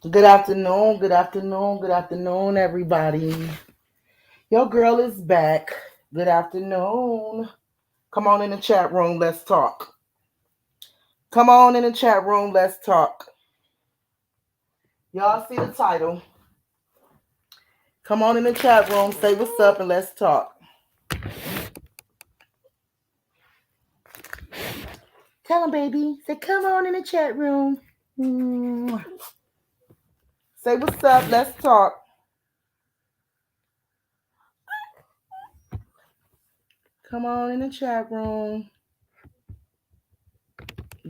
Good afternoon, good afternoon, good afternoon, everybody. Your girl is back. Good afternoon. Come on in the chat room, let's talk. Come on in the chat room, let's talk. Y'all see the title. Come on in the chat room, say what's up, and let's talk. Tell them, baby. Say, come on in the chat room. Say what's up, let's talk. Come on in the chat room.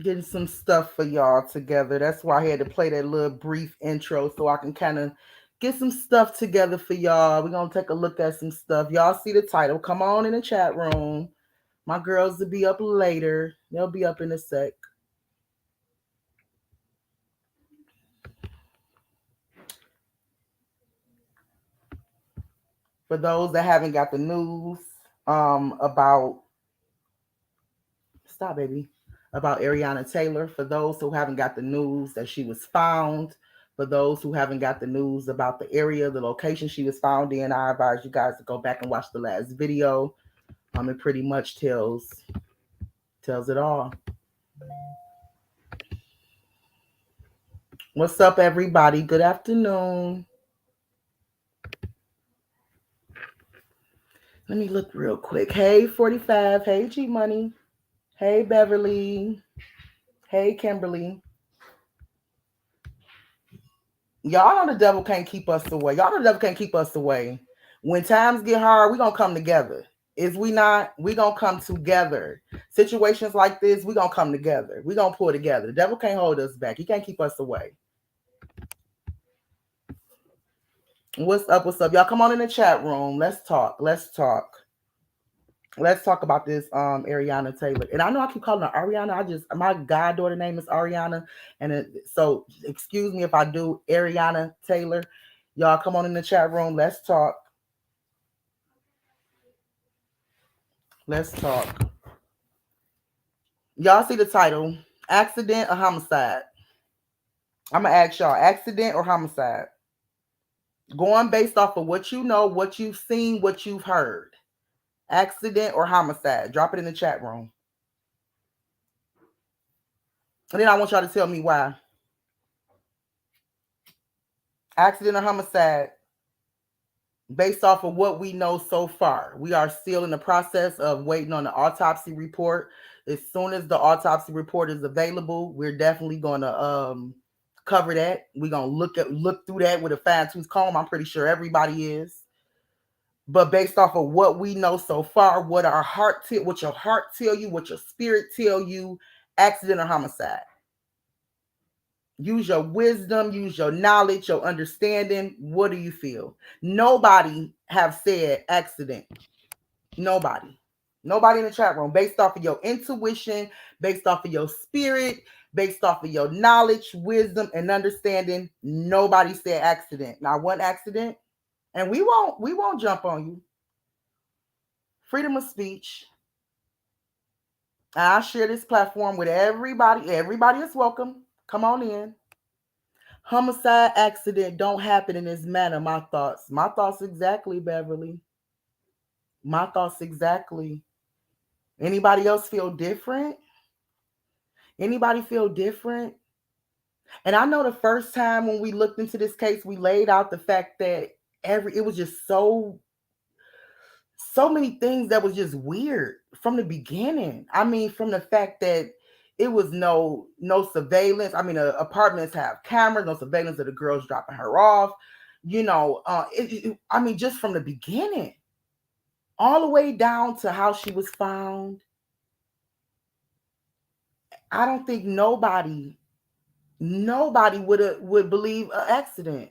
Getting some stuff for y'all together. That's why I had to play that little brief intro so I can kind of get some stuff together for y'all. We're going to take a look at some stuff. Y'all see the title. Come on in the chat room. My girls will be up later. They'll be up in a sec. For those that haven't got the news about stop baby about Ariana Taylor, for those who haven't got the news that she was found, for those who haven't got the news about the area, the location she was found in, I advise you guys to go back and watch the last video. It pretty much tells it all. What's up, everybody? Good afternoon. Let me look real quick. Hey, 45. Hey, G Money. Hey, Beverly. Hey, Kimberly. Y'all know the devil can't keep us away. Y'all know the devil can't keep us away. When times get hard, we gonna come together. If we not, we gonna come together. Situations like this, we gonna come together. We gonna pull together. The devil can't hold us back. He can't keep us away. What's up? What's up? Y'all come on in the chat room. Let's talk. Let's talk. Let's talk about this Ariana Taylor. And I know I keep calling her Ariana. My goddaughter name is Ariana. So excuse me if I do Ariana Taylor. Y'all come on in the chat room. Let's talk. Let's talk. Y'all see the title. Accident or homicide? I'm gonna ask y'all, accident or homicide? Going based off of what you know, what you've seen, what you've heard. Accident or homicide? Drop it in the chat room. And then I want y'all to tell me why. Accident or homicide? Based off of what we know so far. We are still in the process of waiting on the autopsy report. As soon as the autopsy report is available, we're definitely going to cover that. We're going to look through that with a fine-tooth comb. I'm pretty sure everybody is. But based off of what we know so far, what your heart tell you, what your spirit tell you, accident or homicide. Use your wisdom, use your knowledge, your understanding. What do you feel? Nobody have said accident. Nobody. Nobody in the chat room. Based off of your intuition, based off of your spirit, based off of your knowledge, wisdom, and understanding, nobody said accident. Not one accident. And we won't jump on you. Freedom of speech. I share this platform with everybody. Everybody is welcome. Come on in. Homicide accident don't happen in this manner. My thoughts. My thoughts exactly, Beverly. My thoughts exactly. Anybody else feel different? Anybody feel different? And I know the first time when we looked into this case, we laid out the fact that it was just so many things that was just weird from the beginning. I mean, from the fact that it was no surveillance. I mean, apartments have cameras, no surveillance of the girls dropping her off. I mean, just from the beginning, all the way down to how she was found. I don't think nobody would believe an accident.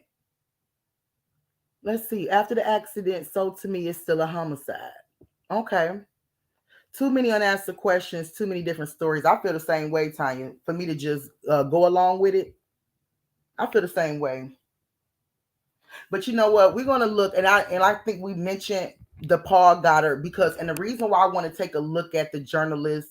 Let's see. After the accident, so to me, it's still a homicide. Okay. Too many unanswered questions, too many different stories. I feel the same way, Tanya. For me to just go along with it, I feel the same way. But you know what? We're gonna look, and I think we mentioned the Paul Goddard and the reason why I want to take a look at the journalist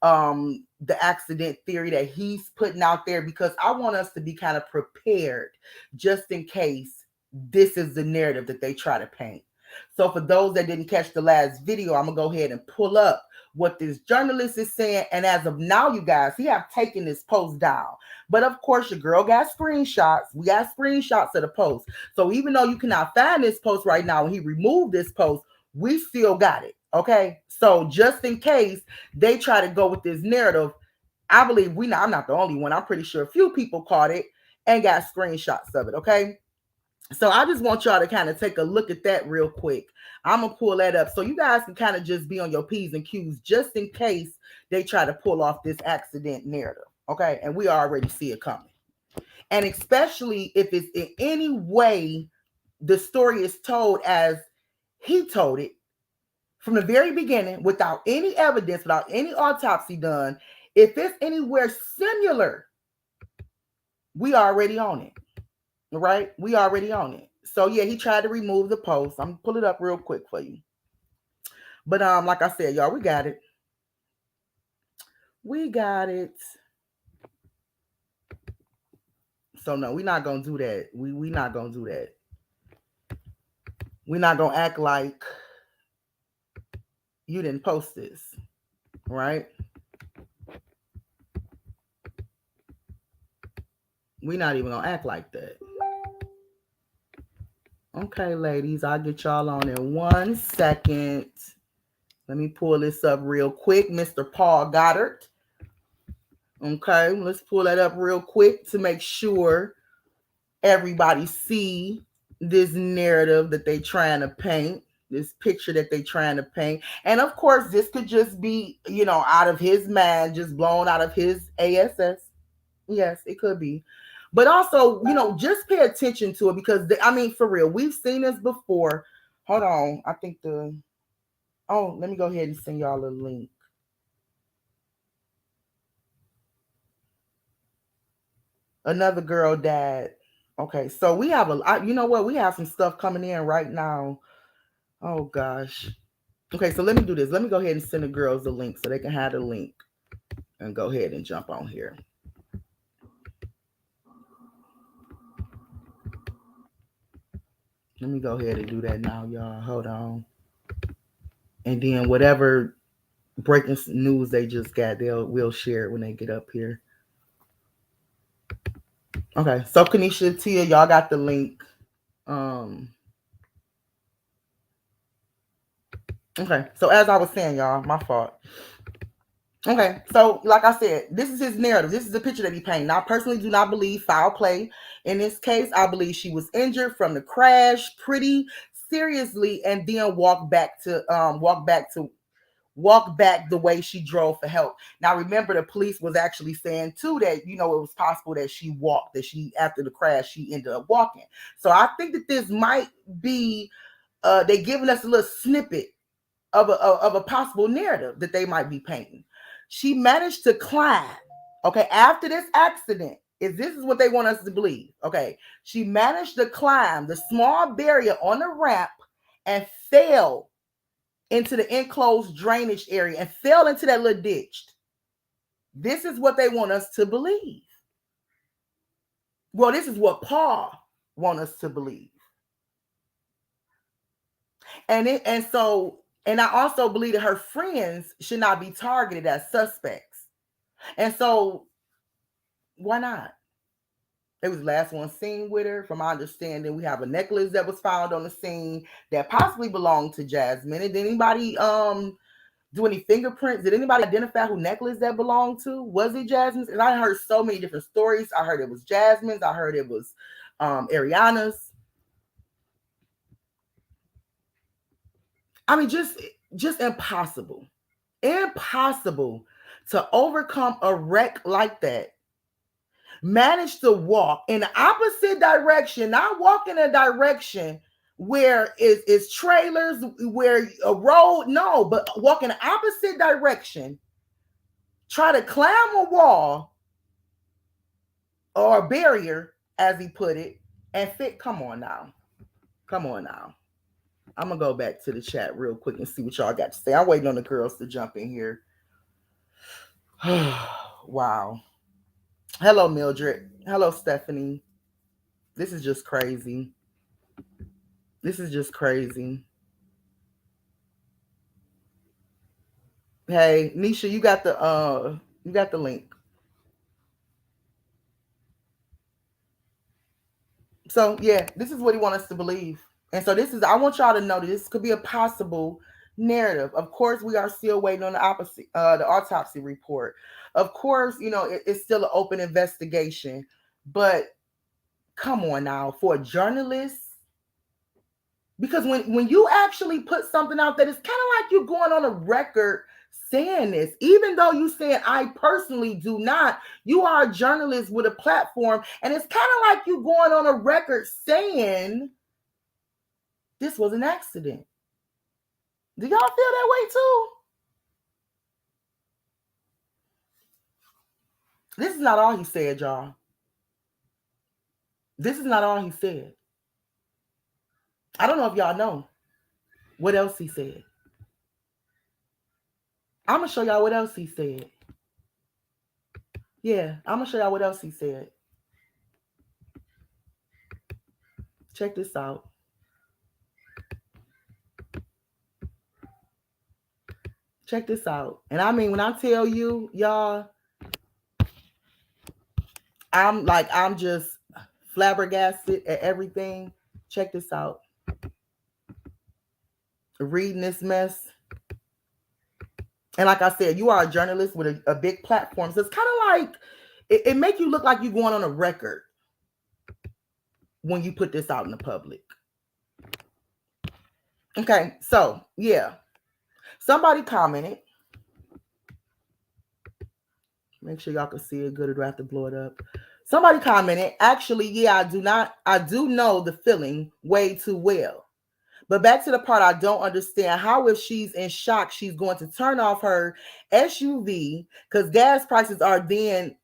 the accident theory that he's putting out there, because I want us to be kind of prepared just in case this is the narrative that they try to paint. So for those that didn't catch the last video, I'm gonna go ahead and pull up what this journalist is saying. And as of now, you guys, he have taken this post down. But of course, your girl got screenshots. We got screenshots of the post. So even though you cannot find this post right now, and he removed this post, we still got it. Okay. So just in case they try to go with this narrative, I believe I'm not the only one. I'm pretty sure a few people caught it and got screenshots of it. Okay. So I just want y'all to kind of take a look at that real quick. I'm going to pull that up so you guys can kind of just be on your P's and Q's just in case they try to pull off this accident narrative. Okay. And we already see it coming. And especially if it's in any way the story is told as he told it from the very beginning, without any evidence, without any autopsy done, if it's anywhere similar, we already on it. Right? We already on it. So yeah, he tried to remove the post. I'm gonna pull it up real quick for you. But like I said, y'all, we got it. We got it. So no, we're not gonna do that. We not gonna do that. We're not gonna act like you didn't post this, right? We're not even gonna act like that. Okay, ladies, I'll get y'all on in 1 second. Let me pull this up real quick. Mr. Paul Goddard. Okay, let's pull that up real quick to make sure everybody see this narrative that they trying to paint, this picture that they trying to paint. And of course, this could just be, out of his mind, just blown out of his ASS. Yes, it could be. But also, just pay attention to it because, for real, we've seen this before. Hold on. I think let me go ahead and send y'all a link. Another girl died. Okay, so we have we have some stuff coming in right now. Oh gosh. Okay, so let me do this. Let me go ahead and send the girls the link so they can have the link and go ahead and jump on here. Let me go ahead and do that now, y'all. Hold on. And then whatever breaking news they just got, we'll share it when they get up here. Okay, so Kanisha, Tia, y'all got the link. Okay, so as I was saying, y'all, my fault. Okay, so like I said, this is his narrative. This is the picture that he painted. Now, I personally do not believe foul play in this case. I believe she was injured from the crash pretty seriously, and then walk back the way she drove for help. Now, remember, the police was actually saying too that it was possible that she walked, after the crash she ended up walking. So I think that this might be they giving us a little snippet of a possible narrative that they might be painting. She managed to climb, okay, after this accident. This is what they want us to believe, okay? She managed to climb the small barrier on the ramp and fell into the enclosed drainage area and fell into that little ditch. This is what they want us to believe. Well, this is what Paul wants us to believe. And I also believe that her friends should not be targeted as suspects. And so, why not? It was the last one seen with her. From my understanding, we have a necklace that was found on the scene that possibly belonged to Jasmine. Did anybody do any fingerprints? Did anybody identify who necklace that belonged to? Was it Jasmine's? And I heard so many different stories. I heard it was Jasmine's. I heard it was Ariana's. Just impossible to overcome a wreck like that. Manage to walk in the opposite direction, not walk in a direction where it's trailers, where a road, no, but walk in the opposite direction, try to climb a wall or a barrier, as he put it, and fit. Come on now. I'm gonna go back to the chat real quick and see what y'all got to say. I'm waiting on the girls to jump in here. Wow. Hello, Mildred. Hello, Stephanie. This is just crazy. This is just crazy. Hey, Nisha, you got the link. So yeah, this is what he wants us to believe. And so this is, I want y'all to know that this could be a possible narrative. Of course, we are still waiting on the autopsy report. Of course, it's still an open investigation. But come on now, for a journalist, because when you actually put something out that it's kind of like you're going on a record saying this, even though you said I personally do not, you are a journalist with a platform, and it's kind of like you going on a record saying this was an accident. Do y'all feel that way too? This is not all he said, y'all. This is not all he said. I don't know if y'all know what else he said. I'm gonna show y'all what else he said. Yeah, I'm gonna show y'all what else he said. Check this out. Check this out. And I mean, when I tell you, y'all, I'm just flabbergasted at everything. Check this out. Reading this mess. And like I said, you are a journalist with a big platform. So it's kind of like, it make you look like you're going on a record when you put this out in the public. Okay, so yeah. Somebody commented. Make sure y'all can see it good, or do I have to blow it up? Somebody commented, actually, yeah, I do know the feeling way too well. But back to the part I don't understand, how if she's in shock, she's going to turn off her SUV because gas prices are then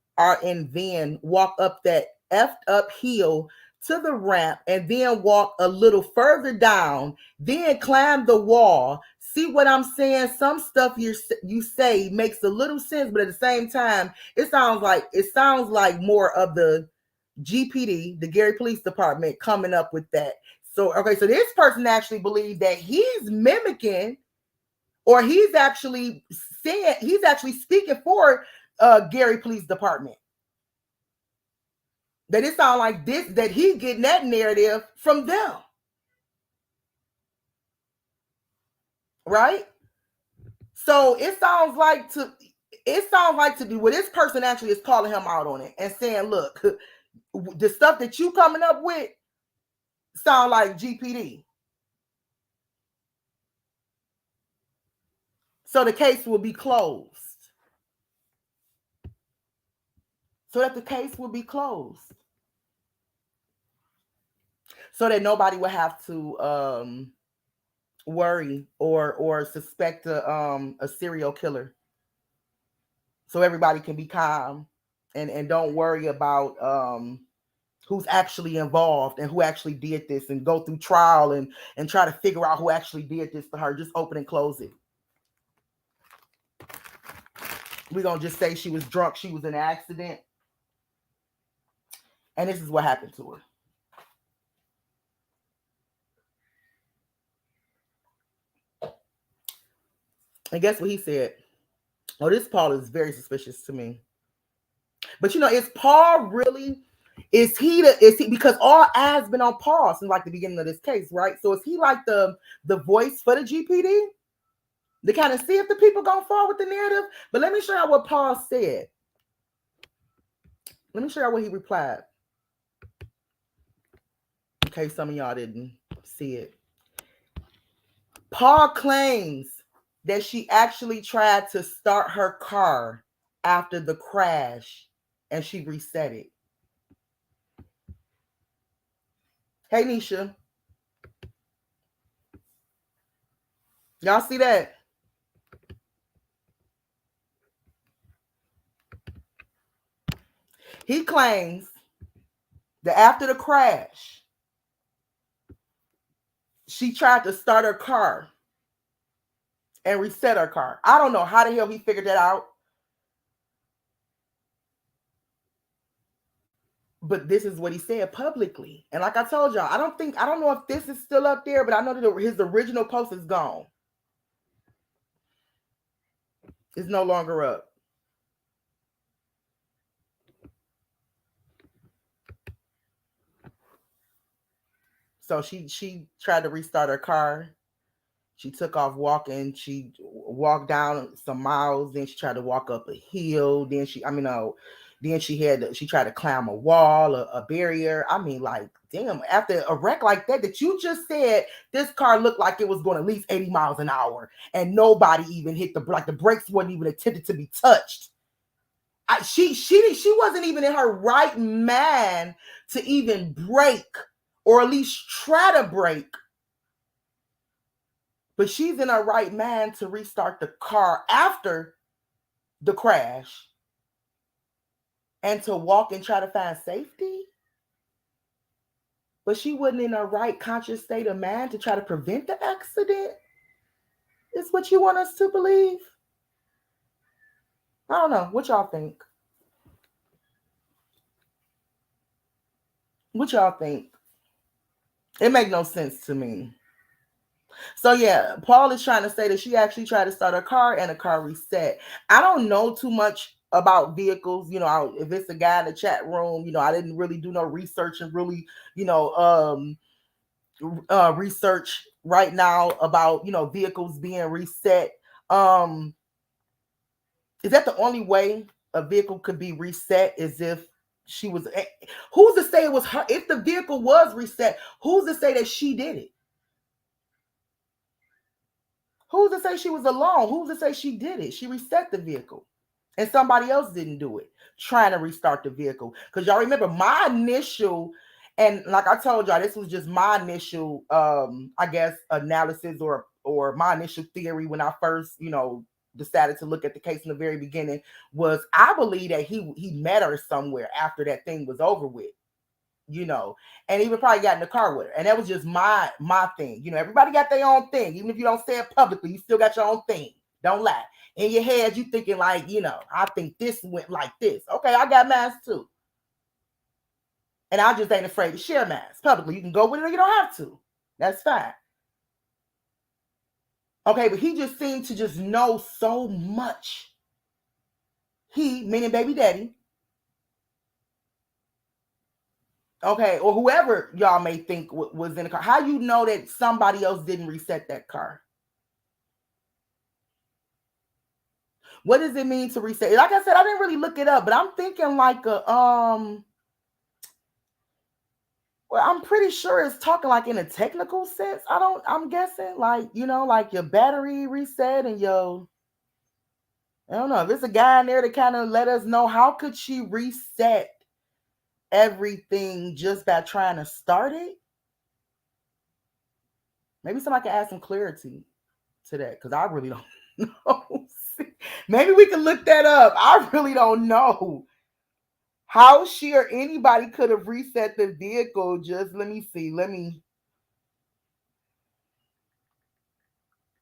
walk up that effed up hill to the ramp and then walk a little further down, then climb the wall. See what I'm saying? Some stuff you say makes a little sense, but at the same time, it sounds like more of the GPD, the Gary Police Department, coming up with that. So, okay, so this person actually believes that he's mimicking, or he's actually speaking for Gary Police Department. That it sounds like this, that he getting that narrative from them. Right? So it sounds like to do what this person actually is calling him out on it and saying, look, the stuff that you coming up with sound like GPD. So the case will be closed. So that the case will be closed. So that nobody will have to worry or suspect a serial killer. So everybody can be calm and don't worry about who's actually involved and who actually did this, and go through trial and try to figure out who actually did this to her. Just open and close it. We're going to just say she was drunk, she was in an accident, and this is what happened to her. And guess what he said? Oh, this Paul is very suspicious to me. But is Paul really, is he because all eyes been on Paul since like the beginning of this case, right? So is he like the voice for the GPD? To kind of see if the people gonna fall with the narrative. But let me show you what Paul said. Let me show you what he replied. In case some of y'all didn't see it. Paul claims that she actually tried to start her car after the crash and she reset it. Hey, Nisha. Y'all see that? He claims that after the crash, she tried to start her car and reset her car. I don't know how the hell he figured that out. But this is what he said publicly. And like I told y'all, I don't know if this is still up there, but I know that his original post is gone. It's no longer up. So she tried to restart her car. She took off walking. She walked down some miles. Then she tried to walk up a hill. Then she tried to climb a wall, a barrier. I mean, like, damn, after a wreck like that you just said, this car looked like it was going at least 80 miles an hour and nobody even hit the brakes wasn't even attempted to be touched. She wasn't even in her right mind to even brake or at least try to brake. But she's in her right mind to restart the car after the crash and to walk and try to find safety. But she wasn't in her right conscious state of mind to try to prevent the accident. Is what you want us to believe? I don't know. What y'all think? What y'all think? It makes no sense to me. So yeah, Paul is trying to say that she actually tried to start her car and the car reset. I don't know too much about vehicles. You know, if it's a guy in the chat room, you know, I didn't really do no research and really, you know, research right now about, you know, vehicles being reset. Is that the only way a vehicle could be reset? Is if she was, who's to say it was her? If the vehicle was reset, who's to say that she did it? Who's to say she was alone? Who's to say she did it? She reset the vehicle and somebody else didn't do it, trying to restart the vehicle. Because y'all remember my initial, and like I told y'all, this was just my initial, I guess, analysis or my initial theory when I first, you know, decided to look at the case in the very beginning, was I believe that he met her somewhere after that thing was over with. You know, and he would probably got in the car with her. And that was just my thing. You know, everybody got their own thing. Even if you don't say it publicly, you still got your own thing. Don't lie. In your head, you thinking like, you know, I think this went like this. Okay, I got mine too. And I just ain't afraid to share mine publicly. You can go with it or you don't have to. That's fine. Okay, but he just seemed to just know so much. He, meaning baby daddy, okay, or whoever y'all may think was in the car. How you know that somebody else didn't reset that car? What does it mean to reset? Like I said, I didn't really look it up, but I'm thinking like a well, I'm pretty sure it's talking like in a technical sense. I'm guessing like, you know, like your battery reset and your, I don't know, if there's a guy in there to kind of let us know how could she reset everything just by trying to start it. Maybe somebody can add some clarity to that, because I really don't know. Maybe we can look that up. I really don't know how she or anybody could have reset the vehicle. Just let me see.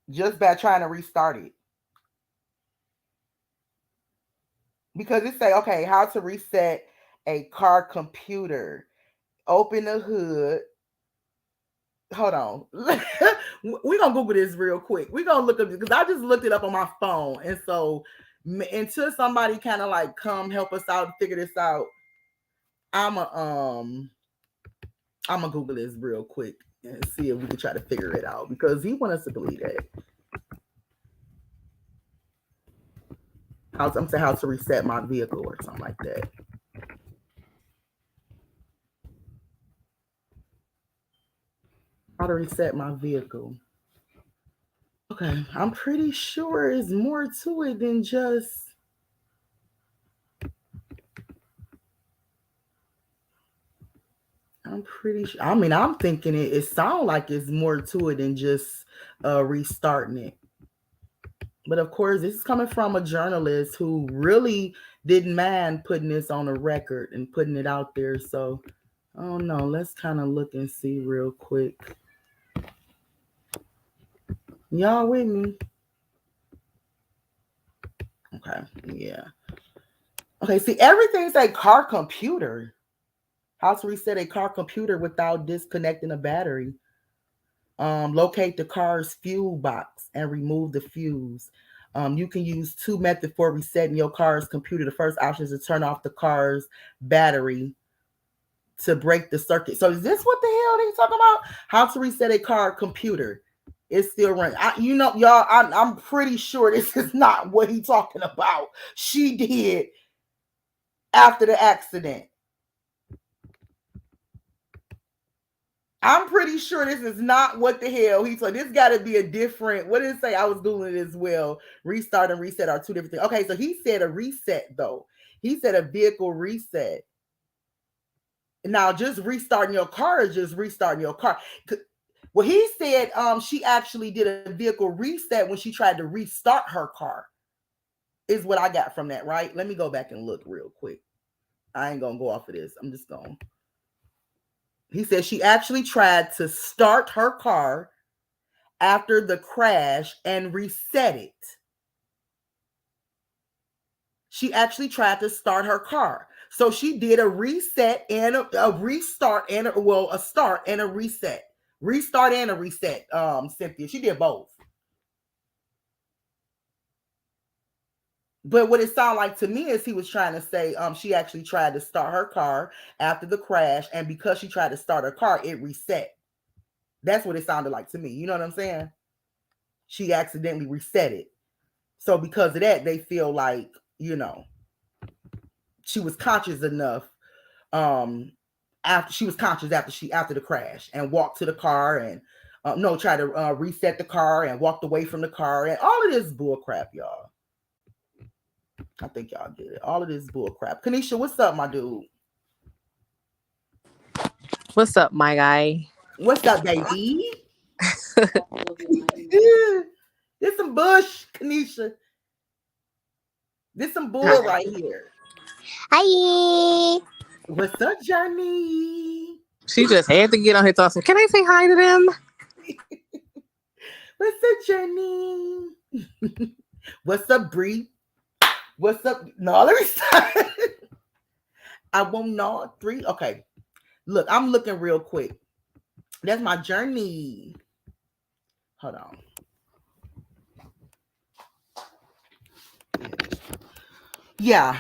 Just by trying to restart it. Because it say, okay, how to reset a car computer. Open the hood. Hold on. We're going to Google this real quick. We're going to look up this because I just looked it up on my phone. And so until somebody kind of like come help us out and figure this out, I'm gonna Google this real quick and see if we can try to figure it out, because he wants us to believe that. I'm saying how to reset my vehicle or something like that. How to reset my vehicle. Okay, I'm pretty sure it's more to it than just. I'm pretty sure. I mean, I'm thinking it sounds like it's more to it than just restarting it. But of course, this is coming from a journalist who really didn't mind putting this on a record and putting it out there. So, I don't know. Let's kind of look and see real quick. Y'all with me? Okay, yeah. Okay, see, everything's a car computer. How to reset a car computer without disconnecting a battery. Locate the car's fuel box and remove the fuse. You can use two methods for resetting your car's computer. The first option is to turn off the car's battery to break the circuit. So is this what the hell they talking about? How to reset a car computer? It's still running. Y'all, I'm pretty sure this is not what he's talking about. She did after the accident. I'm pretty sure this is not what the hell he told. This got to be a different. What did it say? I was doing it as well. Restart and reset are two different things. Okay, so he said a reset though. He said a vehicle reset. Now, just restarting your car is just restarting your car. Well, he said she actually did a vehicle reset when she tried to restart her car. Is what I got from that, right? Let me go back and look real quick. I ain't gonna go off of this. I'm just going. He said she actually tried to start her car after the crash and reset it. She actually tried to start her car. So she did a reset and a restart and a start and a reset. Restart and a reset, Cynthia. She did both. But what it sounded like to me is he was trying to say she actually tried to start her car after the crash, and because she tried to start her car, it reset. That's what it sounded like to me. You know what I'm saying? She accidentally reset it. So because of that, they feel like, she was conscious enough after the crash and walked to the car and tried to reset the car and walked away from the car and all of this bull crap, y'all. I think y'all get it. All of this bull crap. Kanisha, what's up, my dude? What's up, my guy? What's up, baby? There's some bush, Kanisha. There's some bull right here. Hi. What's up, Johnny? She just had to get on here talking. Can I say hi to them? What's up, Johnny? What's up, Bree? What's up? No, let me stop. I won't know. 3. Okay. Look, I'm looking real quick. That's my journey. Hold on. Yeah.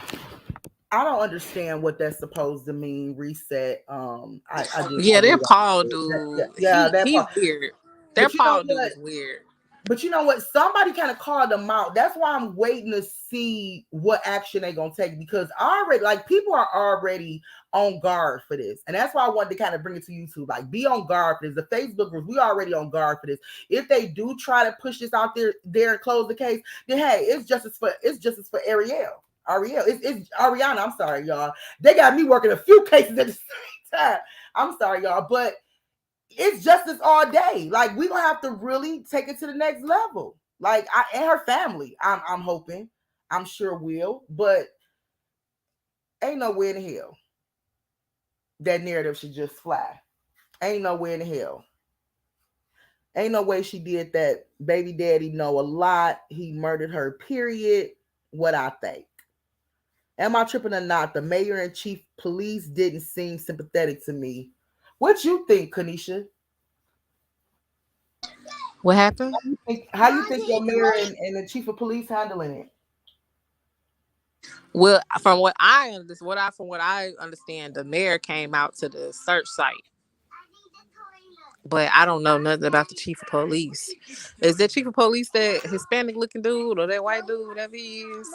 I don't understand what that's supposed to mean. Reset. That Paul dude. He's weird. That Paul dude is weird. But you know what? Somebody kind of called them out. That's why I'm waiting to see what action they're going to take, because people are already on guard for this. And that's why I wanted to kind of bring it to YouTube. Like, be on guard for this. The Facebook groups, we already on guard for this. If they do try to push this out there and close the case, then hey, it's justice for Ariel. It's Ariana. I'm sorry, y'all. They got me working a few cases at the same time. I'm sorry, y'all. But it's justice all day. Like, we're gonna have to really take it to the next level. Like, and her family, I'm hoping, I'm sure will, but ain't nowhere in hell that narrative should just fly. Ain't nowhere in hell. Ain't no way she did that. Baby daddy know a lot. He murdered her, period. What I think. Am I tripping or not? The mayor and chief police didn't seem sympathetic to me. What you think, Kanisha? What happened? How you think your mayor and the chief of police handling it? Well, from what I understand, the mayor came out to the search site. But I don't know nothing about the chief of police. Is that chief of police that Hispanic looking dude or that white dude, whatever he is?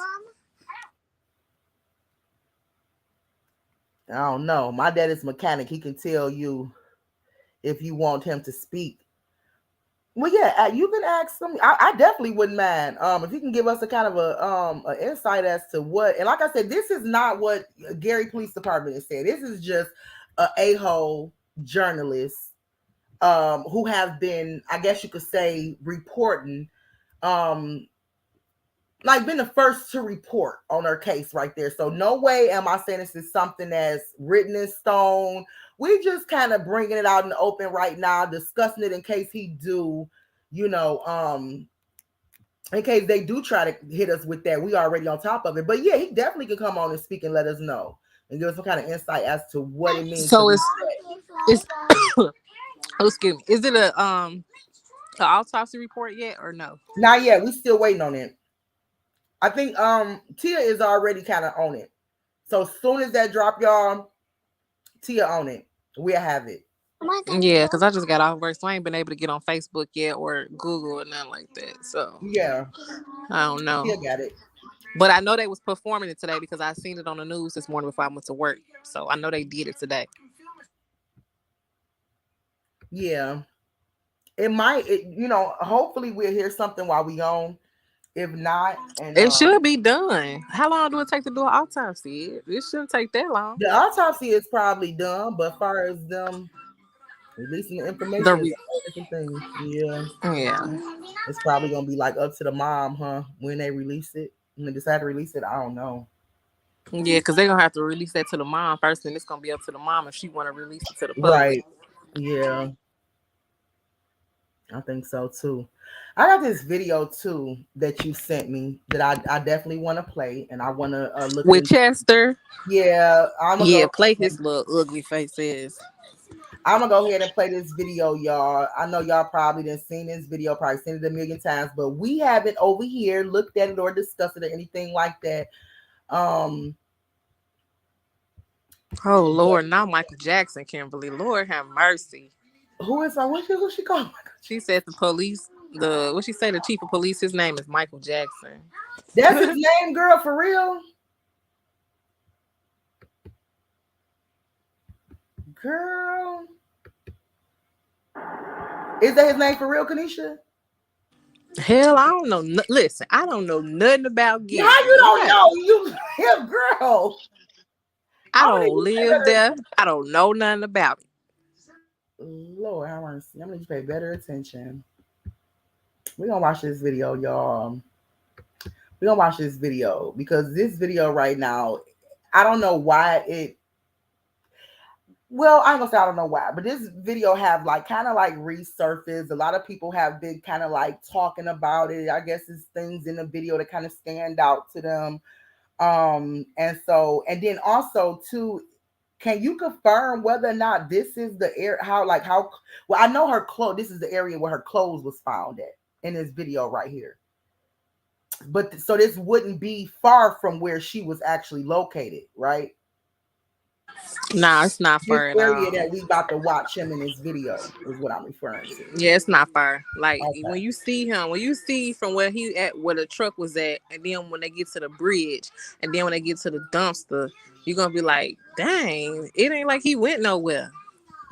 I don't know. My dad is a mechanic. He can tell you if you want him to speak. Well, yeah, you can ask him. I definitely wouldn't mind if he can give us a kind of a insight as to what. And like I said, this is not what Gary Police Department is saying. This is just a-hole journalist who have been, I guess you could say, reporting, like been the first to report on her case right there. So no way am I saying this is something that's written in stone. We just kind of bringing it out in the open right now, discussing it in case he do, in case they do try to hit us with that. We already on top of it. But yeah, he definitely could come on and speak and let us know. and give us some kind of insight as to what it means to So reset. it's oh, excuse me. Is it a autopsy report yet or no? Not yet. We still waiting on it. I think Tia is already kind of on it. So as soon as that drop, y'all, Tia on it. We'll have it. Yeah, because I just got off work, so I ain't been able to get on Facebook yet or Google or nothing like that. So Yeah, I don't know. Tia got it. But I know they was performing it today because I seen it on the news this morning before I went to work. So I know they did it today. Yeah. It might, hopefully we'll hear something while we on. If not, and It should be done. How long do it take to do an autopsy? It shouldn't take that long. the autopsy is probably done, but as far as them releasing the information, is different things. Yeah, it's probably gonna be like up to the mom, huh? When they release it, when they decide to release it, I don't know. Yeah, because they're gonna have to release that to the mom first, and it's gonna be up to the mom if she want to release it to the public. Right? Yeah, I think so too. I got this video too that you sent me that I definitely want to play, and I want to look with Chester. Yeah, I'm gonna go play his little ugly faces. I'm gonna go ahead and play this video, y'all. I know y'all probably didn't seen this video, probably seen it a million times, but we haven't over here looked at it or discussed it or anything like that. Oh Lord, not Michael Jackson, Kimberly. Lord have mercy. Who is who she called? She said the police. What she say? The chief of police. His name is Michael Jackson. That's his name, girl, for real. Girl, is that his name for real, Kanisha? Hell, I don't know. Listen, I don't know nothing about Gary. How you don't know? You him, girl. I don't live there. I don't know nothing about it. Lord, I want to see. I'm gonna pay better attention. We're gonna watch this video, y'all. We're gonna watch this video because this video right now, I don't know why it. Well, I ain't gonna say I don't know why, but this video have like kind of like resurfaced. A lot of people have been kind of like talking about it. I guess it's things in the video that kind of stand out to them. And then also too, can you confirm whether or not this is the area? Well, I know her clothes. This is the area where her clothes was found at in this video right here. But so this wouldn't be far from where she was actually located, right? No, it's not far. This area that we about to watch him in this video is what I'm referring to. Yeah, it's not far. Like when you see him, when you see from where he at, where the truck was at, and then when they get to the bridge, and then when they get to the dumpster, you're gonna be like, dang, it ain't like he went nowhere.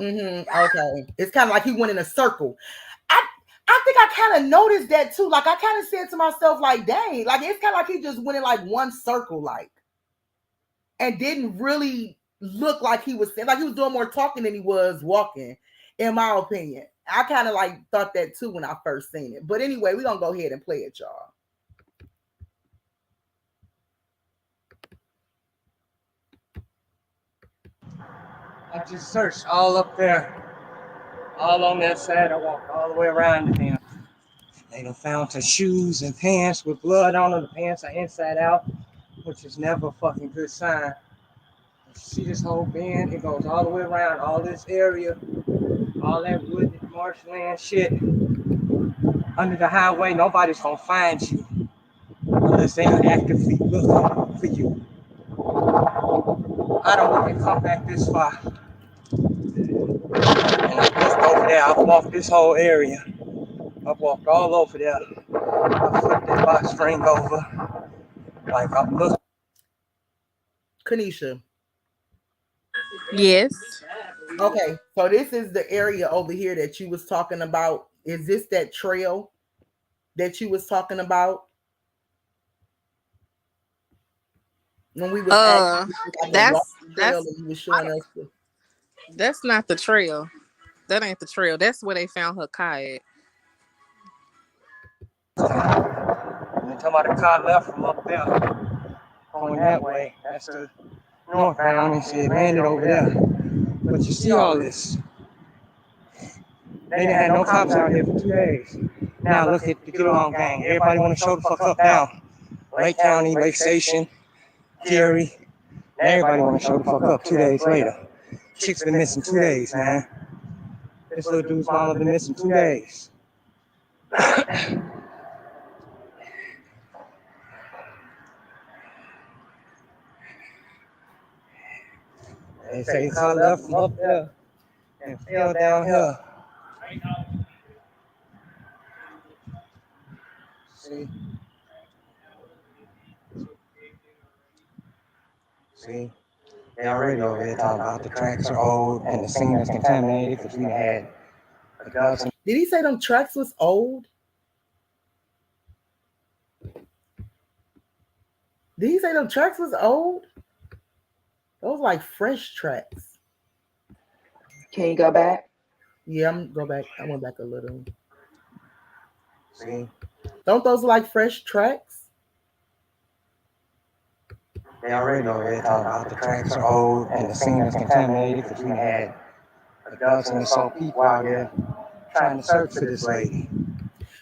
Okay, it's kind of like he went in a circle. I think I kind of noticed that too. Like I kind of said to myself, like, dang, like it's kind of like he just went in like one circle, like, and didn't really look like he was doing more talking than he was walking, in my opinion. I kind of like thought that too when I first seen it. But anyway, we're gonna go ahead and play it, y'all. I just searched all up there. All on that side. I walked all the way around the damn. They done found her shoes and pants with blood on them. The pants are inside out, which is never a fucking good sign. See this whole bend? It goes all the way around all this area, all that wooded marshland shit. Under the highway, nobody's gonna find you unless they are actively looking for you. I don't want to come back this far. And I looked over there. I've walked this whole area. I've walked all over there. I flipped that box spring over. Like I'm looking. Kanisha. Yes. Okay, so this is the area over here that you was talking about. Is this that trail that you was talking about? When we was that's not the trail. That ain't the trail. That's where they found her car at. And they talking about the car left from up there, going that way. That's the northbound, and she landed over there. But you see all this. They didn't have no cops out here for 2 days. Now look at the get along gang. Everybody want to show the fuck up now. Lake County, Lake Station, Gary, And everybody want to show the fuck up 2 days later. Chick's been missing 2 days, man. This little dude's mama been missing 2 days. They say he car left from up there and fell down here. See, they already over there talking about the tracks are old and the scene is contaminated because we had a dozen. Did he say them tracks was old? Did he say them tracks was old? Those like fresh tracks. Can you go back? Yeah, I'm go back. I went back a little. See, don't those like fresh tracks? They already over there talking about the tracks are old and the scene is contaminated because we had a dozen or so people out there trying to search for this lady.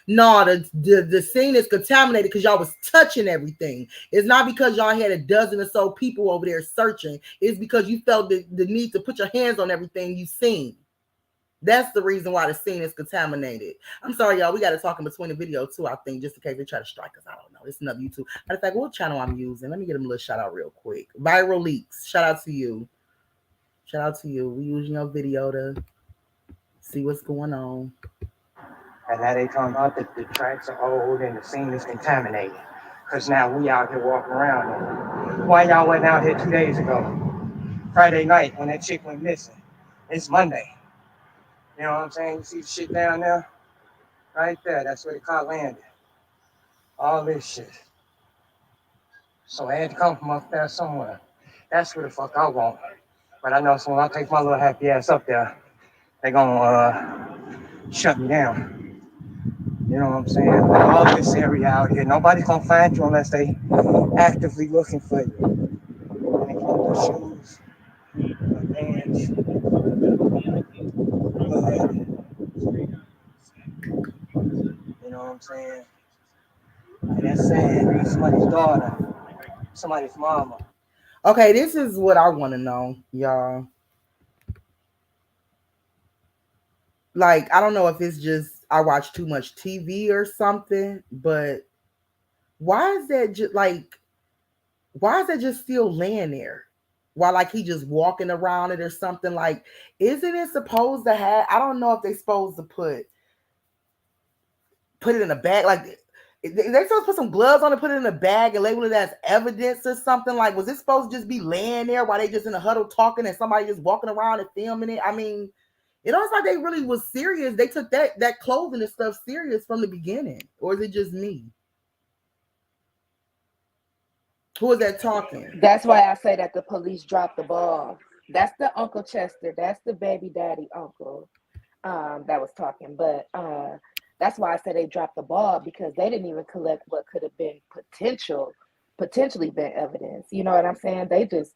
No, the scene is contaminated because y'all was touching everything. It's not because y'all had a dozen or so people over there searching. It's because you felt the need to put your hands on everything you seen. That's the reason why the scene is contaminated. I'm sorry, y'all. We got to talk in between the video too, I think, just in case they try to strike us. I don't know. It's another YouTube. Matter of fact, what channel I'm using? Let me get them a little shout out real quick. Viral Leaks. Shout out to you. Shout out to you. We using your video to see what's going on. And now they talking about that the tracks are old and the scene is contaminated. Because now we out here walking around. Why y'all went out here 2 days ago? Friday night when that chick went missing. It's Monday. You know what I'm saying? You see the shit down there? Right there. That's where the car landed. All this shit. So I had to come from up there somewhere. That's where the fuck I want. But I know so when I take my little happy ass up there, they gonna shut me down. You know what I'm saying? All this area out here, nobody's gonna find you unless they actively looking for you. And they keep the shoes, the pants, blood. You know what I'm saying? And that's sad. That's somebody's daughter, somebody's mama. Okay, this is what I want to know, y'all. Like, I don't know if it's just I watch too much TV or something, but why is that just like, why is that just still laying there? While like he just walking around it or something? Like, isn't it supposed to have, I don't know if they supposed to put it in a bag, like they supposed to put some gloves on and put it in a bag and label it as evidence or something. Like, was it supposed to just be laying there while they just in a huddle talking and somebody just walking around and filming it? I mean, it almost like they really was serious. They took that clothing and stuff serious from the beginning. Or is it just me? Who is that talking? That's why I say that the police dropped the ball. That's the Uncle Chester. That's the baby daddy uncle that was talking. But that's why I say they dropped the ball, because they didn't even collect what could have been potentially been evidence. You know what I'm saying? They just,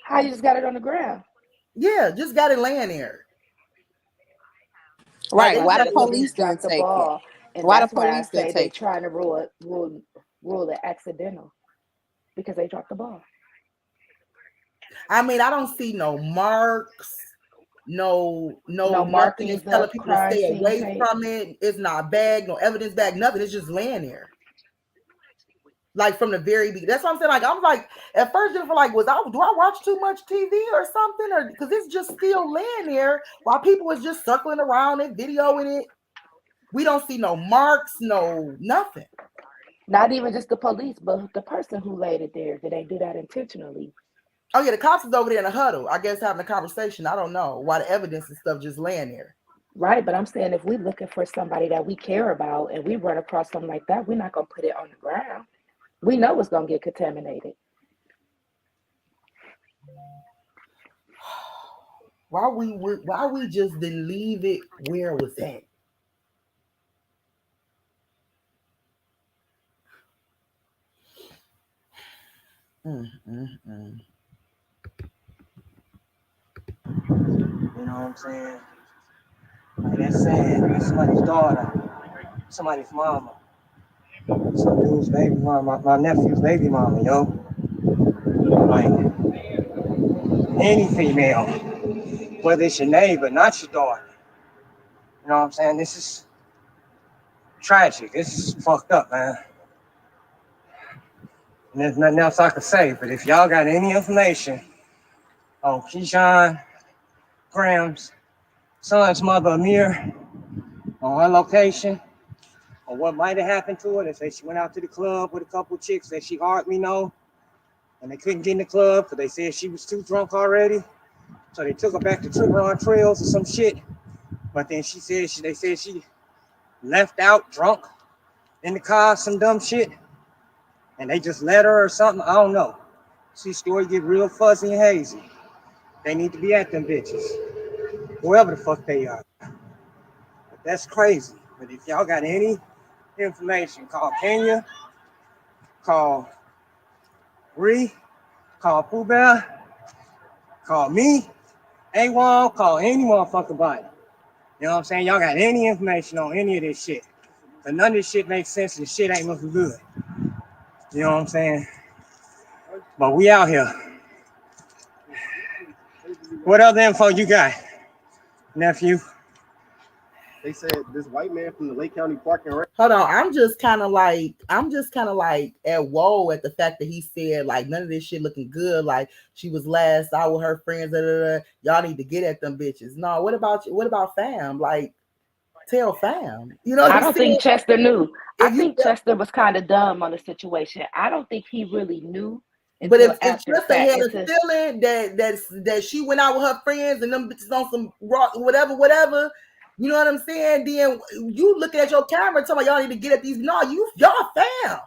how you just got it on the ground? Yeah, just got it laying there. Right. Like, Why the police didn't take it? And why that's the police why I say didn't they take it? trying to rule it accidental, because they dropped the ball. I mean, I don't see no marks, no nothing. It's telling people to stay away from it. It's not a bag, no evidence bag, nothing. It's just laying there. Like from the very beginning. That's what I'm saying. Like, I'm like, at first, Jennifer, like, do I watch too much TV or something? Or because it's just still laying there while people was just circling around and videoing it. We don't see no marks, no nothing. Not even just the police, but the person who laid it there. Did they do that intentionally? Oh yeah, the cops is over there in a huddle, I guess, having a conversation. I don't know why the evidence and stuff just laying there. Right, but I'm saying if we're looking for somebody that we care about and we run across something like that, we're not gonna put it on the ground. We know it's gonna get contaminated. Why we just didn't leave it where it was at? You know what I'm saying? Like, that's sad. That's somebody's daughter, somebody's mama, some dude's baby mama, my nephew's baby mama, yo. Like any female, whether it's your neighbor, not your daughter. You know what I'm saying? This is tragic. This is fucked up, man. And there's nothing else I can say. But if y'all got any information on Keyshawn Graham's son's mother, Amir, on her location, or what might have happened to her, they say she went out to the club with a couple of chicks that she hardly know, and they couldn't get in the club because they said she was too drunk already. So they took her back to Trigger Trails or some shit. But then they said she left out drunk in the car, some dumb shit, and they just let her or something. I don't know. See, story get real fuzzy and hazy. They need to be at them bitches, whoever the fuck they are. But that's crazy. But if y'all got any information, call Kenya, call Bree, call Pooh Bear, call me, A1, call any motherfucking body. You know what I'm saying? Y'all got any information on any of this shit? But none of this shit makes sense and the shit ain't looking good. You know what I'm saying? But we out here. What other info you got, nephew? They said this white man from the Lake County Park and Rec. Hold on, I'm just kind of like at whoa at the fact that he said like none of this shit looking good. Like she was last out with her friends. Y'all need to get at them bitches. No, what about you? What about fam? Like tell fam. You know what I I'm don't saying? think Chester knew. I If you think Chester was kind of dumb on the situation. I don't think he really knew but until if after the Chester fact. had a feeling that she went out with her friends and them bitches on some rock, whatever, you know what I'm saying? Then you looking at your camera talking about y'all need to get at these. No, y'all fam.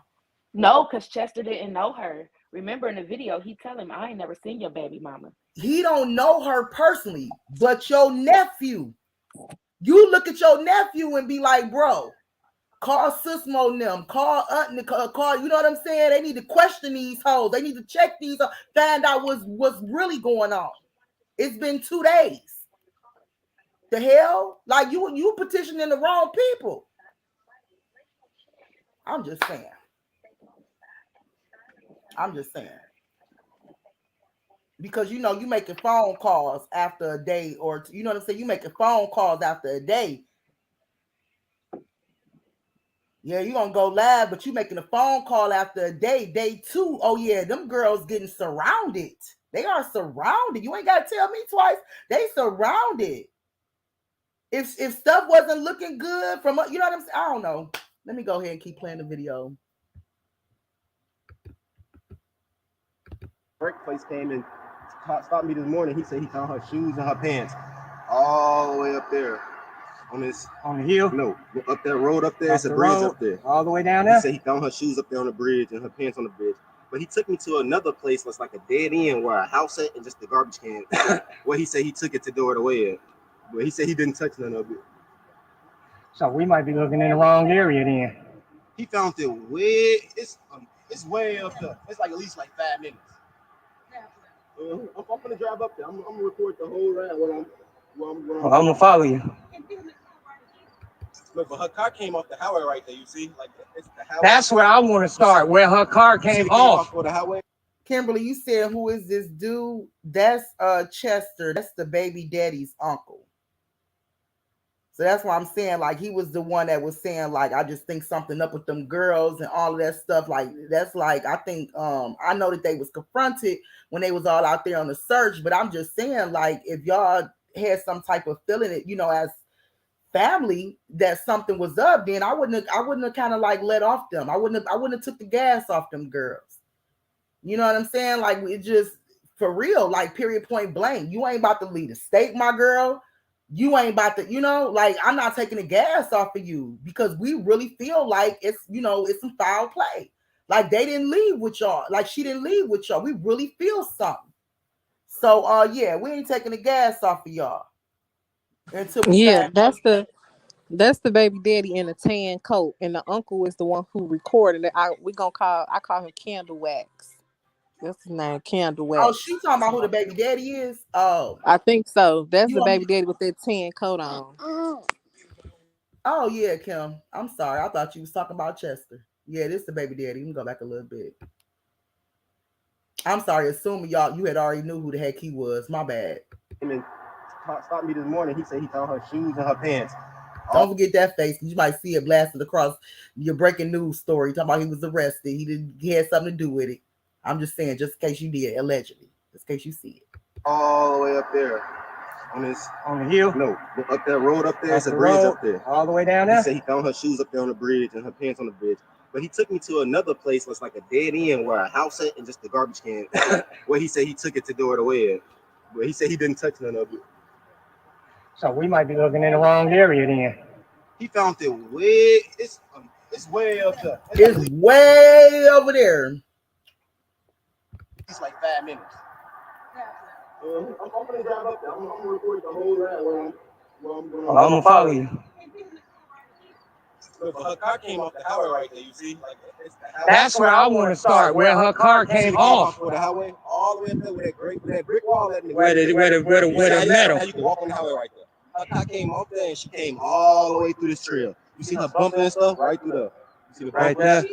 No, because Chester didn't know her. Remember in the video, he tell him, I ain't never seen your baby mama. He don't know her personally, but your nephew. You look at your nephew and be like, bro, call Sismo and them, call Aunt, call, you know what I'm saying? They need to question these hoes. They need to check these, find out what's really going on. It's been 2 days. The hell? Like you petitioning the wrong people. I'm just saying. Because you making phone calls after a day or you know what I'm saying? You making phone calls after a day. Yeah, you gonna go live, but you making a phone call after a day. Day 2. Oh yeah, them girls getting surrounded. They are surrounded. You ain't gotta tell me twice. They surrounded. If stuff wasn't looking good from you know what I'm saying? I don't know. Let me go ahead and keep playing the video. Place came and stopped me this morning. He said he found her shoes and her pants all the way up there on the hill. No, up that road up there. It's a bridge up there. All the way down there. He said he found her shoes up there on the bridge and her pants on the bridge. But he took me to another place that's like a dead end where a house at and just the garbage can. Where he said he took it to throw it away at. But he said he didn't touch none of it. So we might be looking in the wrong area then. He found it way. It's way up there. It's like at least like 5 minutes. I'm gonna drive up there. I'm gonna record the whole ride I'm gonna follow you. Look, but her car came off the highway right there. You see, like it's the highway. That's where I want to start. Where her car came off the highway. Kimberly, you said who is this dude? That's Chester. That's the baby daddy's uncle. So that's why I'm saying, like, he was the one that was saying, like, I just think something up with them girls and all of that stuff. Like, that's like, I think, I know that they was confronted when they was all out there on the search, but I'm just saying, like, if y'all had some type of feeling it, as family that something was up, then I wouldn't have kind of like let off them. I wouldn't have took the gas off them girls. You know what I'm saying? Like, it just, for real, like, period, point blank. You ain't about to leave the state, my girl. You ain't about to, like, I'm not taking the gas off of you because we really feel like it's, it's some foul play. Like, they didn't leave with y'all. Like, she didn't leave with y'all. We really feel something. So, yeah, we ain't taking the gas off of y'all. Until that's the baby daddy in a tan coat, and the uncle is the one who recorded it. I call him Candle Wax. That's his name, Candle Wax. Oh, she talking about who the baby daddy is? Oh, I think so. That's the baby daddy with that tan coat on. Oh yeah, Kim. I'm sorry. I thought you was talking about Chester. Yeah, this is the baby daddy. You can go back a little bit. I'm sorry, assuming you had already knew who the heck he was. My bad. And stopped me this morning. He said he found her shoes and her pants. Don't forget that face. You might see it blasted across your breaking news story talking about he was arrested. He had something to do with it. I'm just saying, just in case you did, allegedly, just in case you see it. All the way up there. On the hill? No, up that road up there. It's a bridge up there. All the way down there? He said he found her shoes up there on the bridge and her pants on the bridge. But he took me to another place that's like a dead end where a house at and just the garbage can. Where he said he took it to throw it away at. But he said he didn't touch none of it. So we might be looking in the wrong area then. He found it way, it's way up there. It's way over there. It's like 5 minutes. I'm gonna drive up there. I'm gonna record the whole ride where I'm going. I'm gonna follow you. But her car came off the highway right there, you see? Like, that's where I want to start, where her car came off. The highway, all the way up there with that brick wall. Where the metal. You can walk on the highway right there. Her car came off there and she came all the way through this trail. You see her bumping and stuff right through there. You see the right there?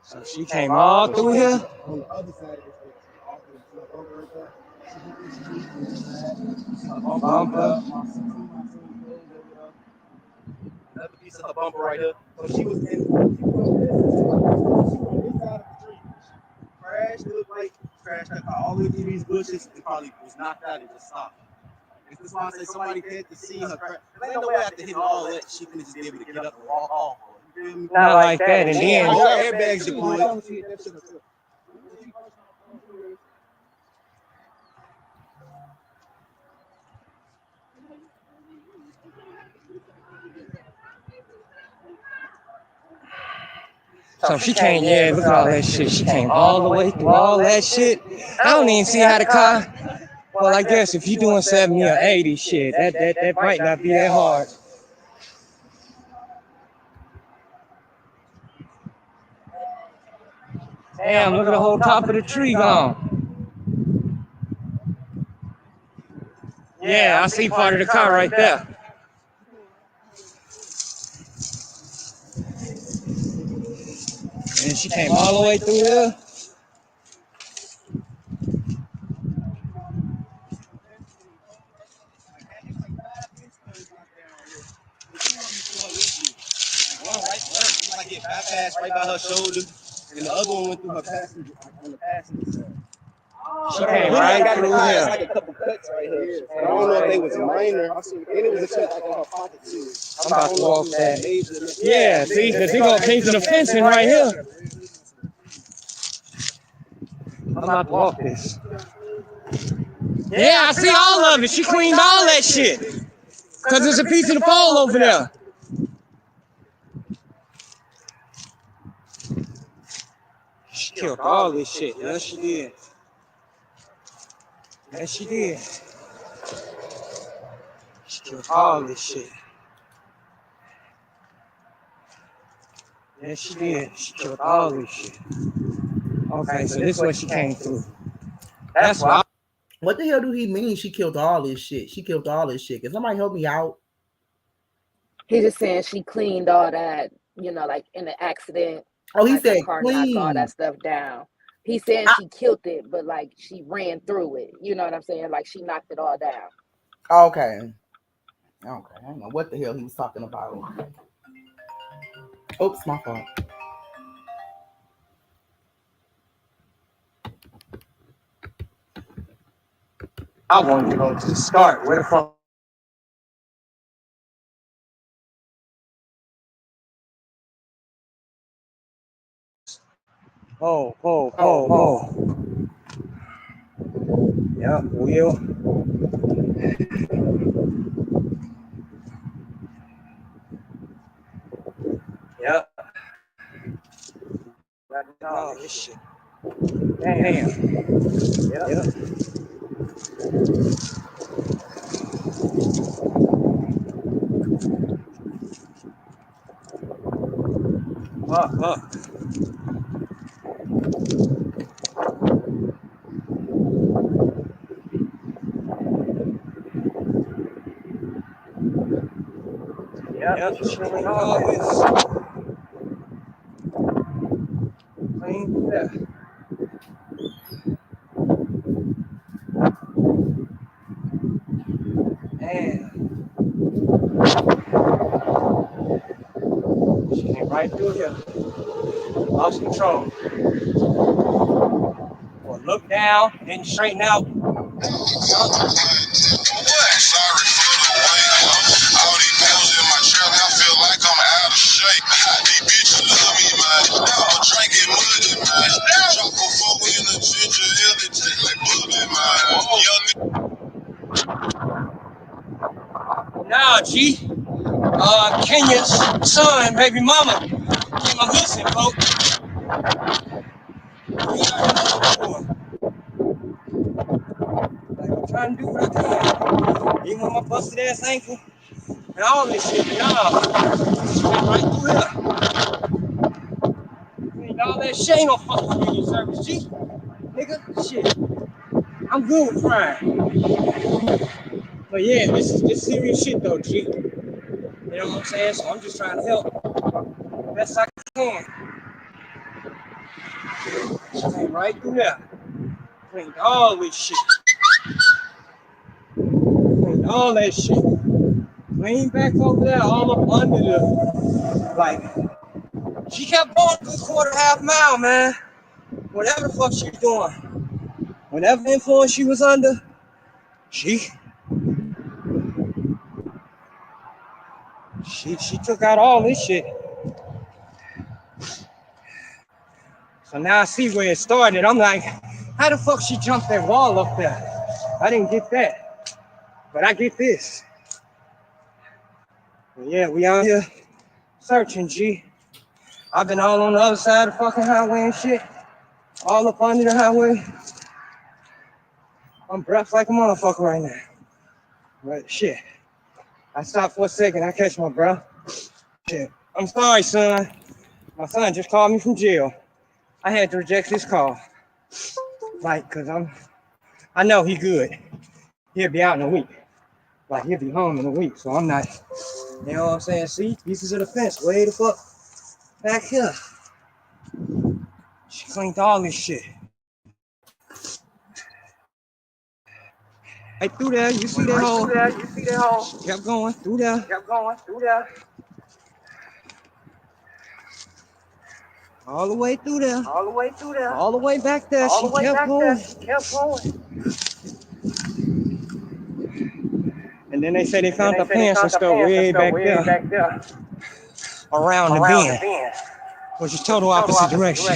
So she came all through here? On the other side of this Bumper. Another piece of her bumper right here. So she was in this side of the tree. Crashed, it looked like crashed her car all the way through these bushes and probably was knocked out and just stopped. This is why I say somebody had to see her crash. There ain't no way after hitting all that she couldn't just be able to get up and walk off. Not like that, and then all airbags deployed. So she came, yeah, look at all that shit. She came all the way through all that shit. I don't even see how the car. Well, I guess if you're doing 70 or 80 shit, that might not be that hard. Damn, look at the whole top of the tree gone. Yeah, I see part of the car right there. And she came all the way through there. One right by her shoulder, and the other one went through her passenger on the passenger side. She came right through here. Like a couple cuts right here. I don't know if they was minor. And it was a cut like on her pocket too. I'm about to walk that. Yeah, see, because they're going to paint the fencing right here. I'm about to walk this. Yeah, I see all of it. She cleaned all that shit. Because there's a piece of the pole over there. She killed all this shit. Yes, she did. Yes, she did. She killed all this shit. Yes, she did. She killed all this shit. Okay, so this is what she came through. That's why. What the hell do he mean she killed all this shit? She killed all this shit. Can somebody help me out? He's just saying she cleaned all that, like in the accident. Oh, he like said car clean. knocked all that stuff down. He's saying she killed it, but like she ran through it. You know what I'm saying? Like she knocked it all down. Okay. I don't know what the hell he was talking about. Oops, my fault. I want to go to the start. Where the fuck? Oh. Yeah, wheel. Yep. Oh, this shit. Damn. Yep. Fuck. Yep. Showing all this. Clean. Yeah. right through here. Lost control. Or look down, then straighten out. Sorry for the wait. All these pills in my trap, I feel like I'm out of shape. These bitches love me, man. I'ma drink it muddy, man. Drop a fork in the ginger ale, it taste like bubble, man. Now, G, Kenya's son, baby mama, came up missing, folks. Like, I'm trying to do what I can. Even with my busted ass ankle and all this shit, but nah, right through here. And all that shit ain't no fucking community service, G. Nigga, shit. I'm good with crime. But yeah, this serious shit though, G. You know what I'm saying? So I'm just trying to help best I can. Came right through there. Cleaned all this shit. Cleaned all that shit. Cleaned back over there, all up under the, like, she kept going a good quarter, half mile, man. Whatever the fuck she was doing. Whatever influence she was under, she took out all this shit. So now I see where it started. I'm like, how the fuck she jumped that wall up there? I didn't get that. But I get this. But yeah, we out here searching, G. I've been all on the other side of the fucking highway and shit. All up under the highway. I'm breath like a motherfucker right now. But shit. I stopped for a second. I catch my breath. Shit. I'm sorry, son. My son just called me from jail. I had to reject his call. Like, cause I know he good. He'll be out in a week. Like, he'll be home in a week. So I'm not, you know what I'm saying? See, pieces of the fence way the fuck back here. She cleaned all this shit. Right through there, you see that hole? Kept going through there. All the way through there. All the way back there. She kept going. And then they say they found the pants and stuff way back there. Around the bend. Which is total opposite direction.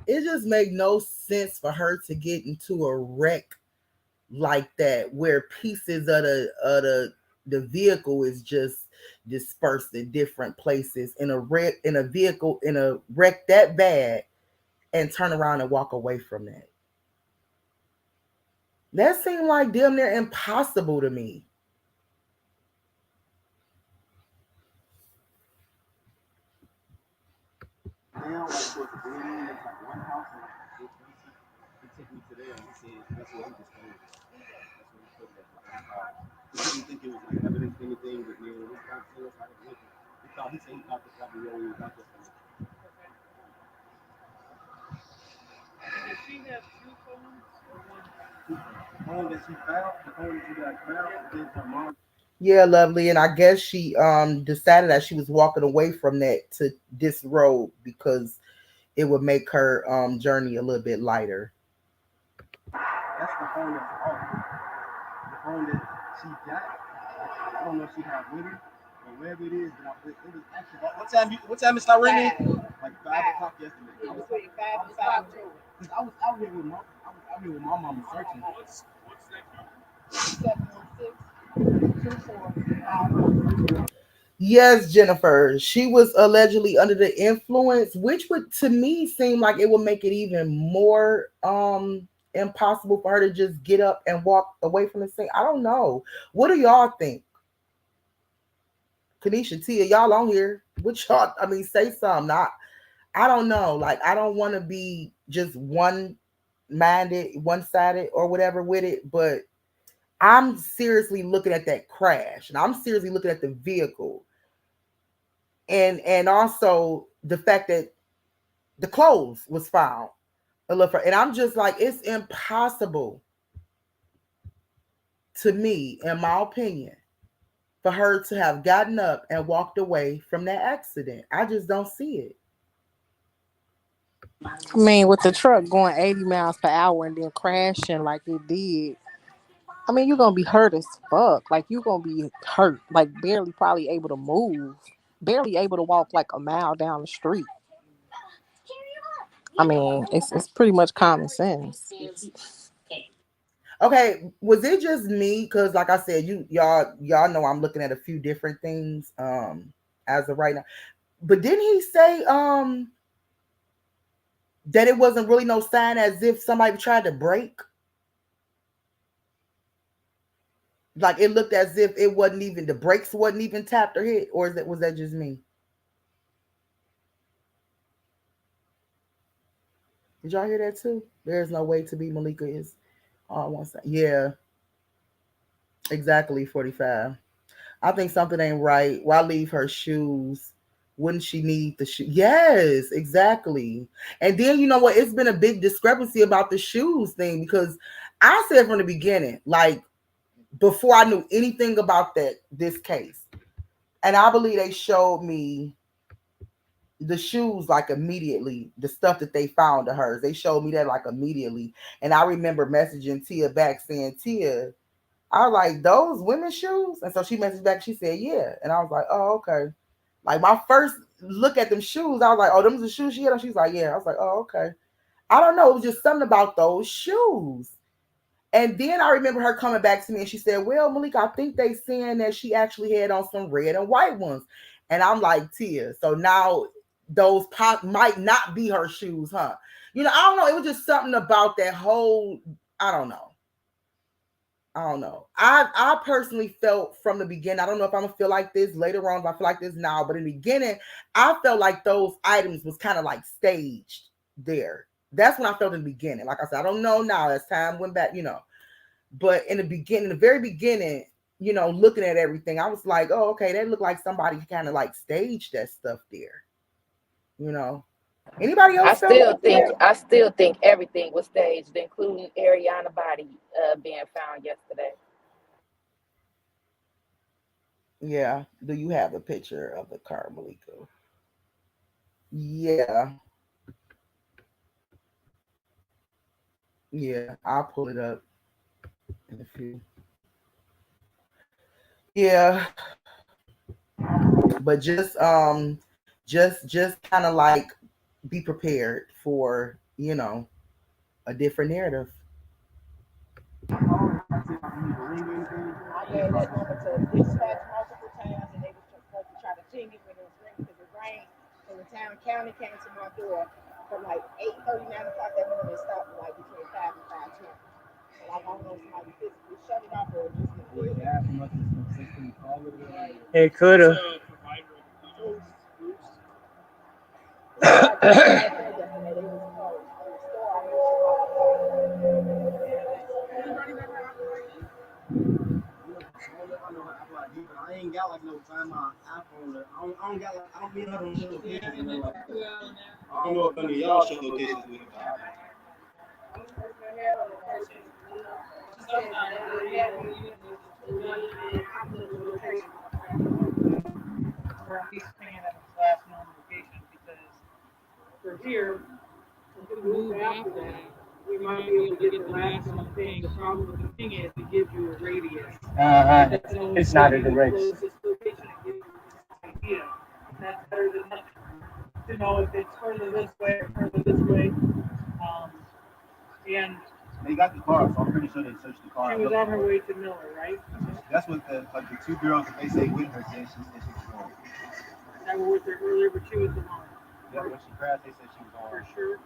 It just make no sense for her to get into a wreck like that, where pieces of the vehicle is just dispersed in different places in a wreck that bad, and turn around and walk away from that. That seemed like damn near impossible to me. Now, like, towards the very end, there's like one house, and he took me to there, and he said that's what he just told me. That's what he told me. He didn't think it was like evidence, anything, but man, when he got to us, I was looking. He thought this probably where we got this from. Did she have two phones or one? The phone that she found, the phone that you got found, and then her mom. Yeah, lovely. And I guess she decided that she was walking away from that to this road because it would make her journey a little bit lighter. That's the phone that's off. The phone that she got, I don't know if she had with her or wherever it is, but it was actually what time it started ringing? Like 5 o'clock yesterday. I was out here with my mama searching. What's that code? Yes, Jennifer. She was allegedly under the influence, which would to me seem like it would make it even more impossible for her to just get up and walk away from the scene. I don't know. What do y'all think? Kanisha, Tia, y'all on here? What y'all? I mean, say something. I don't know. Like, I don't want to be just one-minded, one-sided, or whatever with it, but I'm seriously looking at that crash, and I'm seriously looking at the vehicle, and also the fact that the clothes was found. And I'm just like, it's impossible to me, in my opinion, for her to have gotten up and walked away from that accident. I just don't see it. I mean, with the truck going 80 miles per hour and then crashing like it did, I mean, you're gonna be hurt as fuck. Like you're gonna be hurt, like barely probably able to move, barely able to walk like a mile down the street. I mean, it's pretty much common sense. Okay, was it just me? Because like I said, y'all know I'm looking at a few different things as of right now. But didn't he say that it wasn't really no sign as if somebody tried to break? Like it looked as if it wasn't even the brakes wasn't even tapped or hit, or was that just me? Did y'all hear that too? There's no way to be Malika is on one side. Yeah, exactly 45. I think something ain't right. Why leave her shoes? Wouldn't she need the shoe? Yes, exactly. And then you know what? It's been a big discrepancy about the shoes thing because I said from the beginning, like before I knew anything about this case, and I believe they showed me the shoes like immediately, the stuff that they found of hers. They showed me that like immediately. And I remember messaging Tia back saying, Tia, I was like, those women's shoes? And so she messaged back, she said, yeah. And I was like, oh, okay. Like my first look at them shoes, I was like, oh, them the shoes she had on? She's like, yeah. I was like, oh, okay. I don't know. It was just something about those shoes. And then I remember her coming back to me and she said, well, Malika, I think they saying that she actually had on some red and white ones. And I'm like, Tia, so now those might not be her shoes, huh? You know, I don't know. It was just something about that whole, I don't know. I personally felt from the beginning, I don't know if I'm gonna feel like this later on, if I feel like this now, but in the beginning, I felt like those items was kind of like staged there. That's when I felt in the beginning. Like I said, I don't know now as time went back, you know. But in the beginning, the very beginning, you know, looking at everything, I was like, oh, okay, that looked like somebody kind of like staged that stuff there. You know. Anybody else feel like that? I still think everything was staged, including Ariana body being found yesterday. Yeah. Do you have a picture of the car, Malika? Yeah. Yeah. I'll pull it up in a few. Yeah. But just kind of like be prepared for, you know, a different narrative. I gave that number to dispatch multiple times, and they was supposed to try to ping it when it was ringing because it rained. So the town county came to my door from like 8:30, 9 o'clock that morning and stopped me like between 5 and 5:20. And I don't know if somebody physically shut it off or just It could have. I ain't got like no time on iPhone. I don't got like I don't be on those locations and like I don't know if any of y'all show locations with it. He's staying at his last known location because for here, if we move after that, we might be able to get the last known thing. The problem with the thing is it gives you a radius. It's not a direct. Closest location it gives you an idea. That's better than nothing. To know if it's further this way or further this way. And They got the car, so I'm pretty sure they searched the car. she was on her way to Miller, right? That's what the two girls that they say with her said she was going. That were with her earlier, but she was alone. Yeah, when she crashed, they said she was on. For sure.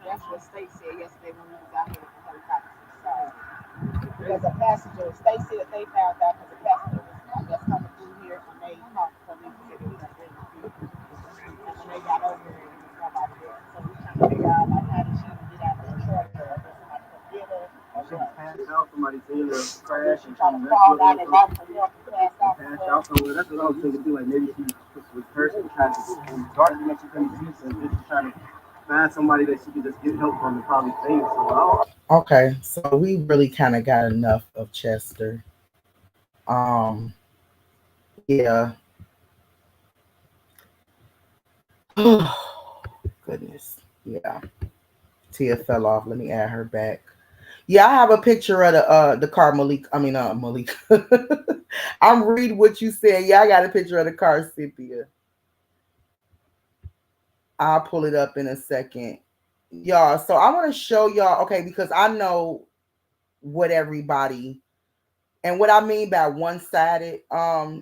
That's what State said yesterday when we was out here with the helicopter. Because a passenger, State said that they found out because a passenger was, I guess, coming through here and they talked to police and said it was a vehicle. And when they got over here, it was nobody there. So we trying to figure out like how did she even get out of the truck or did somebody come get her? She was passed out, somebody seen her crash and Trying to crawl out and walk for help and pass out. passed out somewhere. That's what I was thinking too. Like maybe she was person trying to in darkness she couldn't see, so just trying to find somebody that she can just get help from and probably save. So I don't. Okay, so we really kind of got enough of Chester. Um, yeah. Goodness. Yeah. Tia fell off. Let me add her back. Yeah, I have a picture of the car Malik. I mean Malik. I'm reading what you said. Yeah, I got a picture of the car, Cynthia. I'll pull it up in a second. Y'all, so I want to show y'all, okay, because I know what everybody and what I mean by one-sided,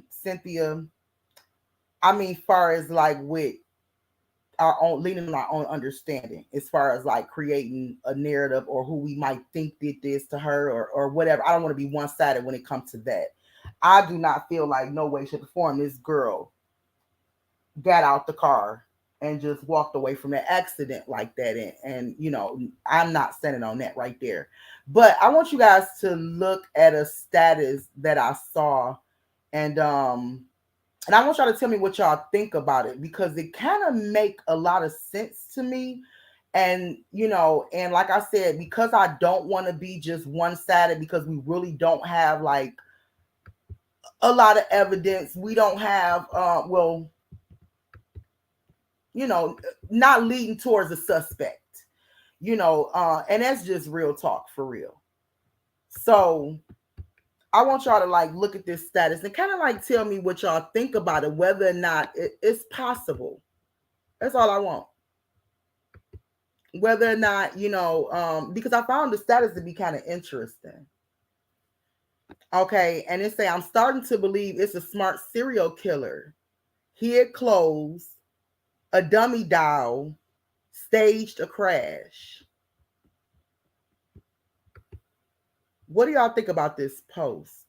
Cynthia, I mean far as like with our own leaning on our own understanding as far as like creating a narrative or who we might think did this to her or whatever. I don't want to be one-sided when it comes to that. I do not feel like no way, shape, or form this girl got out the car and just walked away from that accident like that. And you know, I'm not standing on that right there. But I want you guys to look at a status that I saw and I want y'all to tell me what y'all think about it because it kind of make a lot of sense to me. And you know, and like I said, because I don't want to be just one-sided because we really don't have like a lot of evidence. We don't have well, you know, not leading towards a suspect, you know, and that's just real talk for real. So I want y'all to like look at this status and kind of like tell me what y'all think about it, whether or not it's possible. That's all I want. Whether or not, you know, because I found the status to be kind of interesting. Okay, and it say I'm starting to believe it's a smart serial killer. Hid clothes, a dummy doll, staged a crash. What do y'all think about this post?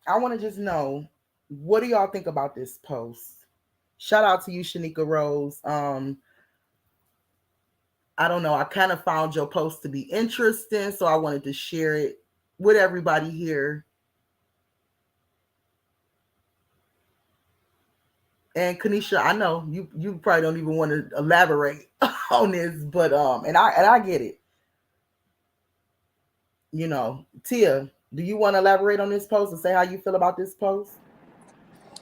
I want to just know, what do y'all think about this post? Shout out to you, Shanika Rose. I don't know. I kind of found your post to be interesting, so I wanted to share it with everybody here. And Kanisha, I know you probably don't even want to elaborate on this, but and I get it. You know, Tia, do you want to elaborate on this post and say how you feel about this post?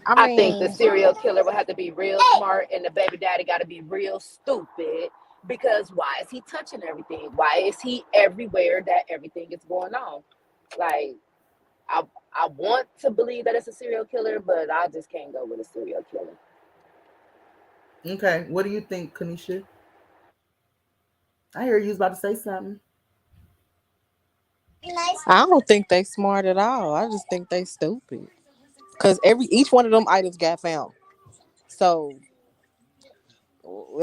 I I think the mean, serial killer would have to be real smart and the baby daddy got to be real stupid because why is he touching everything? Why is he everywhere that everything is going on? Like, I, I want to believe that it's a serial killer, but I just can't go with a serial killer. Okay, what do you think, Kanisha? I hear you was about to say something. I don't think they smart at all. I just think they stupid. Cause each one of them items got found. So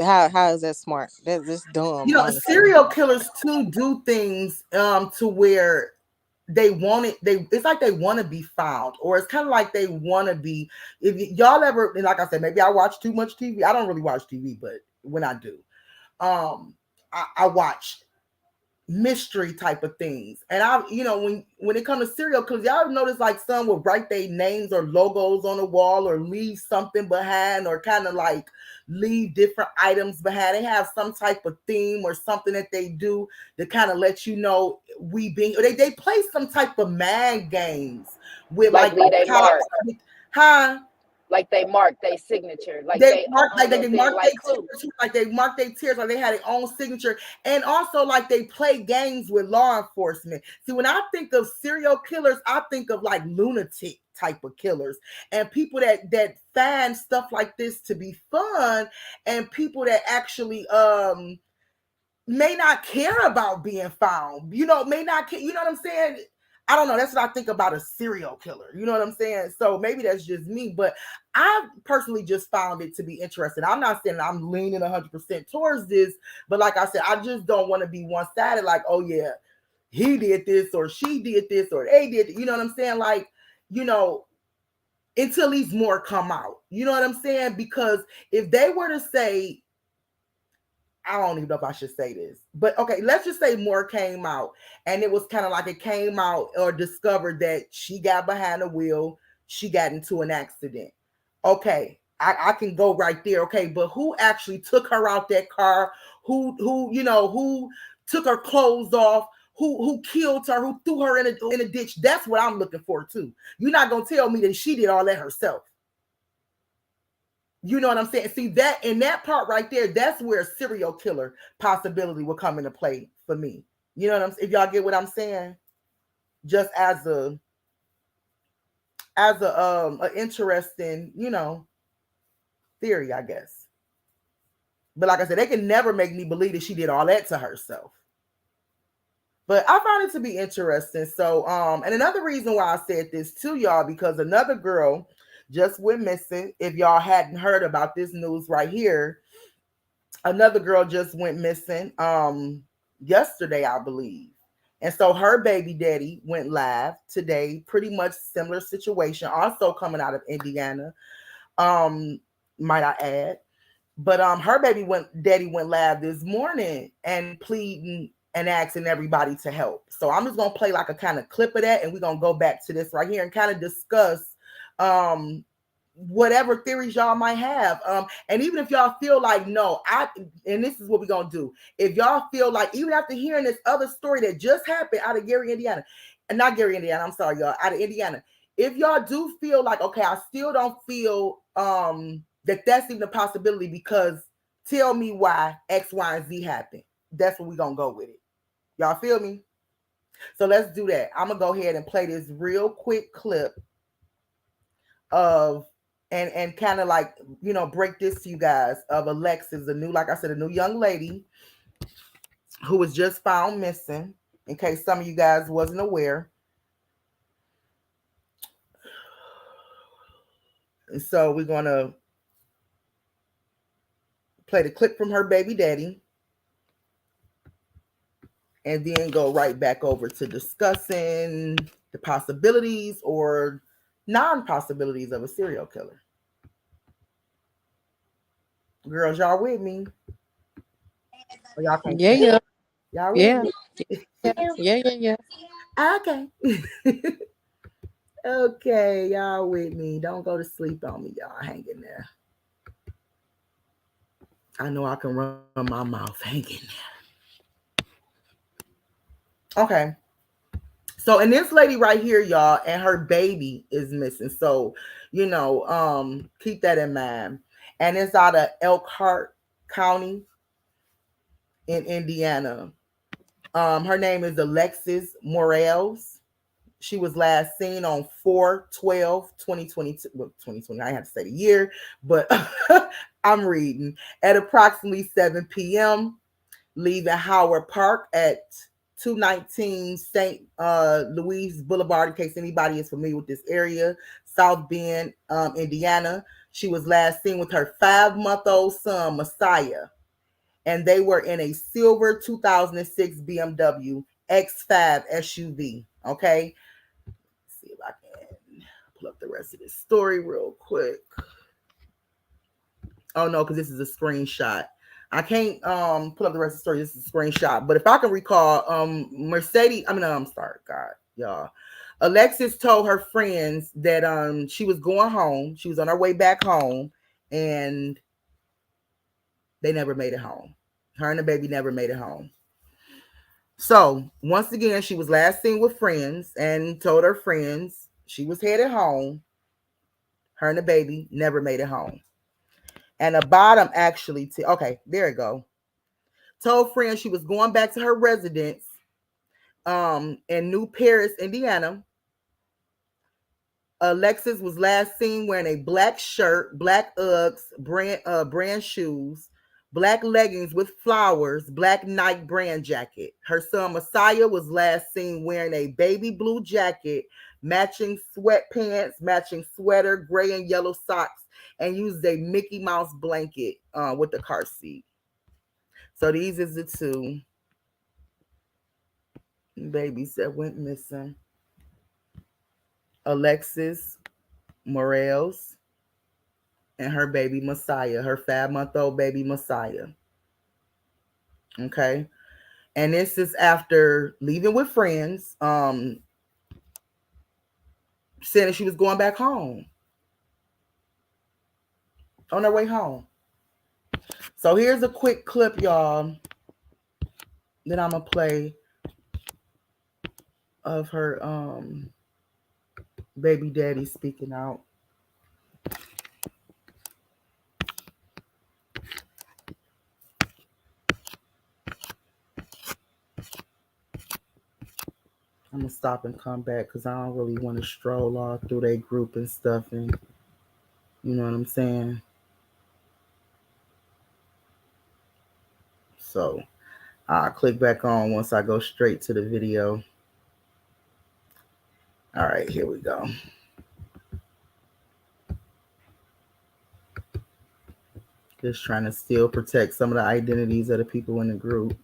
how is that smart? That's just dumb, You know, honestly. serial killers too do things to where they want it. It's like they want to be found, or it's kind of like they want to be. If y'all ever, and like I said, maybe I watch too much TV. I don't really watch TV, but when I do, I watch mystery type of things. And I, you know, when it comes to serial killers, y'all notice like some will write their names or logos on the wall or leave something behind or kind of like leave different items behind. They have some type of theme or something that they do to kind of let you know they play some type of mind games with Like like the leave they cops. mark, Huh? like they mark their signature, like They they mark own like little they thing, mark their like Clue. tears, like they mark their tears, like they had their own signature, and also like they play games with law enforcement. See, when I think of serial killers, I think of like lunatic type of killers and people that find stuff like this to be fun, and people that actually may not care about being found, you know, may not care, you know what I'm saying? I don't know. That's what I think about a serial killer. You know what I'm saying? So maybe that's just me, but I personally just found it to be interesting. I'm not saying I'm leaning 100% towards this, but like I said, I just don't want to be one-sided. Like, oh yeah, he did this or she did this or they did. You know what I'm saying? Like, you know, until these more come out. You know what I'm saying? Because if they were to say, I don't even know if I should say this, but okay, let's just say more came out and it was kind of like it came out or discovered that she got behind the wheel, she got into an accident. Okay, I can go right there. Okay, but who actually took her out that car? Who took her clothes off? Who killed her? Who threw her in a ditch? That's what I'm looking for too. You're not gonna tell me that she did all that herself. You know what I'm saying? See that in that part right there, that's where a serial killer possibility will come into play for me. You know what I'm saying? If y'all get what I'm saying, just as a interesting, theory, I guess. But like I said, they can never make me believe that she did all that to herself. But I found it to be interesting. So, and another reason why I said this to y'all, because another girl just went missing. If y'all hadn't heard about this news right here, another girl just went missing yesterday, I believe. And so her baby daddy went live today. Pretty much similar situation, also coming out of Indiana. Might I add. But her daddy went live this morning and pleading and asking everybody to help. So I'm just gonna play like a kind of clip of that, and we're gonna go back to this right here and kind of discuss whatever theories y'all might have. And even if y'all feel like no, and this is what we're gonna do. If y'all feel like, even after hearing this other story that just happened out of Gary, Indiana, and not Gary, Indiana, I'm sorry, y'all, out of Indiana. If y'all do feel like, okay, I still don't feel that's even a possibility, because tell me why X, Y, and Z happened. That's what we're gonna go with it. Y'all feel me? So let's do that. I'm gonna go ahead and play this real quick clip of and kind of like, break this to you guys of Alexis, like I said, a new young lady who was just found missing, in case some of you guys wasn't aware. And so we're gonna play the clip from her baby daddy and then go right back over to discussing the possibilities or non-possibilities of a serial killer. Girls, y'all with me? Or y'all can't Yeah, say yeah, y'all with yeah, me? yeah. Okay. Okay, y'all with me. Don't go to sleep on me, y'all. Hang in there. I know I can run my mouth. Hang in there. Okay. So, and this lady right here, y'all, and her baby is missing. So, keep that in mind. And it's out of Elkhart County in Indiana. Her name is Alexis Morales. She was last seen on 4/12/2022. Well, 2020. I have to say the year, but I'm reading at approximately 7 p.m. leaving Howard Park at 219 St. Louis Boulevard, in case anybody is familiar with this area, South Bend, Indiana. She was last seen with her 5-month-old son, Messiah, and they were in a silver 2006 BMW X5 SUV. Okay, let's see if I can pull up the rest of this story real quick. Oh no, because this is a screenshot. I can't pull up the rest of the story. This is a screenshot. But if I can recall, I'm sorry, God, y'all. Alexis told her friends that she was going home. She was on her way back home, and they never made it home. Her and the baby never made it home. So once again, she was last seen with friends and told her friends she was headed home. Her and the baby never made it home. And the bottom actually, okay, there you go. Told friends she was going back to her residence in New Paris, Indiana. Alexis was last seen wearing a black shirt, black Uggs, brand shoes, black leggings with flowers, black Nike brand jacket. Her son Messiah was last seen wearing a baby blue jacket, matching sweatpants, matching sweater, gray and yellow socks, and used a Mickey Mouse blanket with the car seat. So these is the two babies that went missing. Alexis Morales and her baby Messiah, her 5-month-old baby Messiah. Okay. And this is after leaving with friends, saying that she was going back home. on their way home. So here's a quick clip, y'all, that I'm gonna play of her baby daddy speaking out. I'm gonna stop and come back because I don't really want to stroll all through their group and stuff, and you know what I'm saying. So I'll click back on once I go straight to the video. All right, here we go. Just trying to still protect some of the identities of the people in the group.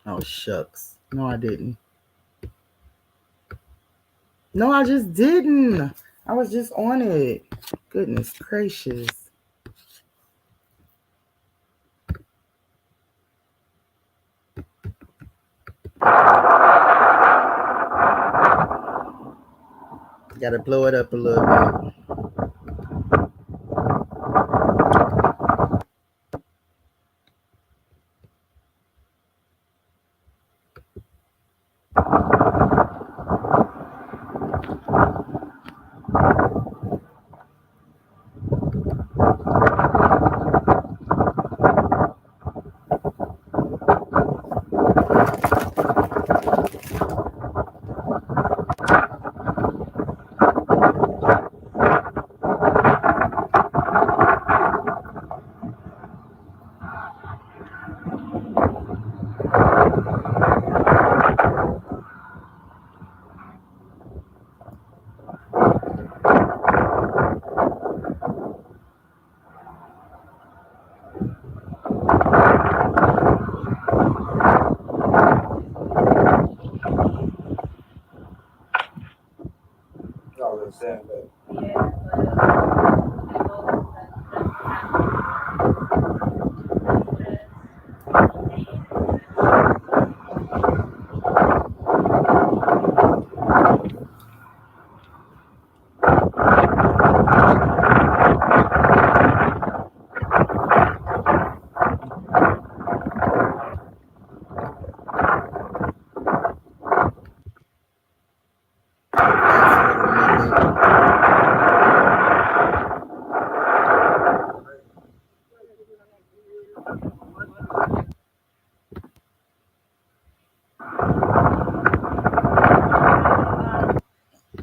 Oh, shucks. No, I didn't. No, I just didn't. I was just on it. Goodness gracious. Gotta blow it up a little bit.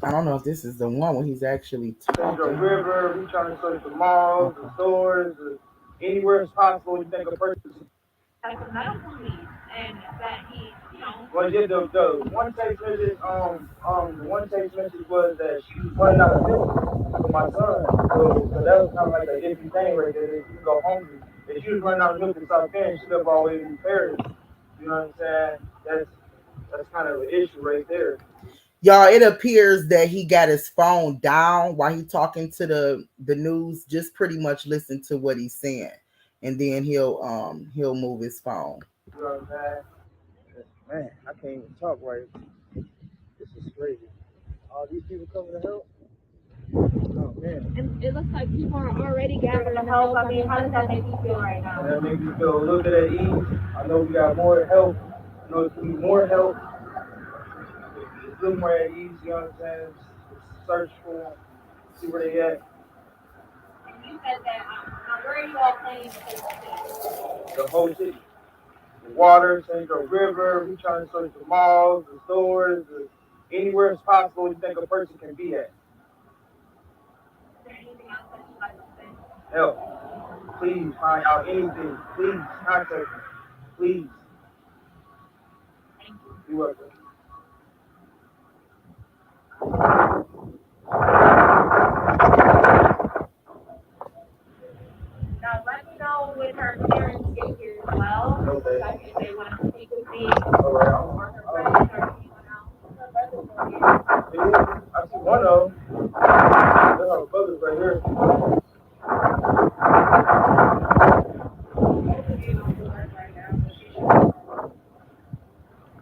I don't know if this is the one where he's actually talking. The river, we trying to search the malls, the stores, anywhere it's possible. You think a person. As a medical police, and that he, you know. Well, yeah, the one text message, the one text message was that she was running out of milk for my son. So that was kind of like a iffy thing right there. That you go hungry. If she was running out of milk and stop paying, she live always in Paris. You know what I'm saying? That's kind of an issue right there. Y'all, it appears that he got his phone down while he talking to the news. Just pretty much listen to what he's saying, and then he'll move his phone. You know what I'm saying? Man, I can't even talk right. This is crazy. All these people coming to help. Oh man. And it looks like people are already gathering to help. I mean, how does that make you feel right now? That makes me feel a little bit at ease. I know we got more help. I know it's gonna be more help. It's a little more at ease, you know what I'm saying? Just search for them, see where they at. And you said that, where are you all planning to take the The whole city. The water, Central River, we trying to search the malls, the stores, anywhere it's possible you think a person can be at. Is there anything else that you'd like to say? Help. Please find out anything. Please contact me. Please. Thank you. You're welcome. Now let me know when her parents get here as well. Okay. If they want to speak with me All right. or her One of them. That's our brothers right here.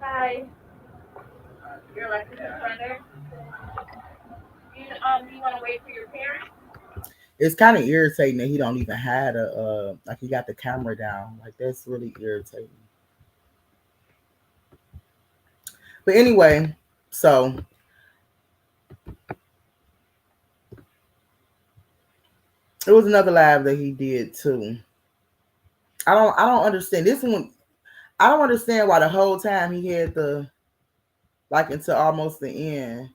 Hi. You're Alexis' brother. You want to wait for your parents? It's kind of irritating that he don't even have a like he got the camera down. Like that's really irritating. But anyway, so it was another live that he did too. I don't understand this one. I don't understand why the whole time he had the like until almost the end.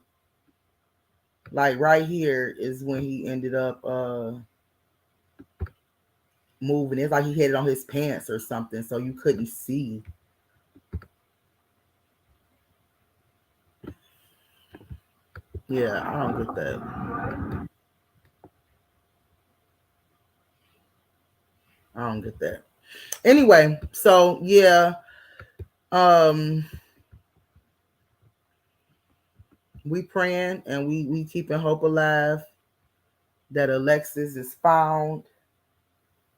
Like right here is when he ended up moving. It's like he had it on his pants or something, so you couldn't see. Yeah, I don't get that. I don't get that. Anyway, so yeah, um, we praying and we keeping hope alive that Alexis is found,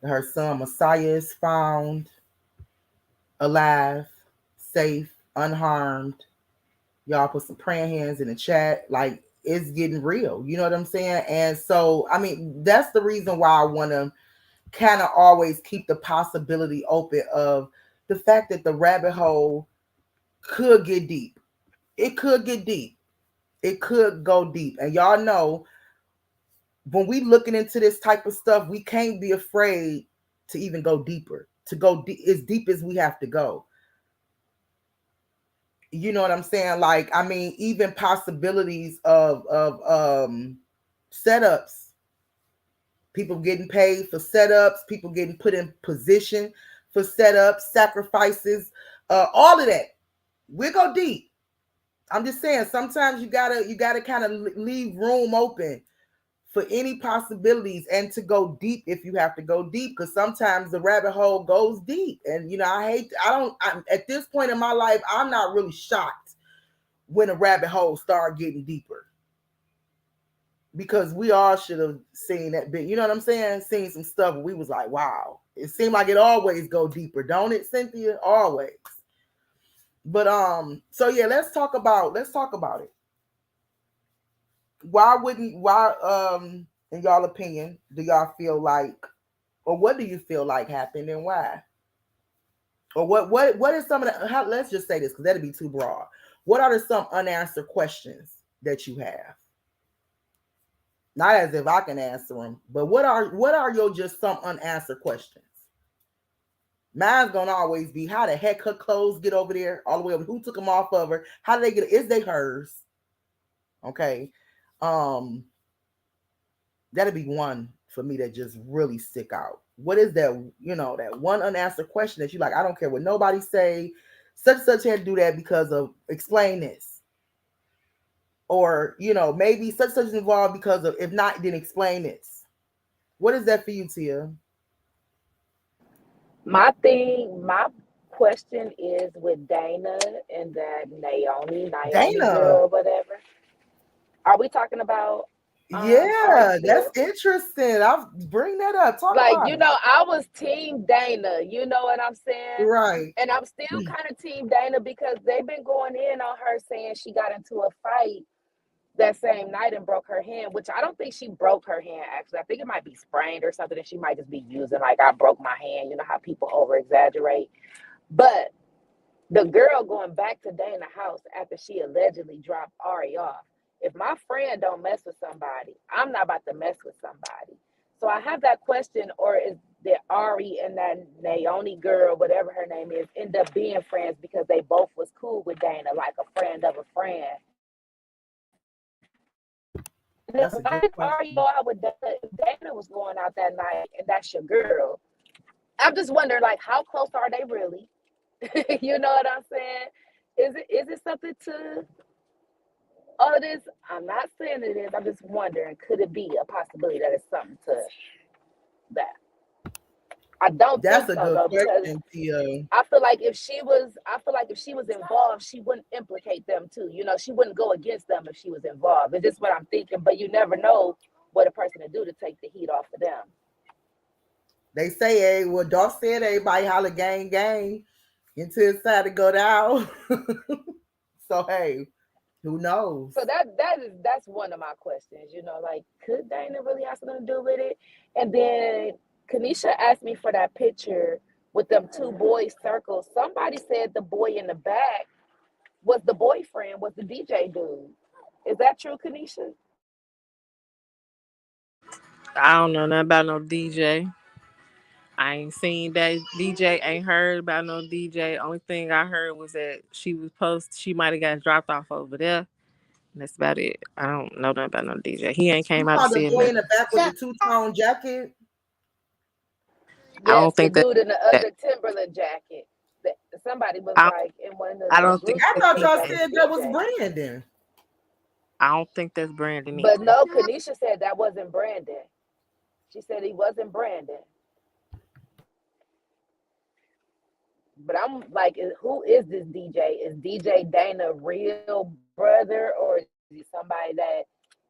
that her son Messiah is found, alive, safe, unharmed. Y'all put some praying hands in the chat. Like it's getting real. You know what I'm saying? And so, I mean, that's the reason why I want to kind of always keep the possibility open of the fact that the rabbit hole could get deep. It could get deep. It could go deep. And y'all know when we looking into this type of stuff, we can't be afraid to even go deeper, to go as deep as we have to go. You know what I'm saying? Like, I mean, even possibilities of setups, people getting paid for setups, people getting put in position for setups, sacrifices, all of that. We go deep. I'm just saying, sometimes you gotta kind of leave room open for any possibilities and to go deep if you have to go deep, because sometimes the rabbit hole goes deep. And you know, I'm at this point in my life, I'm not really shocked when a rabbit hole start getting deeper, because we all should have seen that bit. You know what I'm saying? Seen some stuff where we was like, wow. It seemed like it always go deeper, don't it, Cynthia? Always. But so yeah, let's talk about it. Why in y'all opinion do y'all feel like, or what do you feel like happened and why? Or what is some of the let's just say this because that'd be too broad. What are some unanswered questions that you have? Not as if I can answer them, but what are your just some unanswered questions? Mine's gonna always be how the heck her clothes get over there all the way over. Who took them off of her? How did they get? Is they hers? Okay, um, that'd be one for me that just really stick out. What is that? You know, that one unanswered question that you like? I don't care what nobody say. Such had to do that because of explain this, or you know maybe such is involved because of if not then explain this. What is that for you, Tia? My question is with Dana and that Naomi Dana. girl, whatever. Are we talking about Ari Yeah, still? that's interesting. I'll bring that up. Talk Like, about you it. know, I was team Dana, you know what I'm saying? Right. And I'm still kind of team Dana because they've been going in on her saying she got into a fight that same night and broke her hand, which I don't think she broke her hand actually. I think it might be sprained or something that she might just be using like I broke my hand. You know how people over exaggerate. But the girl going back to Dana's house after she allegedly dropped Ari off. If my friend don't mess with somebody, I'm not about to mess with somebody. So I have that question, or is that Ari and that Naomi girl, whatever her name is, end up being friends because they both was cool with Dana, like a friend of a friend. That's a Why good did Ari question. go out with Dana if Dana was going out that night and that's your girl? I'm just wondering, like, how close are they really? You know what I'm saying? Is it something to all of this? I'm not saying it is. I'm just wondering, could it be a possibility that it's something to that? I don't That's think a so good though, because question, Tia. I feel like if she was involved, she wouldn't implicate them too. You know, she wouldn't go against them if she was involved. It's just what I'm thinking. But you never know what a person will do to take the heat off of them. They say, hey, well, Dolph said everybody holler gang gang until it's time to go down. So hey, who knows? So that's one of my questions. You know, like could Dana really have something to do with it? And then Kanisha asked me for that picture with them two boys circles. Somebody said the boy in the back was the boyfriend, was the DJ dude. Is that true, Kanisha? I don't know nothing about no DJ. I ain't seen that DJ. Ain't heard about no DJ. Only thing I heard was that she was post. She might have got dropped off over there. And that's about it. I don't know nothing about no DJ. He ain't You came out to saw the see boy nothing. in the back with the two-tone jacket. I Yes, don't the think that. dude in the other Timberland jacket. Somebody was I don't, like in one of I the don't think groups I was that's thought saying y'all that was DJ. said the that was DJ. Brandon. I don't think that's Brandon But either. no, Kanisha said that wasn't Brandon. She said he wasn't Brandon. But I'm like, who is this DJ? Is DJ Dana real brother, or is he somebody that,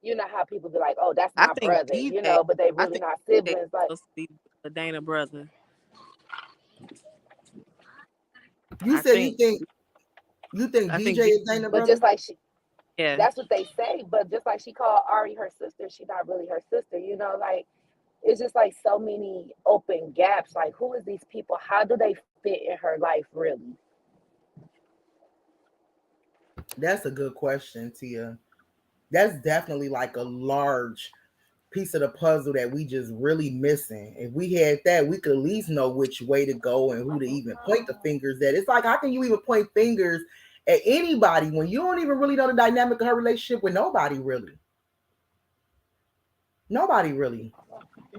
you know how people be like, oh, that's my I think brother, you DJ. know, but they I really think not DJ siblings. Like, supposed to be the Dana brother. You I said think. you think I think. DJ is Dana but brother? just like Yeah. that's what they say. But just like she called Ari her sister, she not really her sister, you know, like it's just like so many open gaps. Like, who is these people? How do they fit in her life, really? That's a good question, Tia. That's definitely like a large piece of the puzzle that we just really missing. If we had that, we could at least know which way to go and who to even point the fingers at. It's like, how can you even point fingers at anybody when you don't even really know the dynamic of her relationship with nobody really? Nobody really.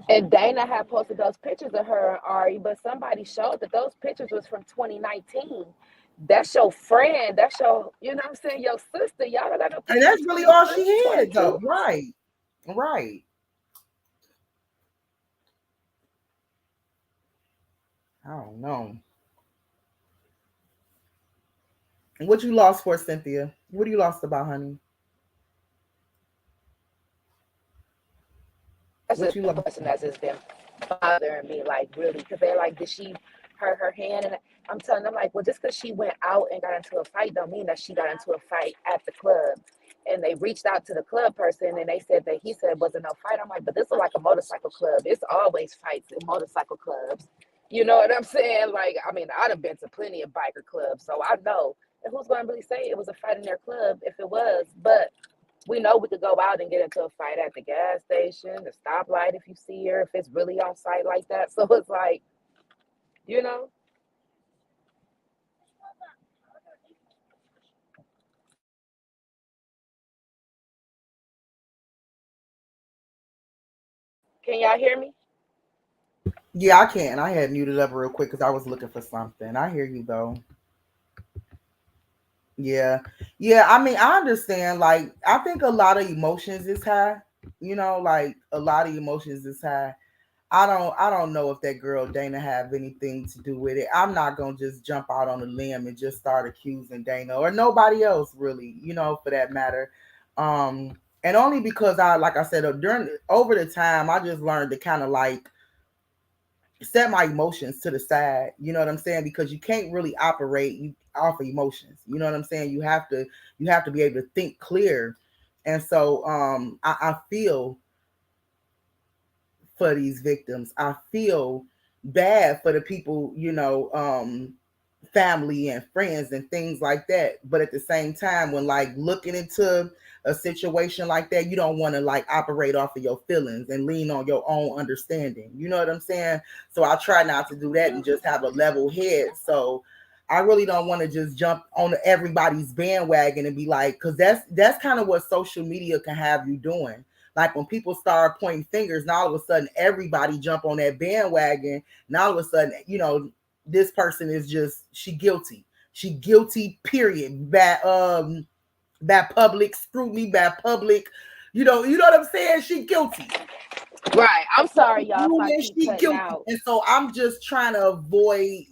And Dana had posted those pictures of her and Ari, but somebody showed that those pictures was from 2019. That's your friend. That's your, you know what I'm saying, your sister. Y'all don't got no And pictures that's from really all 23, she had 22. though. Right. Right. I don't know. What you lost for, Cynthia? What you lost about, honey? That's What just you the lost? question that's just been bothering me, like really, because they're like, did she hurt her hand? And I'm telling them like, well, just because she went out and got into a fight don't mean that she got into a fight at the club. And they reached out to the club person and they said that he said it wasn't no fight. I'm like, but this is like a motorcycle club. It's always fights in motorcycle clubs. You know what I'm saying? Like, I mean, I'd have been to plenty of biker clubs, so I know. And who's going to really say it was a fight in their club if it was? But we know we could go out and get into a fight at the gas station, the stoplight if you see her, if it's really on site like that. So it's like, you know, can y'all hear me? Yeah, I can. I had muted up real quick because I was looking for something. I hear you though. Yeah. Yeah. I mean, I understand. Like, I think a lot of emotions is high. Like a lot of emotions is high. I don't know if that girl Dana have anything to do with it. I'm not gonna just jump out on a limb and just start accusing Dana or nobody else really, for that matter. And only because like I said, during over the time, I just learned to kind of like set my emotions to the side. You know what I'm saying? Because you can't really operate off of emotions. You know what I'm saying? You have to be able to think clear. And so I feel for these victims. I feel bad for the people, family and friends and things like that. But at the same time, when like looking into a situation like that, you don't want to like operate off of your feelings and lean on your own understanding. You know what I'm saying? So I try not to do that and just have a level head. So I really don't want to just jump on everybody's bandwagon and be like, because that's kind of what social media can have you doing. Like when people start pointing fingers, now all of a sudden everybody jump on that bandwagon. Now all of a sudden, this person is just she guilty. She guilty, period. Bad public scrutiny, bad public, you know what I'm saying? She guilty. Right. I'm sorry, y'all, if I And keep she cutting guilty. out. And so I'm just trying to avoid,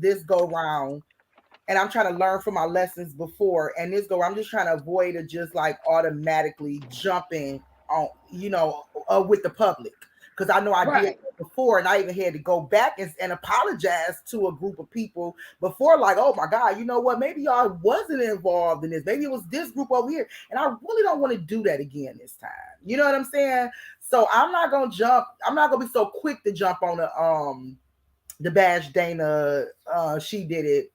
this go round. And I'm trying to learn from my lessons before. And this go, I'm just trying to avoid it just like automatically jumping on, with the public. Because I know I did Right. before, and I even had to go back and apologize to a group of people before, like, oh my God, you know what? Maybe y'all wasn't involved in this. Maybe it was this group over here. And I really don't want to do that again this time. You know what I'm saying? So I'm not gonna jump, I'm not gonna be so quick to jump on the Bash Dana she did it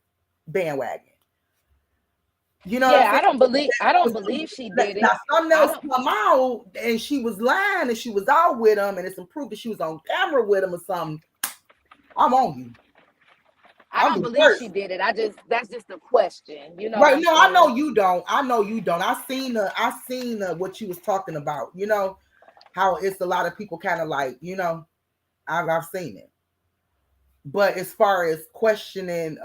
bandwagon. You know what I'm Yeah, saying? I don't believe she did Now it. something I else don't come out and she was lying and she was out with him and it's some proof that she was on camera with him or something. I'm on you. I I'm don't the believe first. she did it. That's just a question. You know what Right. I'm No, I know saying? you don't. I know you don't. I seen what you was talking about. How it's a lot of people kind of like, I've seen it. But as far as questioning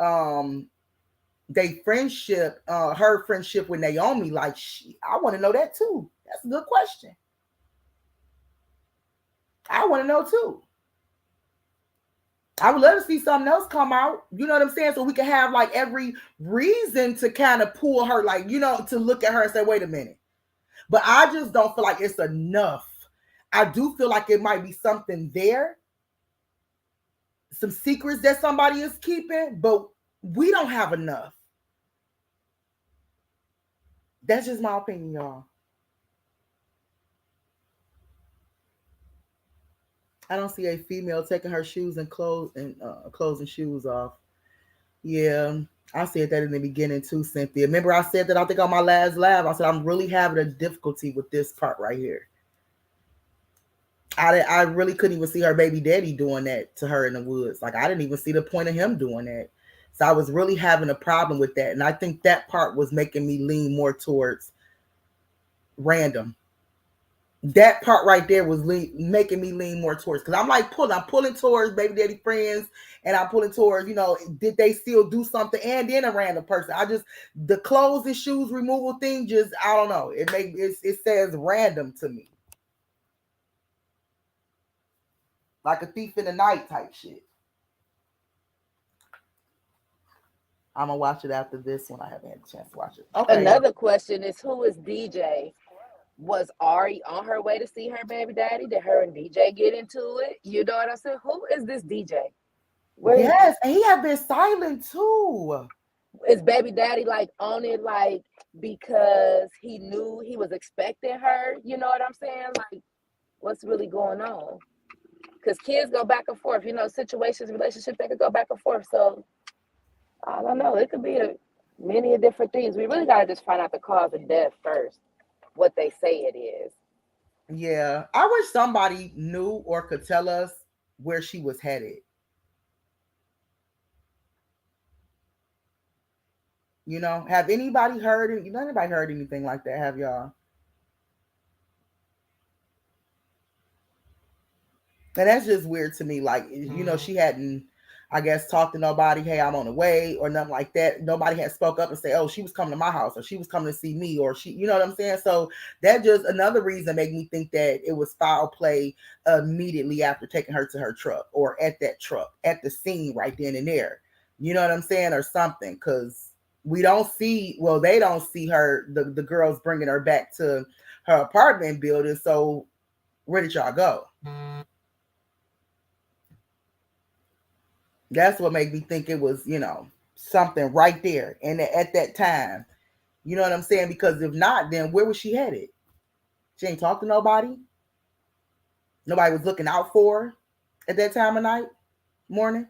they friendship, her friendship with Naomi, like I want to know that too. That's a good question. I want to know too. I would love to see something else come out. You know what I'm saying? So we can have like every reason to kind of pull her, like, to look at her and say, wait a minute. But I just don't feel like it's enough. I do feel like it might be something there, some secrets that somebody is keeping, but we don't have enough. That's just my opinion, y'all. I don't see a female taking her shoes and clothes and shoes off. Yeah, I said that in the beginning too, Cynthia. Remember, I said that I think on my last live. I said I'm really having a difficulty with this part right here. I really couldn't even see her baby daddy doing that to her in the woods. Like I didn't even see the point of him doing that. So I was really having a problem with that, and I think that part was making me lean more towards random. That part right there was making me lean more towards, because I'm pulling towards baby daddy friends, and I'm pulling towards, did they still do something, and then a random person. The clothes and shoes removal thing, just I don't know. It says random to me, like a thief in the night type shit. I'm gonna watch it after this one. I haven't had a chance to watch it. Okay, Another question is, who is DJ? Was Ari on her way to see her baby daddy? Did her and DJ get into it? You know what I said? Who is this DJ? Where yes, and he had been silent too. is baby daddy like on it, like because he knew he was expecting her? You know what I'm saying? Like, what's really going on? Because kids go back and forth. Situations, relationships, they could go back and forth. So I don't know. It could be many different things. We really gotta just find out the cause of death first. What they say it is. Yeah, I wish somebody knew or could tell us where she was headed. Have anybody heard it? Anybody heard anything like that? Have y'all? And that's just weird to me. Like, she hadn't, I guess, talked to nobody. Hey, I'm on the way, or nothing like that. Nobody had spoke up and say, oh, she was coming to my house, or she was coming to see me, or she, you know what I'm saying? So that just another reason made me think that it was foul play immediately after taking her to her truck, or at that truck, at the scene right then and there. You know what I'm saying? Or something. Because they don't see her, the girls bringing her back to her apartment building. So where did y'all go? That's what made me think it was, something right there and at that time. You know what I'm saying? Because if not, then where was she headed? She ain't talked to nobody. Nobody was looking out for her at that time of night, morning.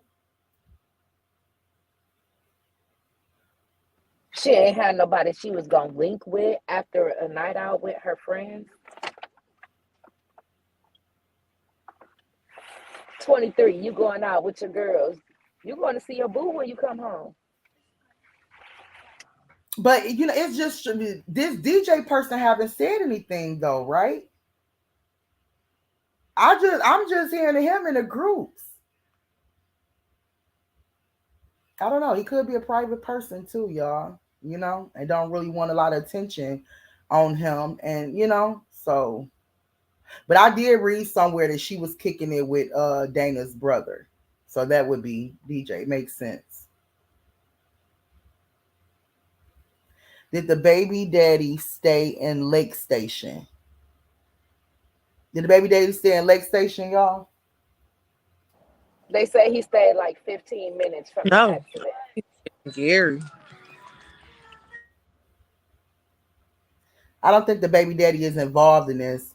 She ain't had nobody she was gonna link with after a night out with her friends. 23, you going out with your girls. You going to see your boo when you come home. But it's just this DJ person haven't said anything though, right? I'm just hearing him in the groups. I don't know. He could be a private person too, y'all. And don't really want a lot of attention on him. And so But I did read somewhere that she was kicking it with Dana's brother. So that would be DJ. Makes sense. Did the baby daddy stay in Lake Station? Did the baby daddy stay in Lake Station, y'all? They say he stayed like 15 minutes from the No, accident. Gary. I don't think the baby daddy is involved in this.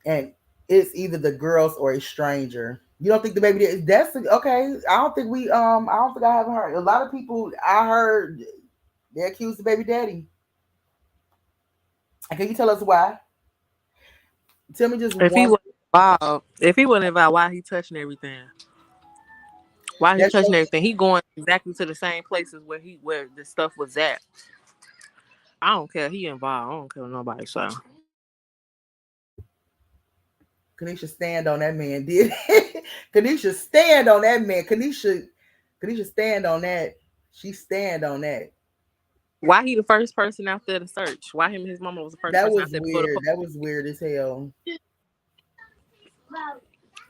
And it's either the girls or a stranger. You don't think the baby daddy? That's okay. I don't think we. I don't think I haven't heard. A lot of people I heard they accuse the baby daddy. And can you tell us why? Tell me just If he one. was involved, why he touching everything? Why he That's touching everything? He going exactly to the same places where the stuff was at. I don't care. He involved. I don't care what nobody say. Kanisha stand on that man. Did Kanisha stand on that man? Kanisha stand on that. She stand on that. Why he the first person out there to search? Why him and his mama was the first That person out was there before the weird. police? That was weird as hell.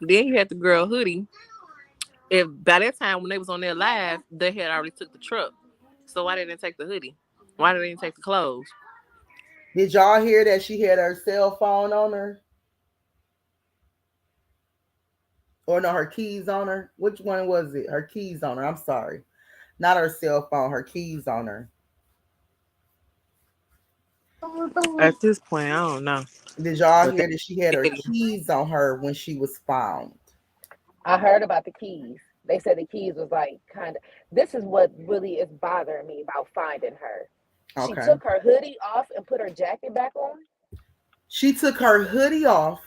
Then you had the girl Hoodie. If by that time when they was on their live, they had already took the truck. So why didn't they take the hoodie? Why didn't they take the clothes? Did y'all hear that she had her cell phone on her? Or no, her keys on her? Which one was it? Her keys on her. I'm sorry. Not her cell phone, her keys on her. At this point, I don't know. Did y'all But hear that she had her they, keys on her when she was found? I heard about the keys. They said the keys was like kind of. This is what really is bothering me about finding her. She Okay. took her hoodie off and put her jacket back on. She took her hoodie off.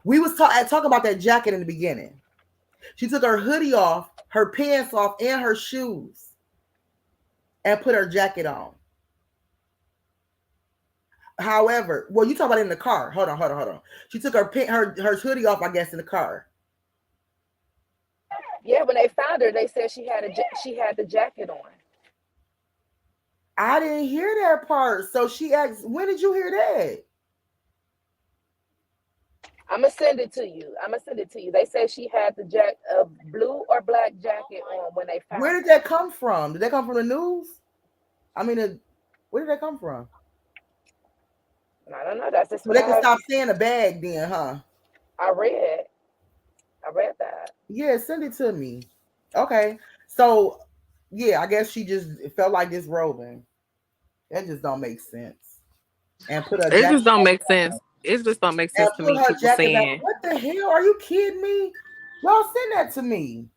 We was talk about that jacket in the beginning. She took her hoodie off, her pants off, and her shoes, and put her jacket on. However, well, you talk about it in the car. Hold on. She took her hoodie off, I guess, in the car. Yeah, when they found her, they said she had the jacket on. I didn't hear that part. So she asked, when did you hear that? I'm gonna send it to you. They said she had the blue or black jacket on when they found Where her. did that come from? Did that come from the news? I mean, where did that come from? I don't know. That's just So what they can stop saying a bag then, huh? I read. I read that. Yeah, send it to me. Okay. So, yeah, I guess she just felt like disrobing. That just don't make sense. And put her it jacket just don't back make sense. It just don't make and sense to put me. her People jacket back. saying What the hell? Are you kidding me? Y'all send that to me.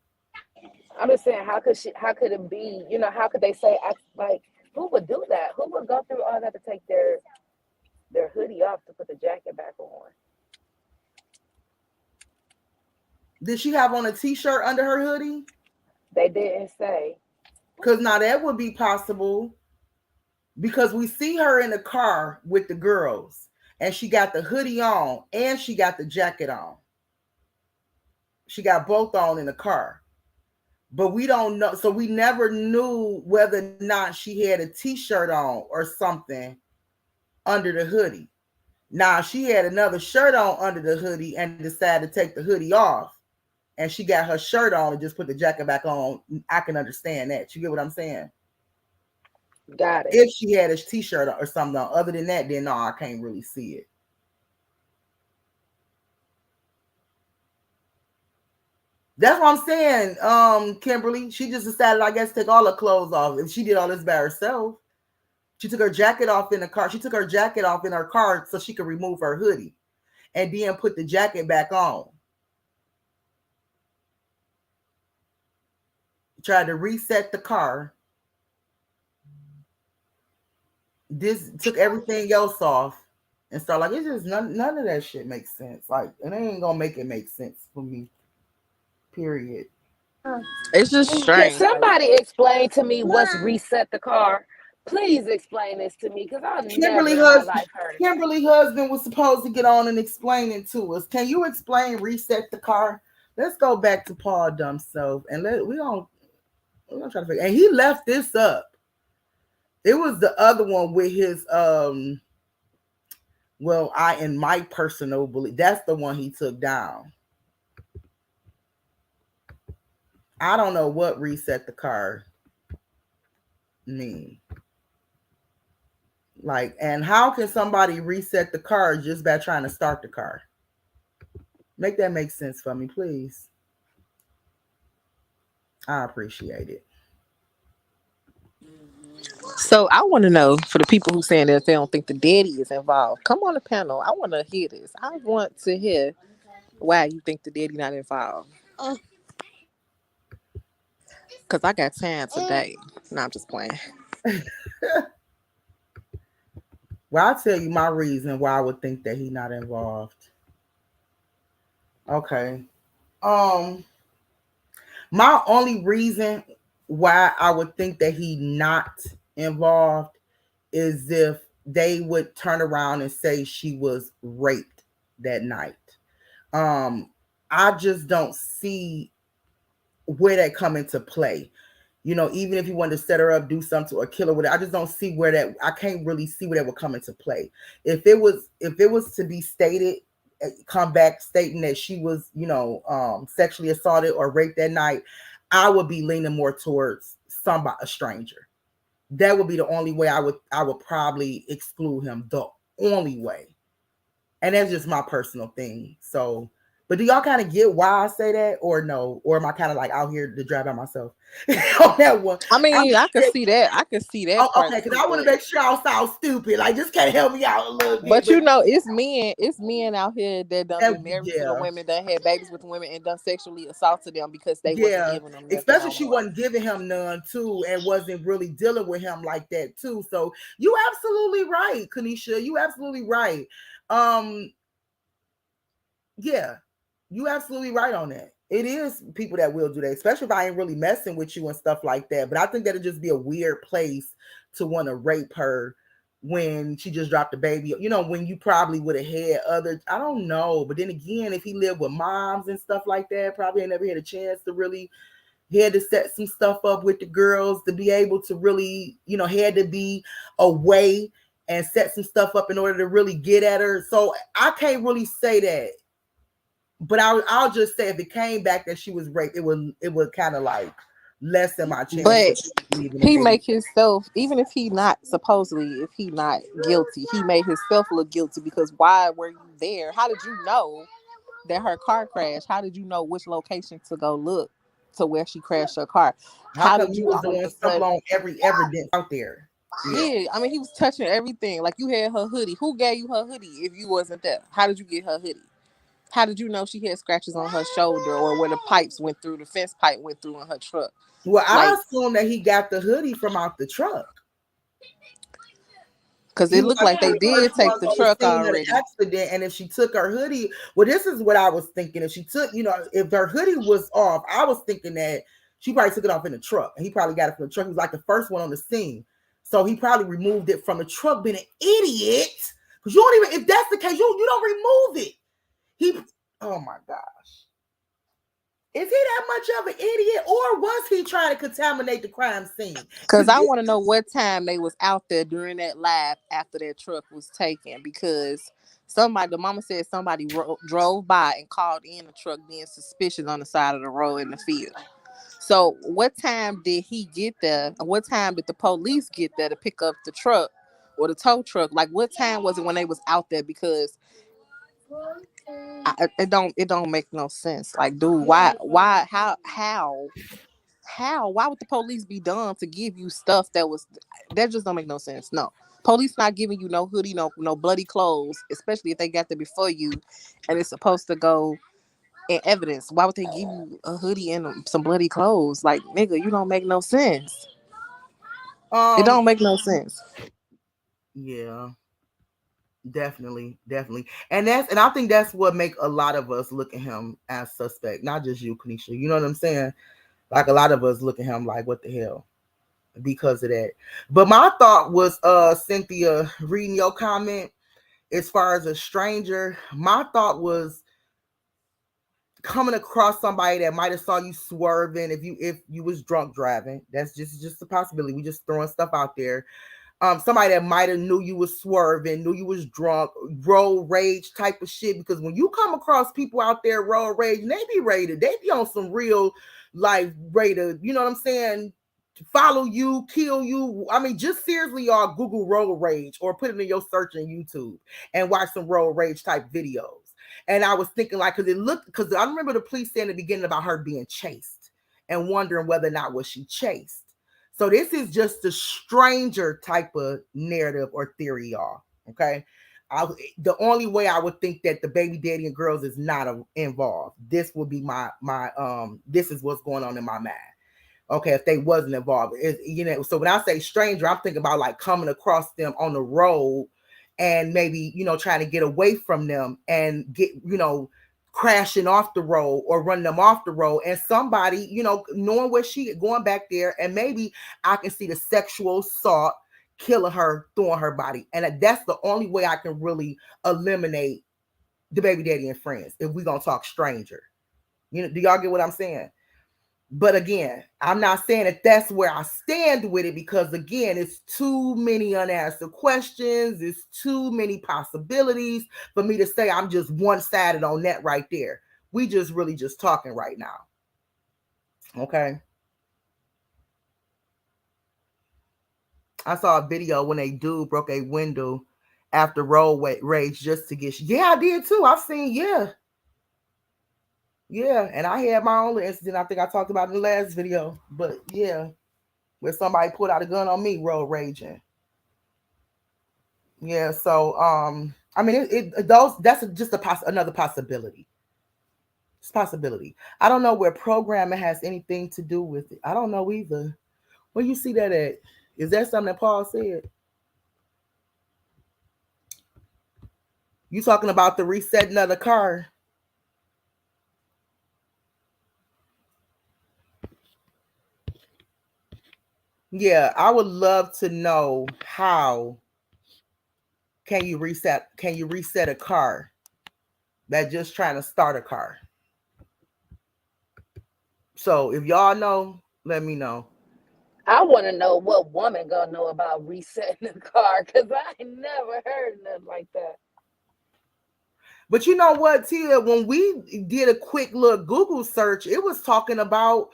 I'm just saying, how could it be? How could they say like who would do that? Who would go through all that to take their hoodie off to put the jacket back on? Did she have on a t-shirt under her hoodie? They didn't say. Because now that would be possible because we see her in the car with the girls and she got the hoodie on and she got the jacket on. She got both on in the car. But we don't know. So we never knew whether or not she had a t-shirt on or something under the hoodie. Now she had another shirt on under the hoodie and decided to take the hoodie off. And she got her shirt on and just put the jacket back on. I can understand that. You get what I'm saying? Got it. If she had a t-shirt or something on. Other than that, then no, I can't really see it. That's what I'm saying, Kimberly. She just decided, I guess, to take all her clothes off. If she did all this by herself, she took her jacket off in the car. She took her jacket off in her car so she could remove her hoodie and then put the jacket back on. Tried to reset the car. This took everything else off and started like, it's just none of that shit makes sense. Like, and they ain't gonna make it make sense for me. Period. it's just Can strange. Like, somebody explain to me what's reset the car? Please explain this to me because I've never in my life heard of it. Kimberly husband was supposed to get on and explain it to us. Can you explain reset the car? Let's go back to Paul Dumpself and we're gonna try to figure. And he left this up. It was the other one with his Well, in my personal belief, that's the one he took down. I don't know what reset the car mean. Like, and how can somebody reset the car just by trying to start the car? Make that make sense for me, please. I appreciate it. So I want to know, for the people who saying that they don't think the daddy is involved, come on the panel. I want to hear this. I want to hear why you think the daddy not involved. Cause I got time today. No, I'm just playing. Well, I'll tell you my reason why I would think that he not involved. Okay. My only reason why I would think that he not involved is if they would turn around and say she was raped that night. I just don't see where that come into play. You know, even if you wanted to set her up, do something or kill her with it, I just don't see where that. I can't really see where that would come into play. If it was to be stated, come back stating that she was, sexually assaulted or raped that night, I would be leaning more towards a stranger. That would be the only way I would probably exclude him. The only way, and that's just my personal thing. So. But do y'all kind of get why I say that, or no? Or am I kind of like out here to drive by myself on that one? I mean, I can see that. I can see that. Oh, okay, because I want to make sure I sound stupid. Like, just kind of help me out a little bit. But you know, it's men out here that done been married to the yeah. women, that had babies with women, and done sexually assaulted them because they wasn't giving them nothing. Especially she wasn't giving him none too, and wasn't really dealing with him like that too. So you absolutely right, Kanisha. You absolutely right. Yeah. You absolutely right on that. It is people that will do that, especially if I ain't really messing with you and stuff like that. But I think that'd just be a weird place to want to rape her when she just dropped a baby. You know, when you probably would have had other, I don't know. But then again, if he lived with moms and stuff like that, probably ain't never had a chance to really, he had to set some stuff up with the girls to be able to really, had to be away and set some stuff up in order to really get at her. So I can't really say that. But I'll just say if it came back that she was raped, it would kind of like lessen my chance. But he make himself, even if he not supposedly, if he not guilty, he made himself look guilty because why were you there? How did you know that her car crashed? How did you know which location to go look to where she crashed her car? How did you was doing stuff on every evidence out there? Yeah, I mean he was touching everything. Like you had her hoodie. Who gave you her hoodie if you wasn't there? How did you get her hoodie? How did you know she had scratches on her shoulder or where the pipes went through, the fence pipe went through in her truck? Well, I assume that he got the hoodie from out the truck. Because it looked like they did take the truck already. Accident, and if she took her hoodie, well, this is what I was thinking. If she took, if her hoodie was off, I was thinking that she probably took it off in the truck, and he probably got it from the truck. He was like the first one on the scene, so he probably removed it from the truck. Being an idiot, because you don't even. If that's the case, you don't remove it. Oh my gosh. Is he that much of an idiot, or was he trying to contaminate the crime scene? Because I want to know what time they was out there during that live after that truck was taken. Because the mama said somebody drove by and called in a truck being suspicious on the side of the road in the field. So what time did he get there? What time did the police get there to pick up the truck or the tow truck? Like what time was it when they was out there? Because it don't make no sense. Like, dude, why, how, why would the police be dumb to give you stuff that just don't make no sense? No, police not giving you no hoodie, no bloody clothes, especially if they got there before you, and it's supposed to go in evidence. Why would they give you a hoodie and some bloody clothes? Like, nigga, you don't make no sense. It don't make no sense. Yeah. Definitely. And I think that's what make a lot of us look at him as suspect. Not just you, Kanisha. You know what I'm saying? Like a lot of us look at him like, what the hell? Because of that. But my thought was, Cynthia, reading your comment as far as a stranger, my thought was coming across somebody that might have saw you swerving if you was drunk driving. That's just a possibility. We just throwing stuff out there. somebody that might have knew you was swerving, knew you was drunk, road rage type of shit. Because when you come across people out there road rage, they be on some real life rated, you know what I'm saying? Follow you, kill you. I mean, just seriously, y'all Google road rage or put it in your search on YouTube and watch some road rage type videos. And I was thinking like, because I remember the police saying in the beginning about her being chased and wondering whether or not was she chased. So this is just a stranger type of narrative or theory, y'all. Okay. The only way I would think that the baby daddy and girls is not involved. This would be my this is what's going on in my mind. Okay, if they wasn't involved, so when I say stranger, I'm thinking about like coming across them on the road and maybe, trying to get away from them and get, crashing off the road or running them off the road, and somebody, knowing where she going back there, and maybe I can see the sexual assault, killing her, throwing her body. And that's the only way I can really eliminate the baby daddy and friends if we're gonna talk stranger. Do y'all get what I'm saying? But again, I'm not saying that that's where I stand with it, because again, it's too many unanswered questions. It's too many possibilities for me to say I'm just one-sided on that right there. We just really just talking right now. Okay. I saw a video when a dude broke a window after road rage just to get. Yeah, I did too. I've seen, yeah, and I had my own incident. I think I talked about in the last video, but yeah, where somebody put out a gun on me, road raging. Yeah, so I mean, that's just another possibility. It's a possibility. I don't know where programming has anything to do with it. I don't know either. Where you see that at? Is that something that Paul said? You talking about the resetting of the car? Yeah, I would love to know how can you reset a car that just trying to start a car. So if y'all know, let me know. I want to know what woman gonna know about resetting the car, because I ain't never heard nothing like that. But you know what, Tia, when we did a quick little Google search, it was talking about,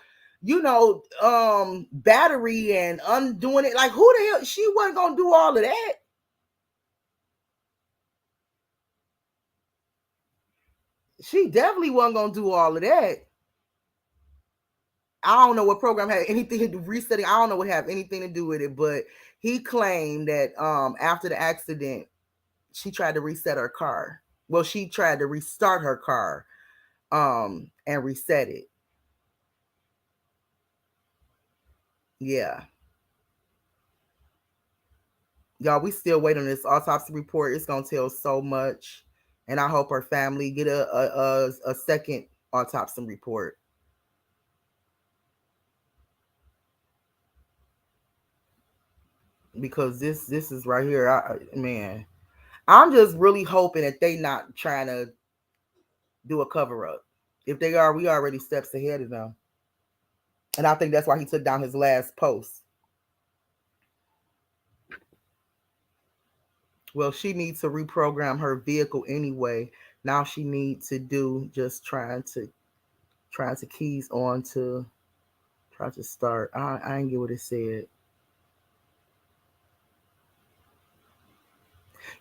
battery and undoing it. Like, who the hell? She wasn't gonna do all of that. She definitely wasn't gonna do all of that. I don't know what program had anything to do resetting. I don't know what have anything to do with it, but he claimed that after the accident, she tried to reset her car. Well, she tried to restart her car and reset it. Yeah. Y'all, we still waiting on this autopsy report. It's gonna tell so much, and I hope her family get a second autopsy report. Because this is right here. Man, I'm just really hoping that they not trying to do a cover up. If they are, we already steps ahead of them, and I think that's why he took down his last post. Well, she needs to reprogram her vehicle anyway. Now she needs to do just trying to keys on to try to start. I didn't get what it said.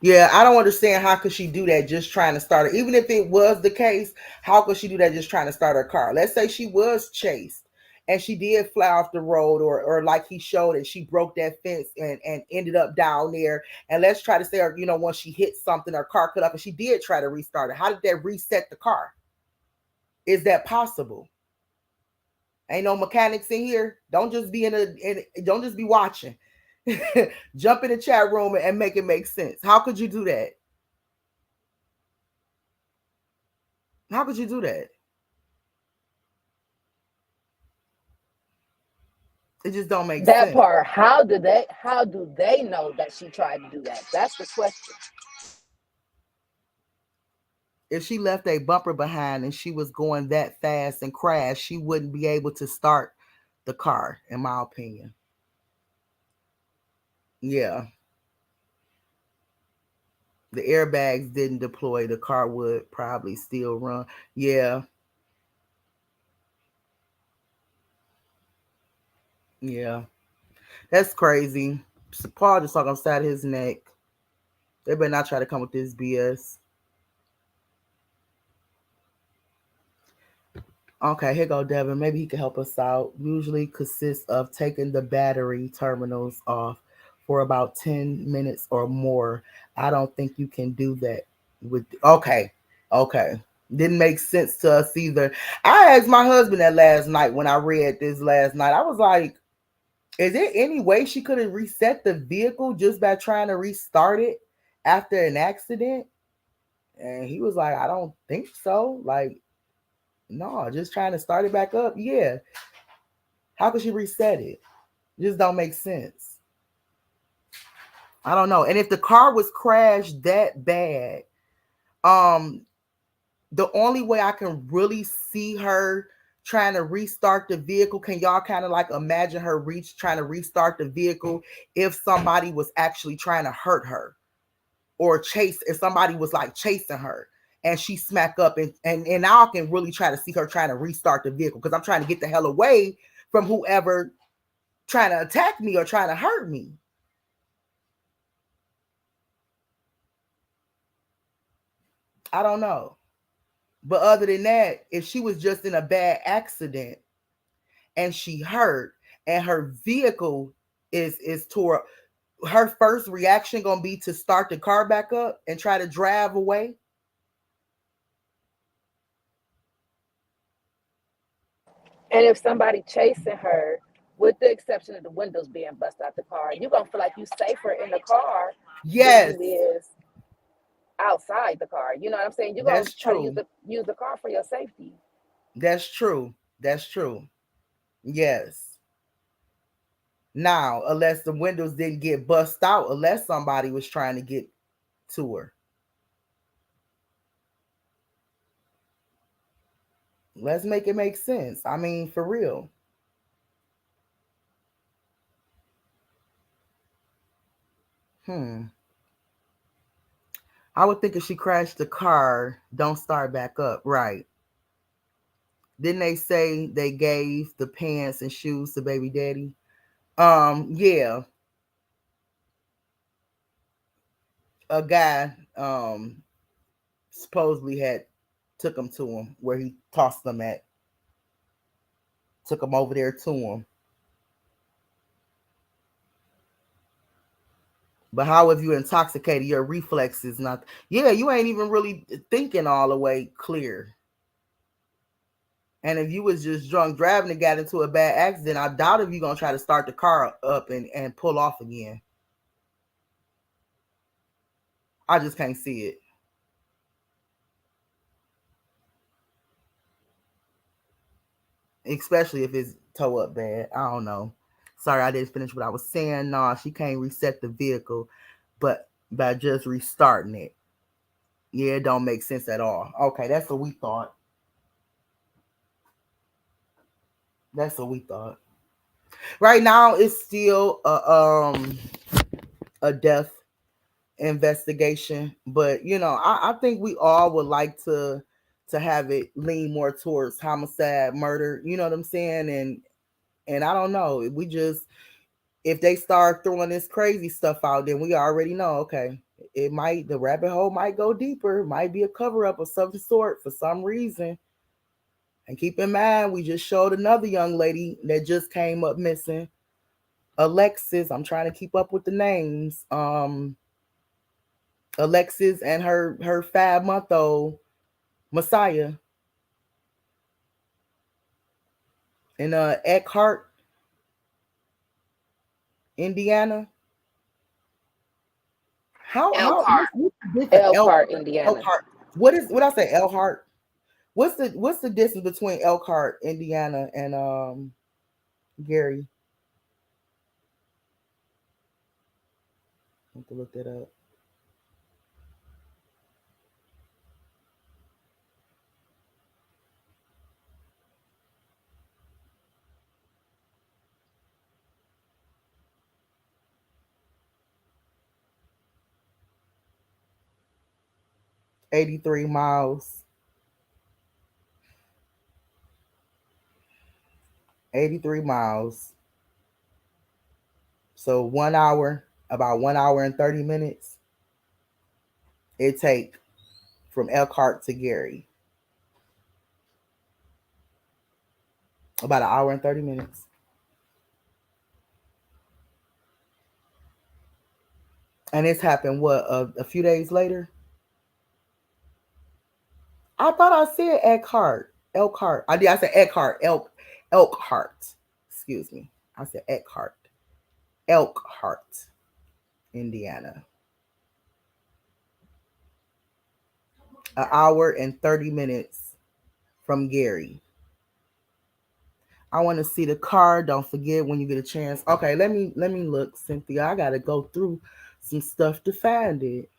Yeah, I don't understand how could she do that just trying to start it. Even if it was the case, how could she do that just trying to start her car? Let's say she was chased and she did fly off the road, or like he showed it, she broke that fence and ended up down there. And let's try to say, once she hit something, her car cut up and she did try to restart it. How did that reset the car? Is that possible? Ain't no mechanics in here. Don't just be don't just be watching. Jump in the chat room and make it make sense. How could you do that? How could you do that? It just don't make sense. That part. How do they know that she tried to do that? That's the question. If she left a bumper behind and she was going that fast and crashed, she wouldn't be able to start the car, in my opinion. Yeah. The airbags didn't deploy. The car would probably still run. Yeah, yeah. That's crazy. Paul just talking upside his neck. They better not try to come with this BS. Okay, here go Devin. Maybe he can help us out. Usually consists of taking the battery terminals off for about 10 minutes or more. I don't think you can do that with okay. Didn't make sense to us either. I asked my husband that last night when I read this last night. I was like, is there any way she could have reset the vehicle just by trying to restart it after an accident? And he was like, I don't think so. Like, no, just trying to start it back up. Yeah. How could she reset it? Just don't make sense. I don't know. And if the car was crashed that bad, um, the only way I can really see her trying to restart the vehicle, can y'all kind of like imagine her trying to restart the vehicle if somebody was actually trying to hurt her or if somebody was like chasing her and she smack up and now I can really try to see her trying to restart the vehicle because I'm trying to get the hell away from whoever trying to attack me or trying to hurt me. I don't know. But other than that, if she was just in a bad accident and she hurt and her vehicle is tore up, her first reaction gonna be to start the car back up and try to drive away. And if somebody chasing her, with the exception of the windows being busted out the car, you're gonna feel like you safer in the car than Yes, you is outside the car. You know what I'm saying? You're gonna that's try to use true. the car for your safety. That's true. That's true. Yes. Now, unless the windows didn't get bust out, unless somebody was trying to get to her. Let's make it make sense. I mean, for real. Hmm. I would think if she crashed the car, don't start back up. Right. Didn't they say they gave the pants and shoes to baby daddy? Yeah. A guy supposedly had took them to him where he tossed them at. Took them over there to him. But how if you intoxicated, your reflexes not yeah, you ain't even really thinking all the way clear. And if you was just drunk driving and got into a bad accident, I doubt if you're gonna try to start the car up and pull off again. I just can't see it. Especially if it's toe up bad. I don't know. Sorry, I didn't finish what I was saying. No, she can't reset the vehicle, but by just restarting it. Yeah, it don't make sense at all. Okay, that's what we thought. That's what we thought. Right now, it's still a death investigation, but I think we all would like to have it lean more towards homicide, murder. You know what I'm saying? And I don't know. We just if they start throwing this crazy stuff out, then we already know. Okay, the rabbit hole might go deeper. Might be a cover up of some sort for some reason. And keep in mind, we just showed another young lady that just came up missing. Alexis, I'm trying to keep up with the names. Alexis and her 5-month old Messiah in Eckhart, Indiana. Elkhart, What's the difference? Elkhart, Indiana. Elkhart. What I say? Elkhart. What's the distance between Elkhart, Indiana, and Gary? I have to look that up. 83 miles. 83 miles. So 1 hour, about 1 hour and 30 minutes, it take from Elkhart to Gary. About an hour and 30 minutes. And this happened, what, a few days later? I thought I said Elkhart. Elkhart. I said Elkhart. Elkhart. Excuse me. I said Elkhart. Elkhart, Indiana. An hour and 30 minutes from Gary. I want to see the car. Don't forget when you get a chance. Okay, let me look, Cynthia. I gotta go through some stuff to find it.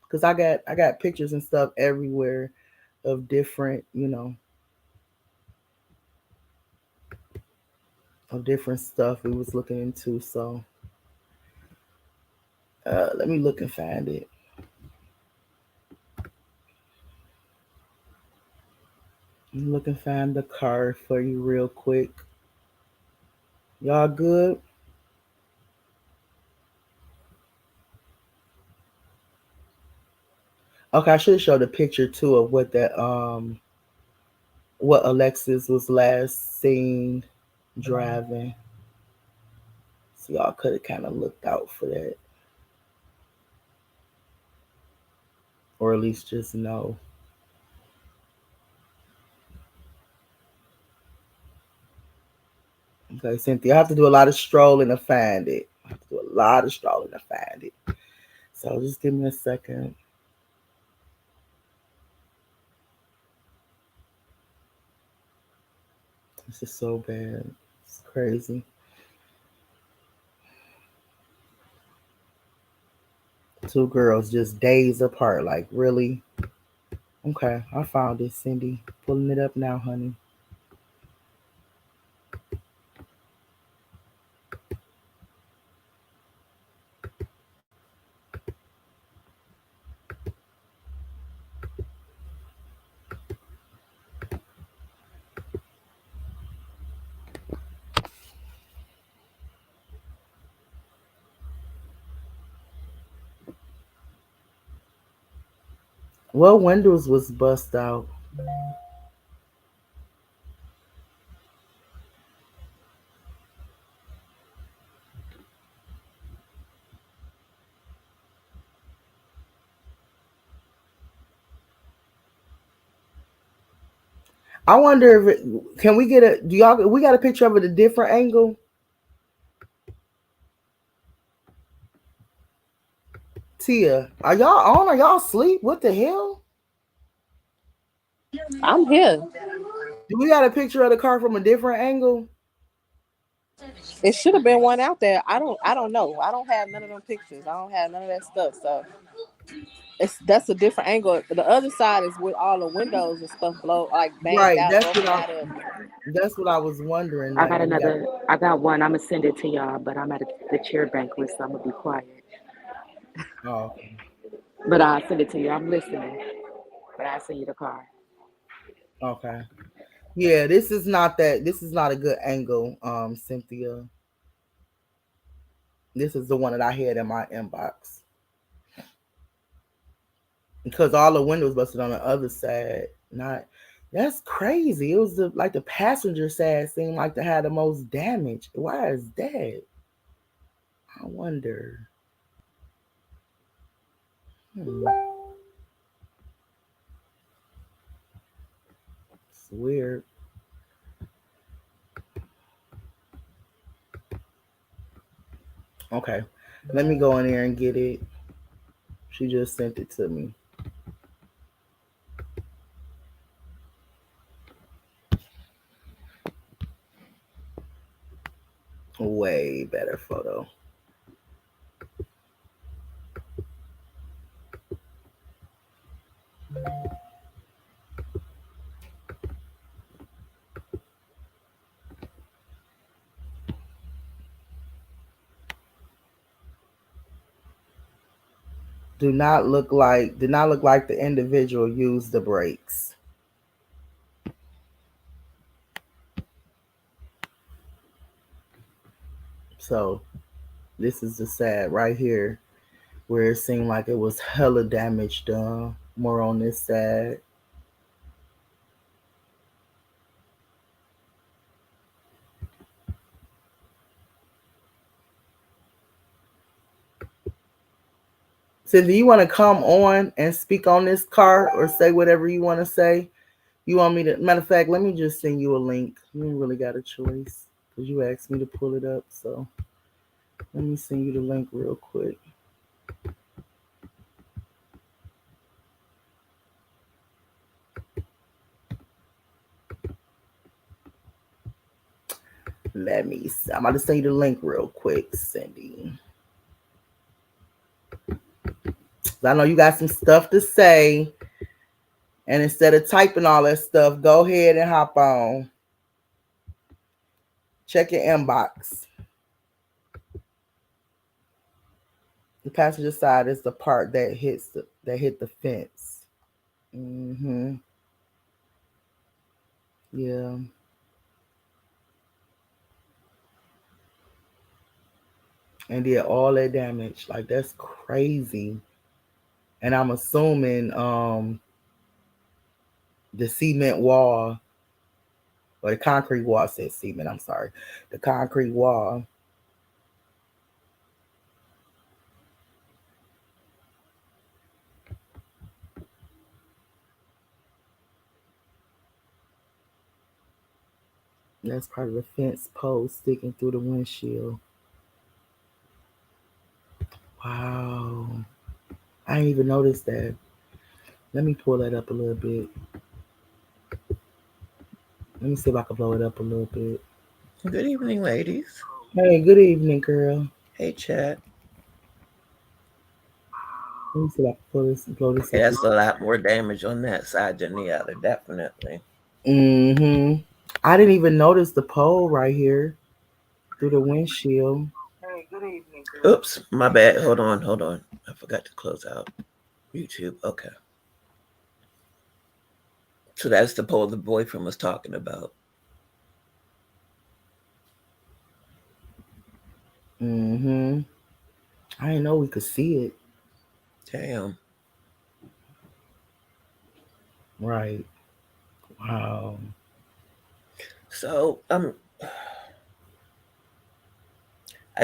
Cause I got pictures and stuff everywhere of different, of different stuff we was looking into. So let me look and find it. Look and find the car for you real quick. Y'all good? Okay, I should show the picture too of what Alexis was last seen driving. So y'all could have kind of looked out for that. Or at least just know. Okay, Cynthia, I have to do a lot of strolling to find it. I have to do a lot of strolling to find it. So just give me a second. This is so bad. It's crazy. Two girls just days apart. Like, really? Okay, I found it, Cindy. Pulling it up now, honey. What windows was bust out? I wonder if can we get we got a picture of it a different angle? Tia, are y'all on? Are y'all asleep? What the hell? I'm here. Do we got a picture of the car from a different angle? It should have been one out there. I don't know. I don't have none of them pictures. I don't have none of that stuff. So that's a different angle. The other side is with all the windows and stuff like banged Right. out, broken out of. That's what I was wondering. I Like, got another. I got one. I'm gonna send it to y'all, but I'm at the chair banquet, so I'm gonna be quiet. oh, But I'll send it to you. I'm listening, but I'll send you the car. okay. Yeah, this is not that. This is not a good angle, Cynthia. This is the one that I had in my inbox because all the windows busted on the other side. Not. That's crazy. It was like the passenger side seemed like to have the most damage. Why is that? I wonder. It's weird. Okay, let me go in there and get it. She just sent it to me. Way better photo. did not look like the individual used the brakes. So this is the sad right here where it seemed like it was hella damage done. More on this side. So do you want to come on and speak on this car or say whatever you want to say? You want me to, matter of fact, let me just send you a link. You ain't really got a choice because you asked me to pull it up. So let me send you the link real quick. Let me see. I'm about to send you the link real quick, Cindy. I know you got some stuff to say. And instead of typing all that stuff, go ahead and hop on. Check your inbox. The passenger side is the part that hit the fence. Mm-hmm. Yeah. And did all that damage. Like, that's crazy. And I'm assuming the cement wall, or the concrete wall, said cement, I'm sorry. The concrete wall. That's part of the fence post sticking through the windshield. Wow. I didn't even notice that. Let me pull that up a little bit. Let me see if I can blow it up a little bit. Good evening, ladies. Hey, good evening, girl. Hey, chat. Let me see if I can blow this Okay, up. that's a lot more damage on that side than the other, definitely. Mm-hmm. I didn't even notice the pole right here through the windshield. Hey, good evening, girl. Oops, my bad. Hold on. I forgot to close out YouTube. Okay. So that's the pole the boyfriend was talking about. Mm-hmm. I didn't know we could see it. Damn. Right. Wow. So, I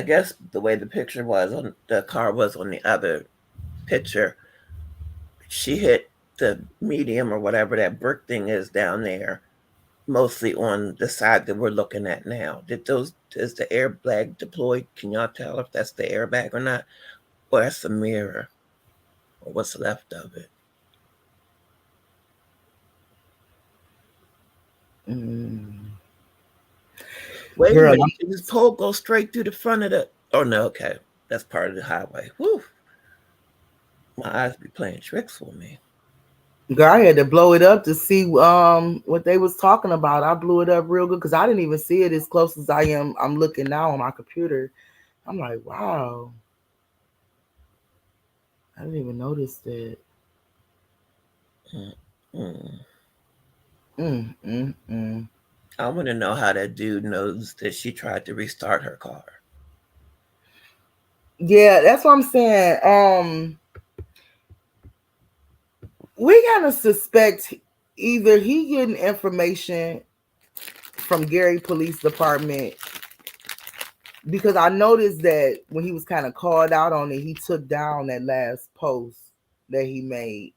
guess the way the picture was on the car was on the other picture, she hit the medium or whatever that brick thing is down there, mostly on the side that we're looking at now. Is the airbag deployed? Can y'all tell if that's the airbag or not? Or that's the mirror? Or what's left of it? Wait a Girl, minute. Did this pole go straight through the front of the... Oh, no, okay. That's part of the highway. Woo! My eyes be playing tricks for me. girl, I had to blow it up to see what they was talking about. I blew it up real good because I didn't even see it as close as I'm looking now on my computer. I'm like, wow. I didn't even notice that. I want to know how that dude knows that she tried to restart her car. Yeah, that's what I'm saying. We gotta suspect either he getting information from Gary Police Department, because I noticed that when he was kind of called out on it, he took down that last post that he made.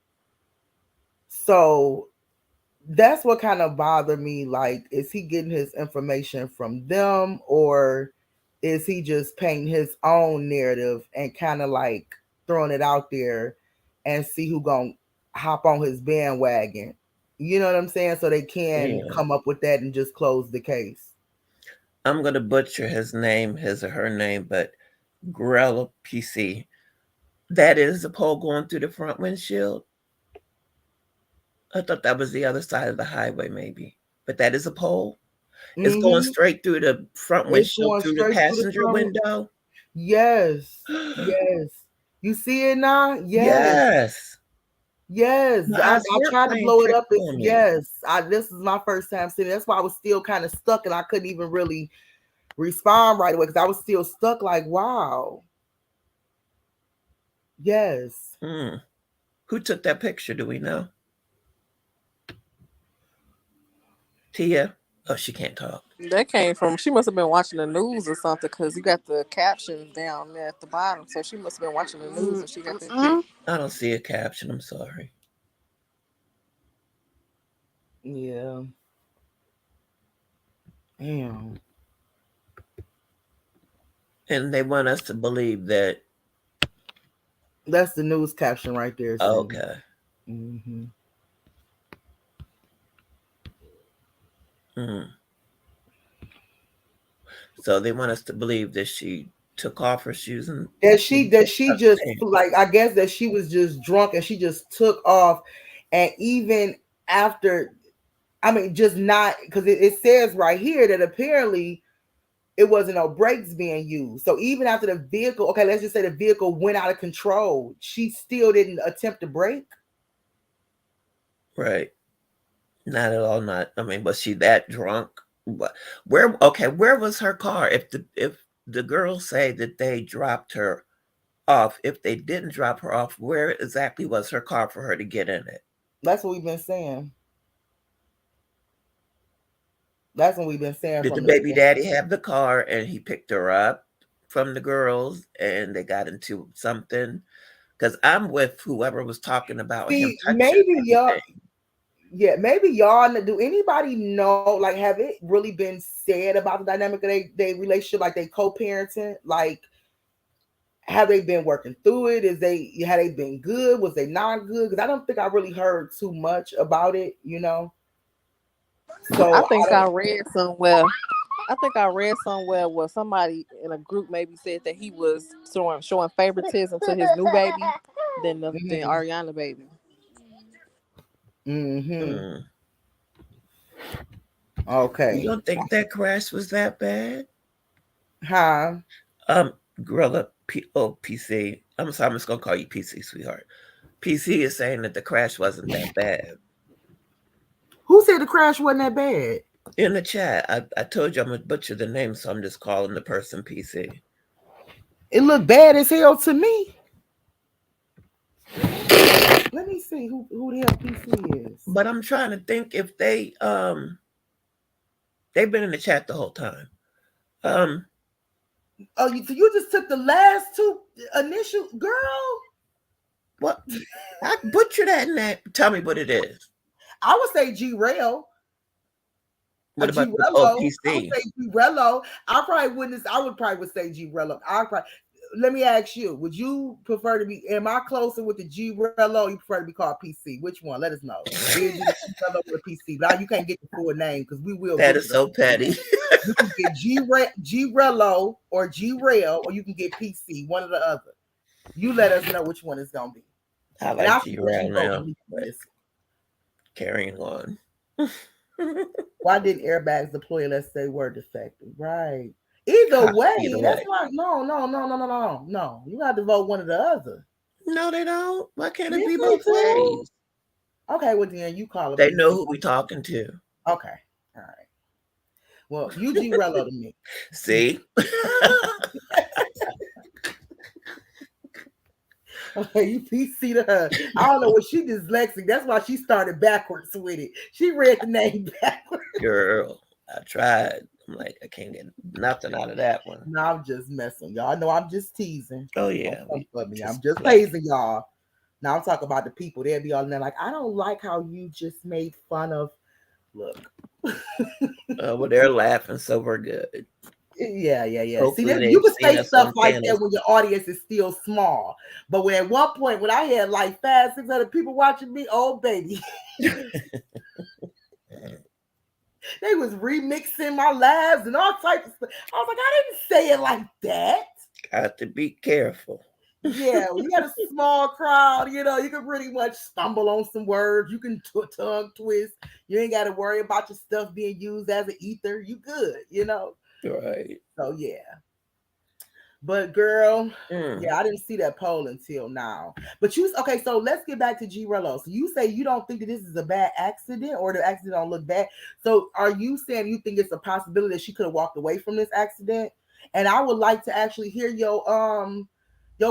So that's what kind of bothered me. Like, is he getting his information from them, or is he just painting his own narrative and kind of like throwing it out there and see who gonna hop on his bandwagon? You know what I'm saying? So they can come up with that and just close the case. I'm gonna butcher his or her name, but Grella PC. That is the pole going through the front windshield. I thought that was the other side of the highway, maybe. But that is a pole. Mm-hmm. It's going straight through the front windshield, through the passenger window. Yes. Yes. You see it now? Yes. Yes. My I eyes were tried to playing blow it tricks up. on me. Yes. This is my first time seeing it. That's why I was still kind of stuck and I couldn't even really respond right away because I was still stuck like, wow. Yes. Who took that picture? Do we know? Tia? Oh, she can't talk. That came from, she must have been watching the news or something because you got the captions down there at the bottom. So she must have been watching the news and she got that picture. I don't see a caption. I'm sorry. Yeah. Damn. And they want us to believe that. That's the news caption right there. Cindy. Okay. Mm-hmm. So they want us to believe that she took off her shoes and that she just like, I guess that she was just drunk and she just took off, and even after, I mean, just not because it says right here that apparently it wasn't no brakes being used. So even after the vehicle, okay, let's just say the vehicle went out of control, she still didn't attempt to brake. Right. Not at all. Not. I mean, was she that drunk? Where? Okay. Where was her car? If the girls say that they dropped her off, if they didn't drop her off, where exactly was her car for her to get in it? That's what we've been saying. That's what we've been saying. Did the baby daddy have the car and he picked her up from the girls and they got into something? Because I'm with whoever was talking about him touching maybe y'all. everything. Yeah, maybe y'all. Do anybody know? Like, have it really been said about the dynamic of they relationship? Like, they co-parenting? Like, have they been working through it? Had they been good? Was they not good? Because I don't think I really heard too much about it. You know. So I think I read somewhere. I think I read somewhere where somebody in a group maybe said that he was showing favoritism to his new baby than Ariana baby. Mm-hmm. Okay. You don't think that crash was that bad? Huh? Gorilla PC. I'm sorry, I'm just gonna call you PC, sweetheart. PC is saying that the crash wasn't that bad. Who said the crash wasn't that bad? In the chat, I told you I'm gonna butcher the name, so I'm just calling the person PC. It looked bad as hell to me. Let me see who the hell PC is. But I'm trying to think if they've been in the chat the whole time. Oh, you just took the last two initial, girl. What? I butchered that in that. Tell me what it is. I would say G-Rail. What about PC? I would say G-Rello. I would probably say G-Rello. Let me ask you, would you prefer to be, am I closer with the G-Rello? You prefer to be called PC? Which one? Let us know. G-Rello or PC? But you can't get the full name because we will. That is so petty. You can get G-Rello or G-Rail, or you can get PC, one or the other. You let us know which one it's going to be. I like G-Rail now. Carrying on. Why didn't airbags deploy? Let's say were defective, right? Either way, that's like no. You got to vote one or the other. No, they don't. Why can't it be both ways? Okay, well then you call it. They know who we talking to. Okay, all right. Well, you G-Rello to me. See. Okay, you PC to her. I don't know what she dyslexic. That's why she started backwards with it. She read the name backwards. Girl, I tried. I'm like, I can't get nothing out of that one. No, I'm just messing, y'all. Know I'm just teasing. Oh yeah, I'm just hazing y'all. Now I'm talking about the people. They'll be all in there like, I don't like how you just made fun of. Look. Well, they're laughing, so we're good. Yeah. See, you can say stuff like that when your audience is still small. But when at one point when I had like 500-600 people watching me, oh baby. They was remixing my lives and all types of stuff. I was like, I didn't say it like that. Got to be careful. Yeah, when you got a small crowd, you can pretty much stumble on some words. You can tongue twist. You ain't got to worry about your stuff being used as an ether. You good, Right. So yeah. But girl, Mm. yeah, I didn't see that poll until now. But you okay? So let's get back to G Rello. So you say you don't think that this is a bad accident, or the accident don't look bad. So are you saying you think it's a possibility that she could have walked away from this accident? And I would like to actually hear your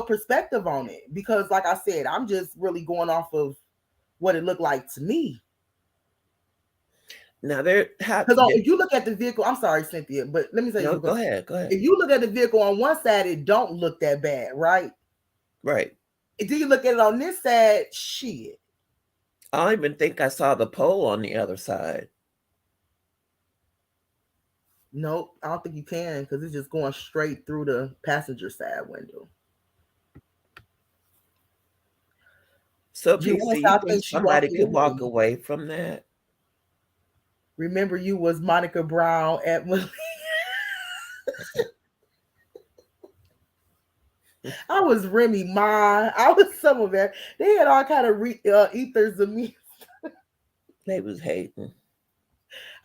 perspective on it, because like I said, I'm just really going off of what it looked like to me. Now there have Because if you look at the vehicle, I'm sorry, Cynthia, but let me say no. this. Go ahead. Go ahead. If you look at the vehicle on one side, it don't look that bad, right? Right. Do you look at it on this side? Shit. I don't even think I saw the pole on the other side. Nope, I don't think you can, because it's just going straight through the passenger side window. So, PC, you think somebody could walk away from that? Remember, you was Monica Brown at I was Remy Ma. I was some of that. They had all kind of ethers of me. They was hating.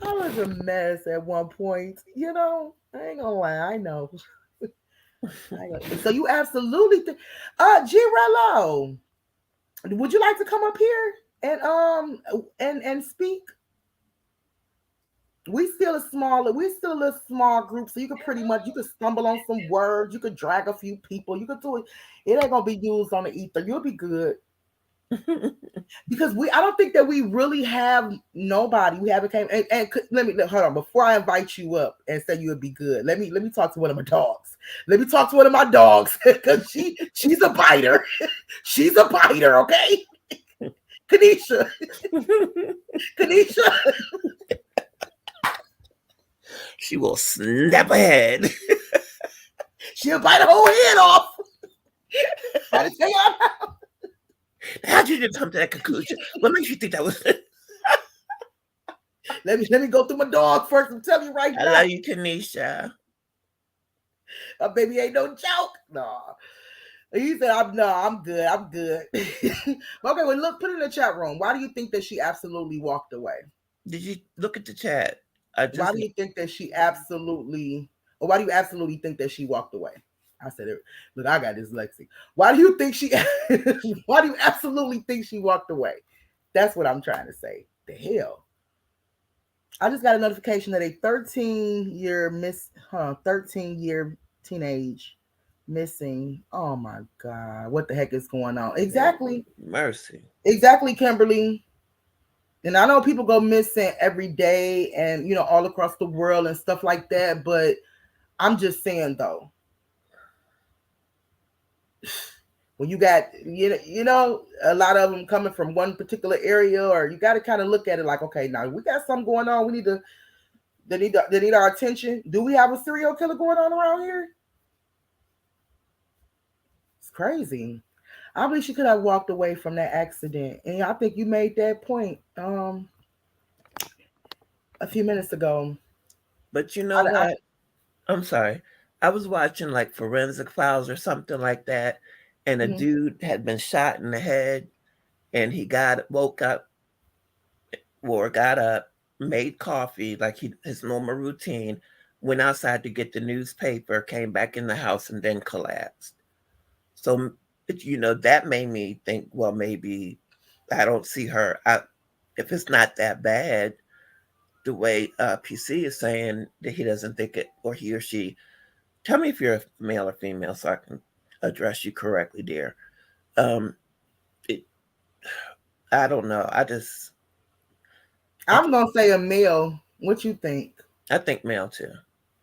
I was a mess at one point. You know, I ain't gonna lie. I know. So you absolutely think, G Rello, would you like to come up here and speak? We're still a little small group, so you could stumble on some words, you could drag a few people, you could do it. It ain't gonna be used on the ether. You'll be good. Because I don't think that we really have nobody. We haven't came and let me hold on before I invite you up and say you would be good. Let me talk to one of my dogs. Let me talk to one of my dogs, because she's a biter. She's a biter, okay? Kanisha. Kanisha. She will snap a head. She'll bite the whole head off. Gotta tell y'all now. How'd you just come to that conclusion? What makes you think that was? Let me go through my dog first and tell you right now. I love you, Kanisha. Baby ain't no joke. No. He said, I'm good. I'm good. Okay, well, look, put it in the chat room. Why do you think that she absolutely walked away? Did you look at the chat? Why do you think that she absolutely, or why do you absolutely think that she walked away? I said it. Look, I got dyslexia. Why do you think why do you absolutely think she walked away? That's what I'm trying to say. The hell. I just got a notification that a 13-year 13-year teenage missing. Oh my God. What the heck is going on? Exactly. Mercy. Exactly, Kimberly. And I know people go missing every day and, all across the world and stuff like that. But I'm just saying, though, when you got, a lot of them coming from one particular area, or you got to kind of look at it like, okay, now we got something going on. They need our attention. Do we have a serial killer going on around here? It's crazy. I believe she could have walked away from that accident. And I think you made that point a few minutes ago. But you know what? I'm sorry. I was watching like Forensic Files or something like that, and a dude had been shot in the head, and he woke up, or got up, made coffee like his normal routine, went outside to get the newspaper, came back in the house, and then collapsed. So, that made me think, well, maybe I don't see her. If it's not that bad, the way PC is saying that he doesn't think it, or he or she. Tell me if you're a male or female so I can address you correctly, dear. I don't know. I'm going to say a male. What you think? I think male, too.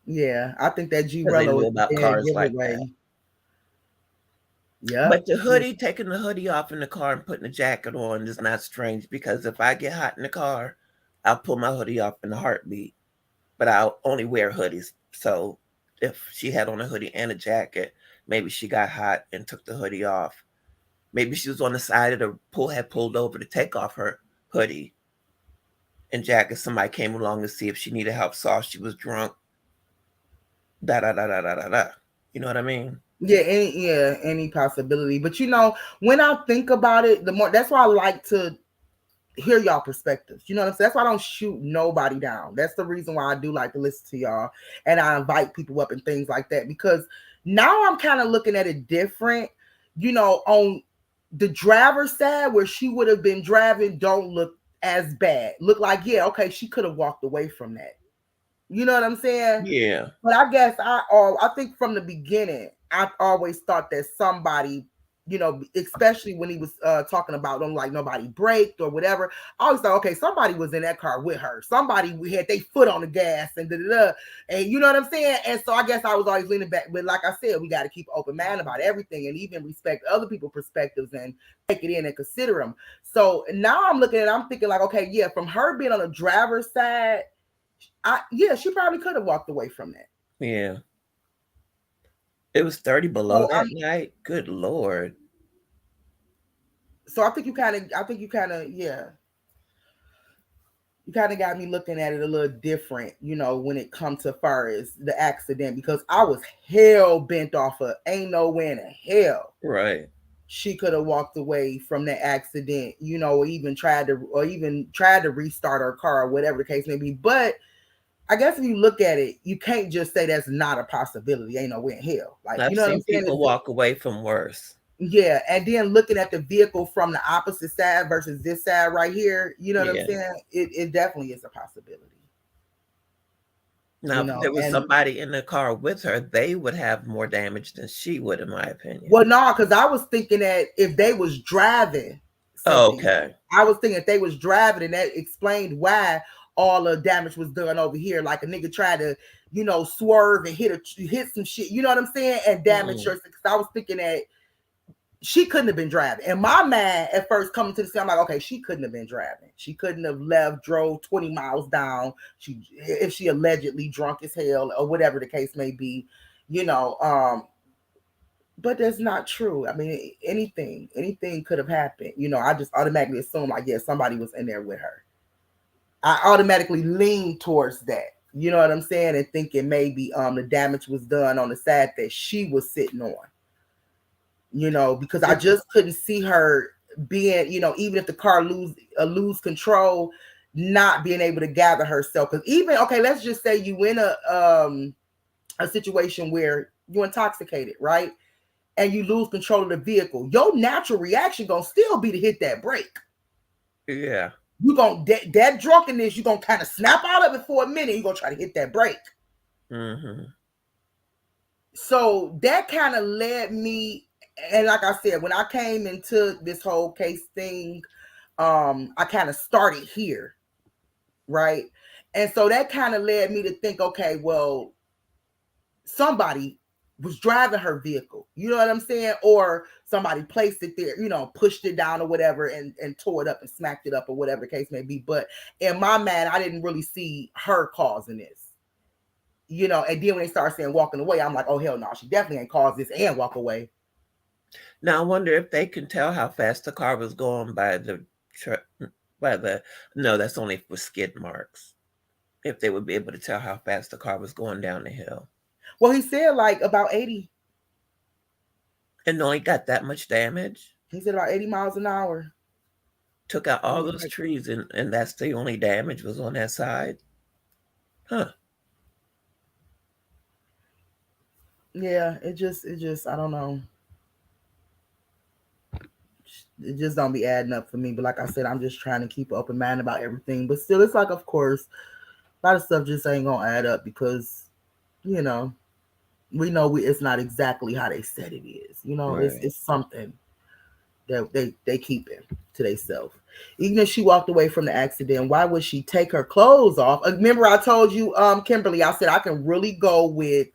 Yeah, I think that G Rello is about cars like that. Yeah. But taking the hoodie off in the car and putting the jacket on is not strange, because if I get hot in the car, I'll pull my hoodie off in a heartbeat. But I'll only wear hoodies. So if she had on a hoodie and a jacket, maybe she got hot and took the hoodie off. Maybe she was on the side of the pool, had pulled over to take off her hoodie and jacket. Somebody came along to see if she needed help, saw she was drunk. Da da da da da da da. You know what I mean? Yeah, any possibility. But when I think about it, the more, that's why I like to hear y'all perspectives. You know what I'm saying? That's why I don't shoot nobody down. That's the reason why I do like to listen to y'all, and I invite people up and things like that, because now I'm kind of looking at it different. You know, on the driver's side, where she would have been driving, don't look as bad. Look like, yeah, okay, she could have walked away from that. You know what I'm saying? Yeah. But I guess I think from the beginning, I've always thought that somebody, you know, especially when he was talking about them like nobody braked or whatever, I always thought, okay, somebody was in that car with her. Somebody had their foot on the gas and da-da-da. And you know what I'm saying? And so I guess I was always leaning back. But like I said, we got to keep open mind about everything and even respect other people's perspectives and take it in and consider them. So now I'm looking at it, I'm thinking like, okay, yeah, from her being on the driver's side, she probably could have walked away from that. Yeah. It was 30 below that night. Good Lord. So I think you kind of, yeah. You kind of got me looking at it a little different, you know, when it comes to far as the accident, because I was hell bent off of ain't no way in hell. Right. She could have walked away from that accident, you know, or even tried to restart her car or whatever the case may be. But I guess if you look at it, you can't just say that's not a possibility. Ain't no way in hell. Like, I've you know what I'm seen saying? people walk away from worse. Yeah, and then looking at the vehicle from the opposite side versus this side right here, you know what I'm saying? It definitely is a possibility. Now, if there was somebody in the car with her, they would have more damage than she would, in my opinion. Well, no, because I was thinking that if they was driving, okay, I was thinking if they was driving, and that explained why all the damage was done over here. Like a nigga tried to, you know, swerve and hit some shit. You know what I'm saying? And damage her. Because I was thinking that she couldn't have been driving. And my man at first coming to the scene, I'm like, okay, she couldn't have been driving. She couldn't have drove 20 miles down. If she allegedly drunk as hell or whatever the case may be, you know. But that's not true. I mean, anything could have happened. You know, I just automatically assume like, yeah, somebody was in there with her. I automatically lean towards that. You know what I'm saying? And thinking maybe the damage was done on the side that she was sitting on. You know, because I just couldn't see her being, you know, even if the car lose control, not being able to gather herself. Because even, okay, let's just say you in a situation where you're intoxicated, right? And you lose control of the vehicle, your natural reaction gonna still be to hit that brake. Yeah. You gonna that drunkenness, you gonna kind of snap out of it for a minute. You gonna try to hit that brake. Mm-hmm. So that kind of led me, and like I said, when I came into this whole case thing, I kind of started here, right? And so that kind of led me to think, okay, well, somebody was driving her vehicle, you know what I'm saying? Or somebody placed it there, you know, pushed it down or whatever and tore it up and smacked it up or whatever the case may be. But in my mind, I didn't really see her causing this. You know, and then when they start saying walking away, I'm like, oh, hell no, she definitely ain't caused this and walk away. Now, I wonder if they can tell how fast the car was going by no, that's only for skid marks. If they would be able to tell how fast the car was going down the hill. Well, he said like about 80. And only got that much damage? He said about 80 miles an hour. Took out all those trees and that's the only damage was on that side? Huh. Yeah, it just, I don't know. It just don't be adding up for me. But like I said, I'm just trying to keep an open mind about everything. But still, it's like, of course, a lot of stuff just ain't gonna add up because, you know, we know it's not exactly how they said it is. You know, right. It's something that they keep it to themselves. Even if she walked away from the accident, why would she take her clothes off? Remember, I told you, Kimberly, I said I can really go with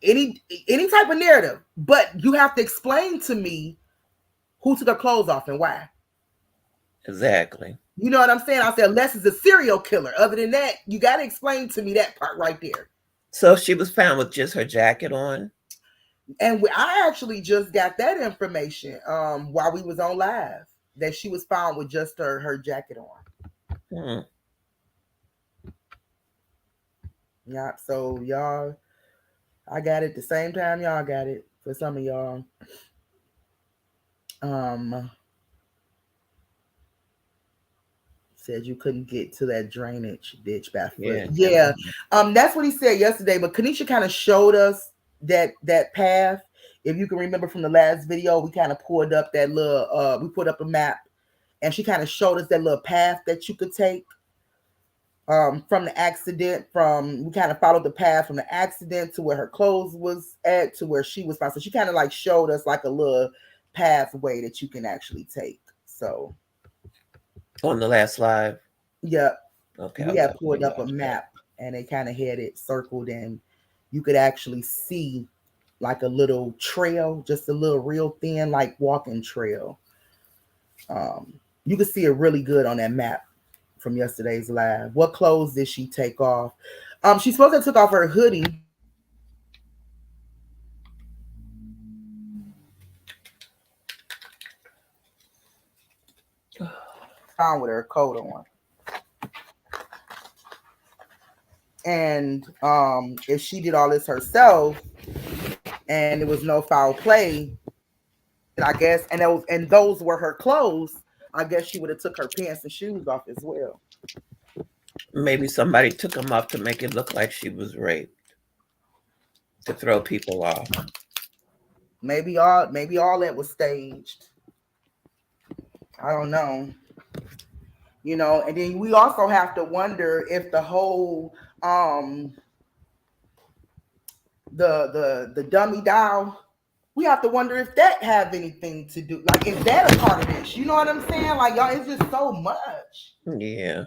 any type of narrative, but you have to explain to me who took her clothes off and why. Exactly. You know what I'm saying? I said, unless it's a serial killer. Other than that, you got to explain to me that part right there. So she was found with just her jacket on? And I actually just got that information while we was on live, that she was found with just her jacket on. Yeah, so y'all, I got it the same time y'all got it for some of y'all. Said you couldn't get to that drainage ditch barefoot. Yeah. That's what he said yesterday. But Kanisha kind of showed us that path. If you can remember from the last video, we kind of pulled up that little we put up a map, and she kind of showed us that little path that you could take from the accident. We kind of followed the path from the accident to where her clothes was at to where she was found. So she kind of like showed us like a little pathway that you can actually take. So on the last live. Yeah. Okay. We had pulled up a map and they kind of had it circled, and you could actually see like a little trail, just a little real thin, like walking trail. You could see it really good on that map from yesterday's live. What clothes did she take off? She's supposed to have took off her hoodie. Found with her coat on. And if she did all this herself and there was no foul play, I guess, and those were her clothes, I guess she would have took her pants and shoes off as well. Maybe somebody took them off to make it look like she was raped, to throw people off. Maybe all that was staged. I don't know. And then we also have to wonder if the whole the dummy doll, we have to wonder if that have anything to do, like, is that a part of this? You know what I'm saying? Like, y'all, it's just so much. Yeah.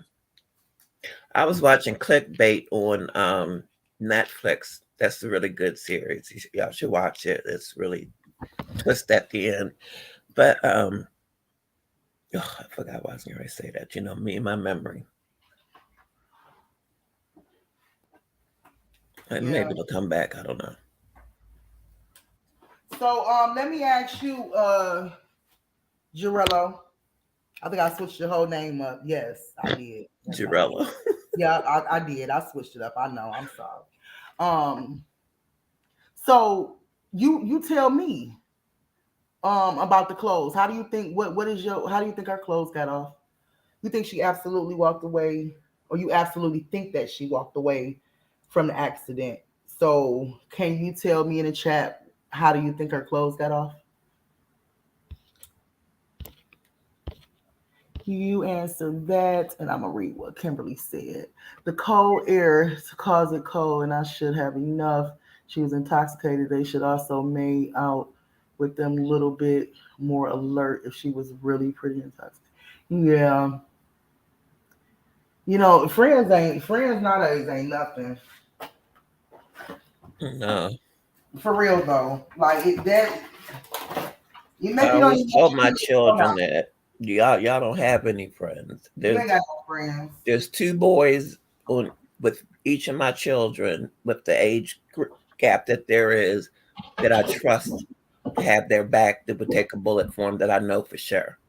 I was watching Clickbait on Netflix. That's a really good series. Y'all should watch it. It's really twist at the end. But I forgot what I was going to say that. Me and my memory. Maybe it'll come back. I don't know. So let me ask you, Jarello. I think I switched your whole name up. Yes, I did. Jarello. Yeah, I did. I switched it up. I know. I'm sorry. So you tell me about the clothes. How do you think how do you think her clothes got off? You think she absolutely walked away, or you absolutely think that she walked away from the accident? So can you tell me in the chat, how do you think her clothes got off? You answer that, and I'm gonna read what Kimberly said. The cold air to cause it cold, and I should have enough. She was intoxicated. They should also made out with them a little bit more alert if she was really pretty intoxicated. Yeah. Friends nowadays ain't nothing. No. For real though. Like that. You make I always told my children that y'all don't have any friends. You ain't got no friends. There's 2 boys with each of my children with the age gap that there is that I trust to have their back, that would take a bullet for them, that I know for sure.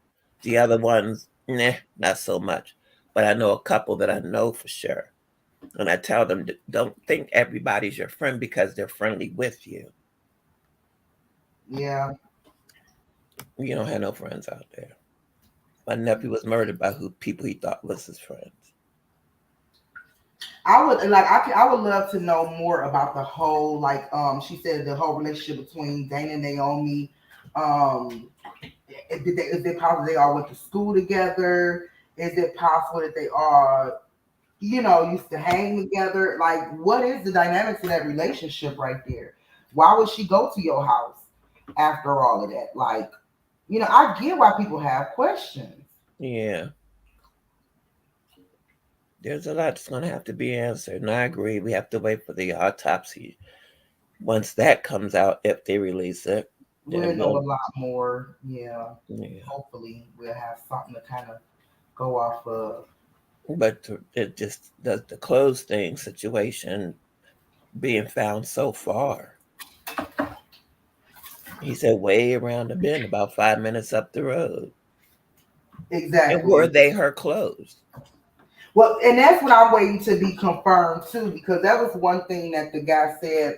The other ones, not so much. But I know a couple that I know for sure. And I tell them, don't think everybody's your friend because they're friendly with you. Yeah. You don't have no friends out there. My nephew was murdered by people he thought was his friends. I would love to know more about the whole, like, she said the whole relationship between Dana and Naomi. Is it possible they all went to school together? Is it possible that they all, used to hang together? Like, what is the dynamics of that relationship right there? Why would she go to your house after all of that? Like, I get why people have questions. Yeah. There's a lot that's going to have to be answered. And I agree. We have to wait for the autopsy. Once that comes out, if they release it, we'll know a lot more. Yeah. Hopefully we'll have something to kind of go off of. But it just does the clothes thing situation being found so far. He said way around the bend, about 5 minutes up the road. Exactly. And were they her clothes? Well, and that's what I'm waiting to be confirmed too, because that was one thing that the guy said.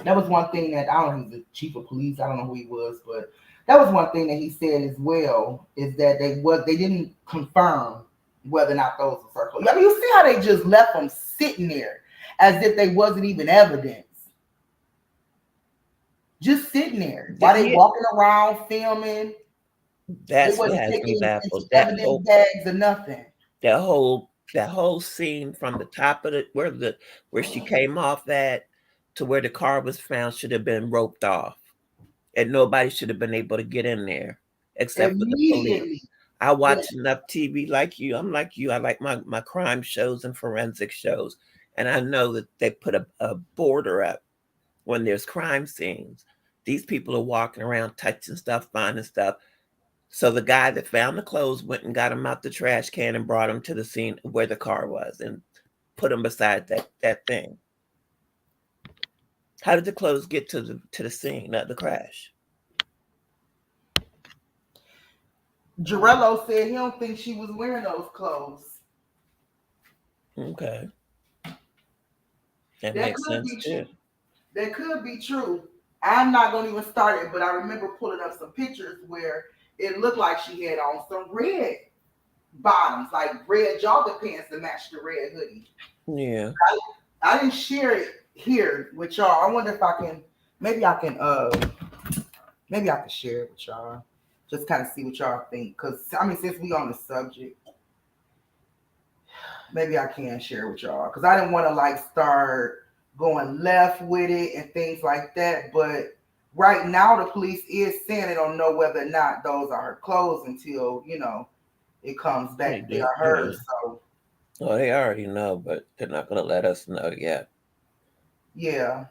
That was one thing that, I don't know, the chief of police, I don't know who he was, but that was one thing that he said as well, is that they didn't confirm whether or not those were circles. I mean, you see how they just left them sitting there as if they wasn't even evidence. Just sitting there while they walking around filming. That's they what wasn't has me taking baffled. evidence bags or nothing. That whole scene from the top of where she came off at to where the car was found should have been roped off, and nobody should have been able to get in there except for the police. I watch enough TV like you. I'm like you. I like my crime shows and forensic shows, and I know that they put a border up when there's crime scenes. These people are walking around touching stuff, finding stuff. So the guy that found the clothes went and got him out the trash can and brought him to the scene where the car was and put him beside that thing. How did the clothes get to the scene of the crash? Jarello said he don't think she was wearing those clothes. Okay. That makes sense too. That could be true. I'm not going to even start it, but I remember pulling up some pictures where it looked like she had on some red bottoms, like red jogging pants to match the red hoodie. Yeah. I didn't share it here with y'all. I wonder if I can, maybe I can share it with y'all. Just kind of see what y'all think. Because, I mean, since we on the subject, maybe I can share it with y'all. Because I didn't want to, like, start going left with it and things like that. But right now, the police is saying they don't know whether or not those are her clothes until, it comes back. They are hers. So. Well, they already know, but they're not going to let us know yet. Yeah.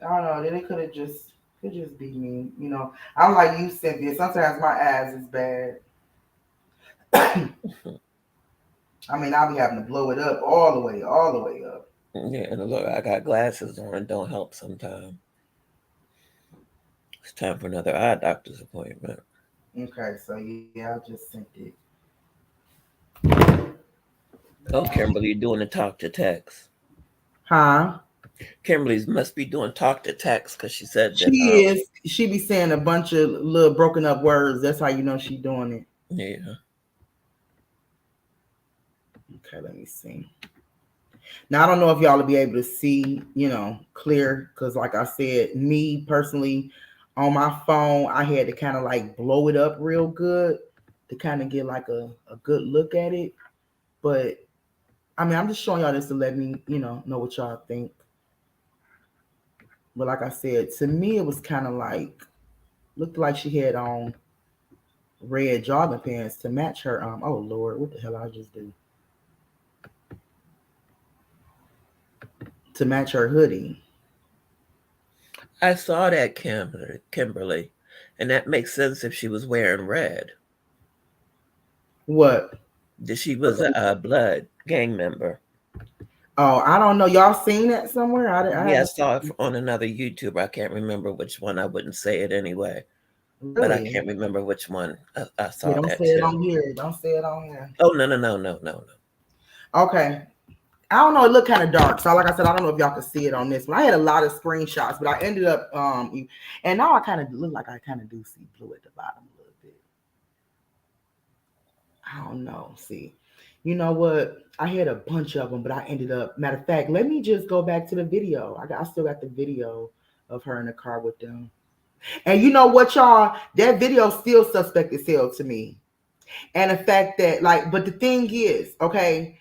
I don't know. Then it could just be me. I'm like you, Cynthia. Sometimes my eyes is bad. I mean, I'll be having to blow it up all the way up. Yeah, and look, I got glasses on. Don't help sometimes. It's time for another eye doctor's appointment. Okay, so yeah, I just sent it. Oh, Kimberly doing the talk to text. Huh? Kimberly must be doing talk to text because she said that. She is. She be saying a bunch of little broken up words. That's how you know she's doing it. Yeah. Okay, let me see. Now, I don't know if y'all will be able to see, clear. Because like I said, me personally, on my phone, I had to kind of like blow it up real good to kind of get like a good look at it. But, I mean, I'm just showing y'all this to let me, know what y'all think. But like I said, to me, it was kind of like, looked like she had on red jogging pants to match her. Oh, Lord, what the hell I just do? To match her hoodie. I saw that, Kimberly, and that makes sense if she was wearing red. What? That she was a Blood gang member. Oh, I don't know. Y'all seen that somewhere? I saw it on another YouTuber. I can't remember which one. I wouldn't say it anyway. Really? But I can't remember which one I saw. Don't say it on here. Don't say it on here. Oh, no. Okay. I don't know. It looked kind of dark. So like I said, I don't know if y'all could see it on this one. I had a lot of screenshots, but I ended up, and now I kind of look like I kind of do see blue at the bottom a little bit. I don't know. See, you know what? I had a bunch of them, but I ended up, matter of fact, let me just go back to the video. I still got the video of her in the car with them. And you know what, y'all? That video still suspect as hell to me. And the fact that, but the thing is, okay,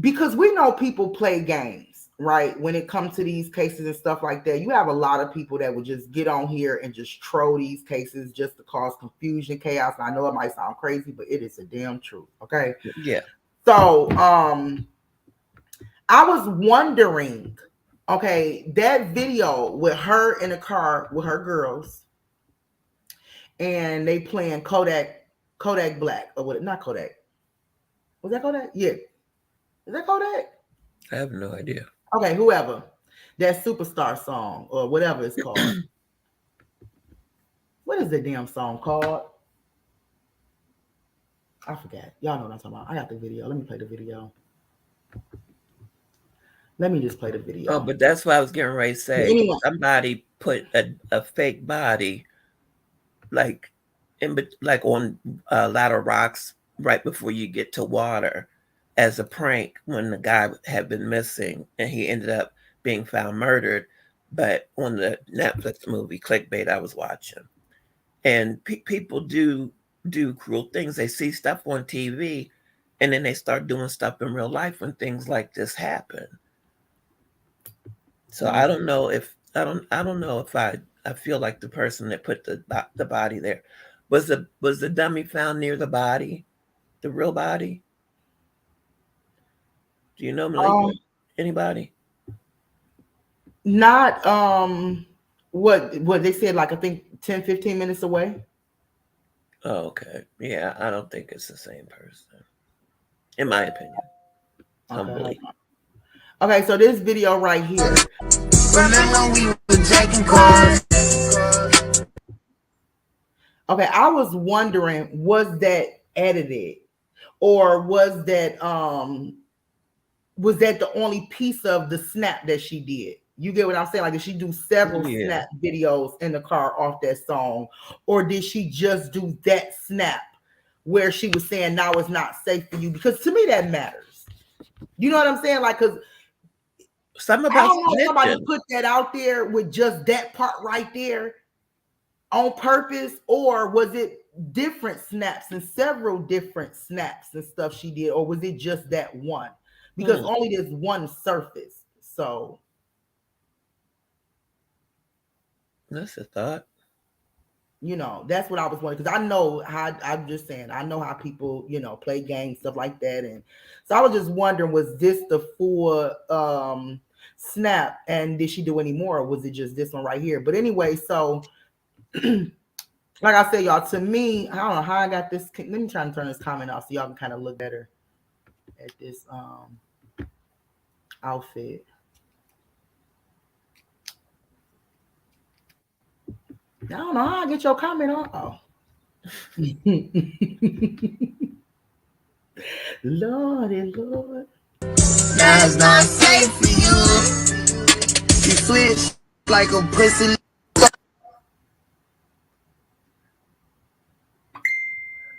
because we know people play games, right? When it comes to these cases and stuff like that, you have a lot of people that would just get on here and just troll these cases just to cause confusion, chaos. And I know it might sound crazy, but it is a damn truth, okay? Yeah. So, I was wondering, okay, that video with her in the car with her girls, and they playing Kodak Black, or what? Not Kodak. Was that Kodak? Yeah. Is that Kodak? I have no idea. Okay, whoever. That Superstar song or whatever it's called. What is the damn song called? I forgot. Y'all know what I'm talking about. I got the video. Let me play the video. Let me just play the video. Oh, but that's what I was getting ready to say. Anyway. Somebody put a fake body like like on ladder rocks right before you get to water as a prank when the guy had been missing and he ended up being found murdered. But on the Netflix movie Clickbait I was watching, and people do cruel things. They see stuff on TV, and then they start doing stuff in real life when things like this happen. So I don't know if I don't know if I feel like the person that put the body there was the dummy found near the body, the real body. Do you know, Malika? Anybody? Not what they said, like I think 10-15 minutes away. Oh, okay. Yeah, I don't think it's the same person, in my opinion. Humbly. Okay, so this video right here. Remember we were jacking cars. Okay, I was wondering, was that edited, or was that the only piece of the snap that she did? You get what I'm saying? Like, did she do several snap videos in the car off that song, or did she just do that snap where she was saying now it's not safe for you? Because to me that matters. You know what I'm saying? Like, because I don't know if somebody put that out there with just that part right there on purpose, or was it different snaps and several different snaps and stuff she did, or was it just that one? Because only there's one surface. So that's a thought. You know, that's what I was wondering, because I know how, I'm just saying, I know how people, you know, play games, stuff like that. And so I was just wondering, was this the full snap, and did she do any more, or was it just this one right here? But anyway, so like I said, y'all, to me, I don't know how I got this. Let me try and turn this comment off so y'all can kind of look better at this outfit. I don't know how I get your comment on. Oh. Lordy, Lord. That's not safe for you. You switch like a pussy.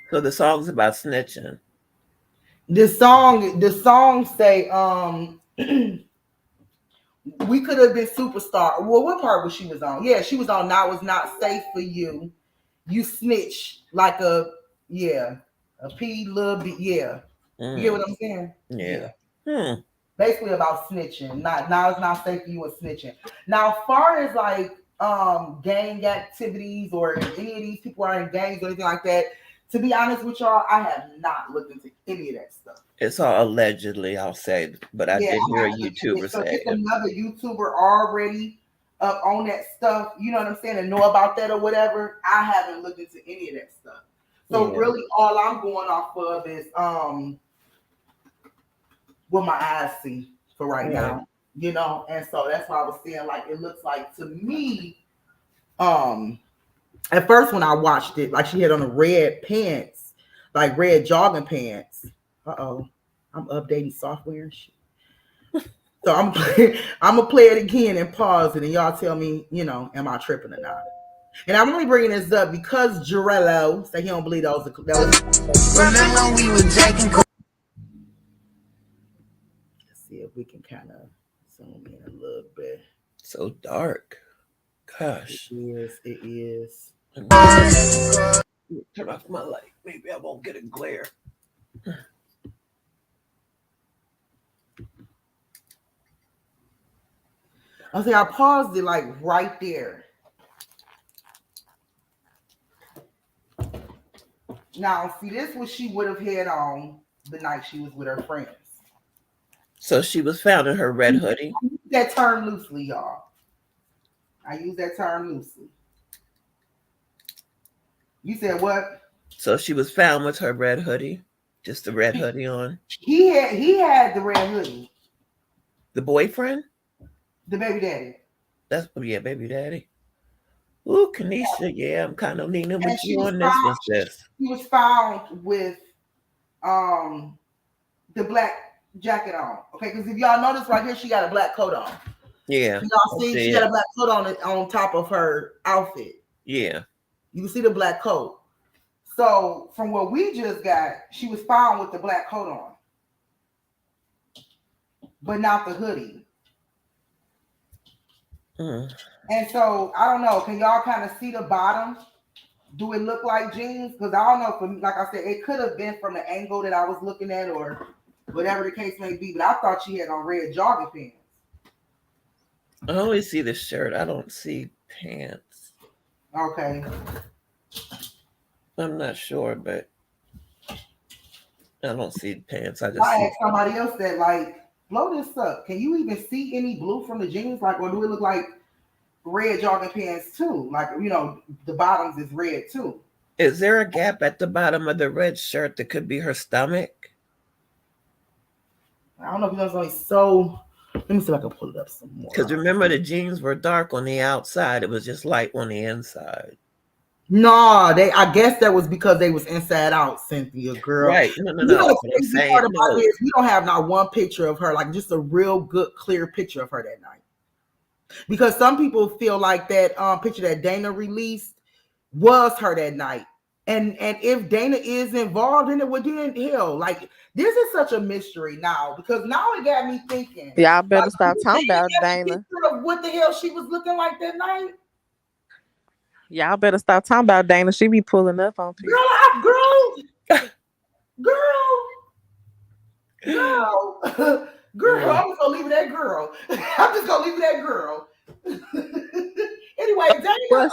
So the song's about snitching. The song say, we could have been superstar. Well, what part was she was on? Yeah, she was on Now It's Not Safe for You. You snitch like a P little bit. Yeah. You get what I'm saying? Yeah. Basically about snitching. Now it's not safe for you and snitching. Now, as far as like gang activities, or if any of these people are in gangs or anything like that, to be honest with y'all, I have not looked into any of that stuff. It's all allegedly, I'll say, but I did hear a YouTuber say it. Another YouTuber already up on that stuff, you know what I'm saying, and know about that or whatever. I haven't looked into any of that stuff. So really all I'm going off of is what my eyes see for right now, you know. And so that's why I was saying, like, it looks like to me, at first when I watched it, like she had on the red pants, like red jogging pants. I'm updating software and shit. So I'm gonna play it again and pause it, and y'all tell me, you know, am I tripping or not? And I'm only bringing this up because Jarello said he don't believe that was. Remember we were jacking. Let's see if we can kind of zoom in a little bit. So dark. Gosh. It is. Turn off my light. Maybe I won't get a glare. I say I paused it like right there. Now, see, this was she would have had on the night she was with her friends. So she was found in her red hoodie. I use that term loosely, y'all. I use that term loosely. You said what? So she was found with her red hoodie, just the red hoodie on. He had the red hoodie. The boyfriend? The baby daddy. That's baby daddy. Ooh, Kanisha, yeah, I'm kind of leaning with you on this one, sis. He was found with the black jacket on. Okay, because if y'all notice right here, she got a black coat on. Yeah. Y'all see, she got a black coat on top of her outfit. Yeah. You can see the black coat. So from what we just got, she was found with the black coat on, but not the hoodie. And so I don't know. Can y'all kind of see the bottom? Do it look like jeans? Because I don't know. For me, like I said, it could have been from the angle that I was looking at, or whatever the case may be. But I thought she had on red jogging pants. I only see the shirt. I don't see pants. Okay. I'm not sure, but I don't see pants. I asked somebody else that, like, blow this up. Can you even see any blue from the jeans? Like, or do it look like red jogging pants too? Like, you know, the bottoms is red too. Is there a gap at the bottom of the red shirt that could be her stomach? I don't know if it's only so. Let me see if I can pull it up some more. Because remember, the jeans were dark on the outside. It was just light on the inside. No, I guess that was because they was inside out, Cynthia, girl. Right. No. The crazy part about it is we don't have not one picture of her, like just a real good, clear picture of her that night. Because some people feel like that picture that Dana released was her that night. And if Dana is involved in it, well, then hell, like this is such a mystery now, because now it got me thinking. Y'all better stop talking about Dana. Of what the hell she was looking like that night? Y'all better stop talking about Dana. She be pulling up on people. Girl. I'm just gonna leave it at girl. I'm just gonna leave it at girl. Anyway, Dana.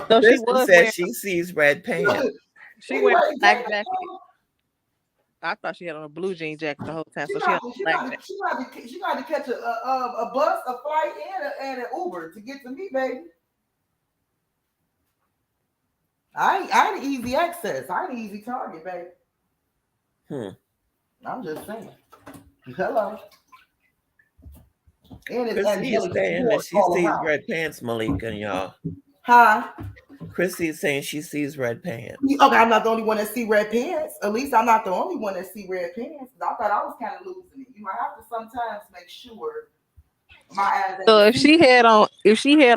So she said she sees red pants. She wears a black jacket. I thought she had on a blue jean jacket the whole time. So she got to catch a bus, a flight, and an Uber to get to me, baby. I ain't easy access. I ain't easy target, baby. I'm just saying. Hello. And Chrissy is saying that she sees red pants, Malika, y'all. Huh? Chrissy is saying she sees red pants. Okay, I'm not the only one that see red pants. At least I'm not the only one that see red pants. I thought I was kind of losing it. You know, I have to sometimes make sure my eyes. So if she had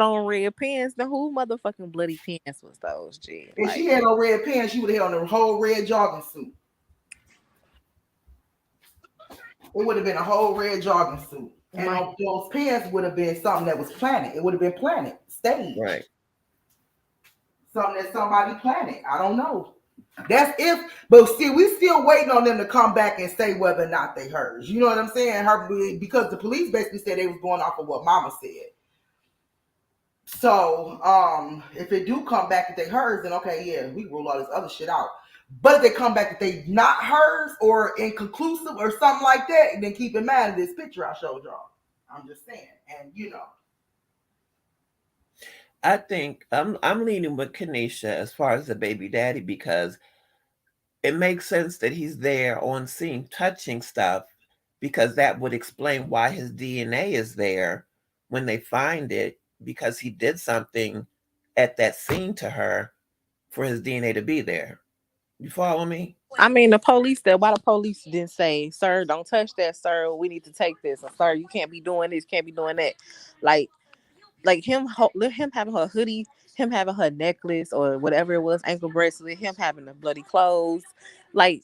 on red pants, then who motherfucking bloody pants was those? G? If she had on red pants, she would have had on a whole red jogging suit. It would have been a whole red jogging suit. And those pants would have been something that was planted. It would have been planted, staged. Right. Something that somebody planted. I don't know. That's if, but see, we still waiting on them to come back and say whether or not they hers. You know what I'm saying? Because the police basically said they was going off of what Mama said. So, if it do come back that they hers, then okay, yeah, we rule all this other shit out. But if they come back that they not hers or inconclusive or something like that, then keep in mind this picture I showed y'all. I'm just saying, and you know. I think I'm leaning with Kanisha as far as the baby daddy, because it makes sense that he's there on scene touching stuff, because that would explain why his DNA is there when they find it, because he did something at that scene to her for his DNA to be there. You follow me? I mean, the police said, why the police didn't say, sir, don't touch that, sir, we need to take this, or sir, you can't be doing this, can't be doing that. Like him having her hoodie, him having her necklace or whatever it was, ankle bracelet, him having the bloody clothes, like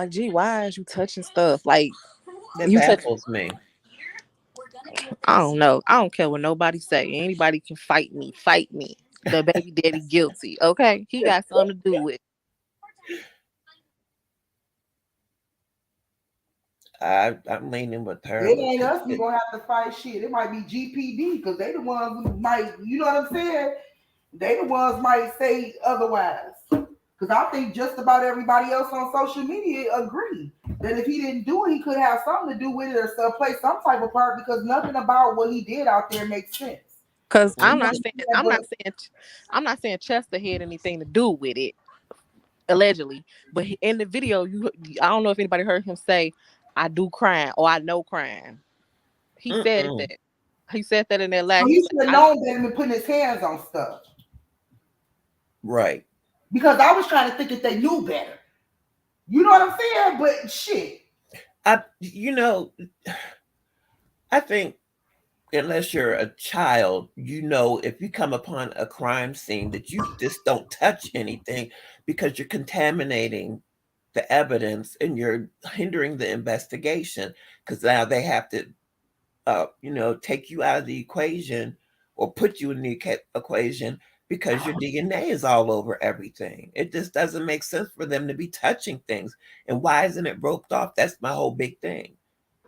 gee, why is you touching stuff? Like, that baffles me. I don't know. I don't care what nobody say. Anybody can fight me. The baby daddy guilty. Okay, he got something to do with it. I'm leaning with her. It ain't us. We gonna have to fight shit. It might be GPD, because they the ones who might, you know what I'm saying? They the ones might say otherwise. Because I think just about everybody else on social media agree that if he didn't do it, he could have something to do with it or play some type of part, because nothing about what he did out there makes sense. Because I'm not saying Chester had anything to do with it, allegedly. But in the video, I don't know if anybody heard him say, "I do crime" or "I know crime." He said that. He said that in that last. So he should have known that and putting his hands on stuff. Right. Because I was trying to think if they knew better. You know what I'm saying? But shit. I think unless you're a child, you know, if you come upon a crime scene that you just don't touch anything because you're contaminating the evidence and you're hindering the investigation, because now they have to, take you out of the equation or put you in the equation because your DNA is all over everything. It just doesn't make sense for them to be touching things. And why isn't it roped off? That's my whole big thing.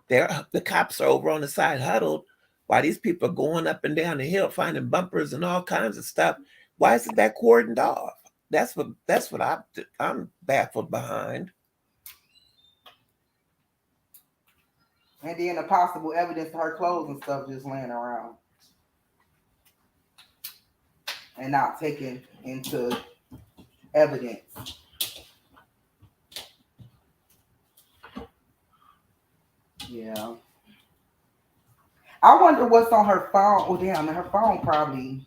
The cops are over on the side huddled while these people are going up and down the hill finding bumpers and all kinds of stuff. Why isn't that cordoned off? That's what I'm baffled behind. And then the possible evidence of her clothes and stuff just laying around and not taken into evidence. Yeah. I wonder what's on her phone. Oh, damn, her phone probably.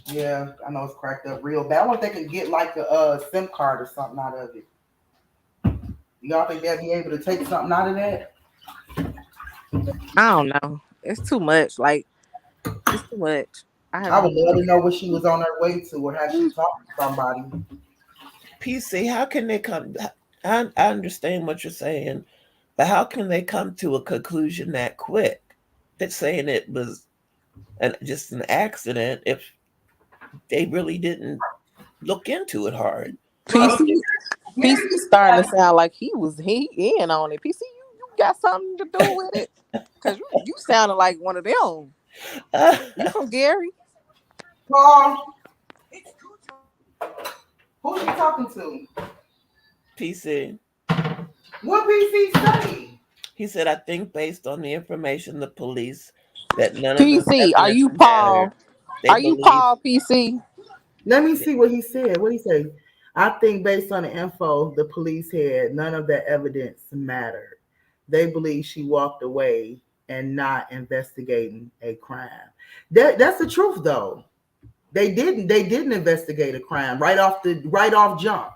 Yeah, I know it's cracked up real bad. I wonder if they can get like a SIM card or something out of it. Y'all think they'll be able to take something out of that? I don't know. It's too much. Like, it's too much. I would love to know what she was on her way to or how she talked to somebody. PC, how can they come? I understand what you're saying, but how can they come to a conclusion that quick? That's saying it was just an accident if they really didn't look into it hard. PC starting to sound like he in on it. PC, you got something to do with it? Because you sounded like one of them. You from Gary? Paul, who are you talking to? PC. What PC say? He said, I think based on the information the police that none of PC, are you Paul? Are you Paul, PC? Let me see what he said. What he say? I think based on the info the police had, none of that evidence mattered. They believe she walked away and not investigating a crime. That's the truth, though. They didn't investigate a crime right off jump.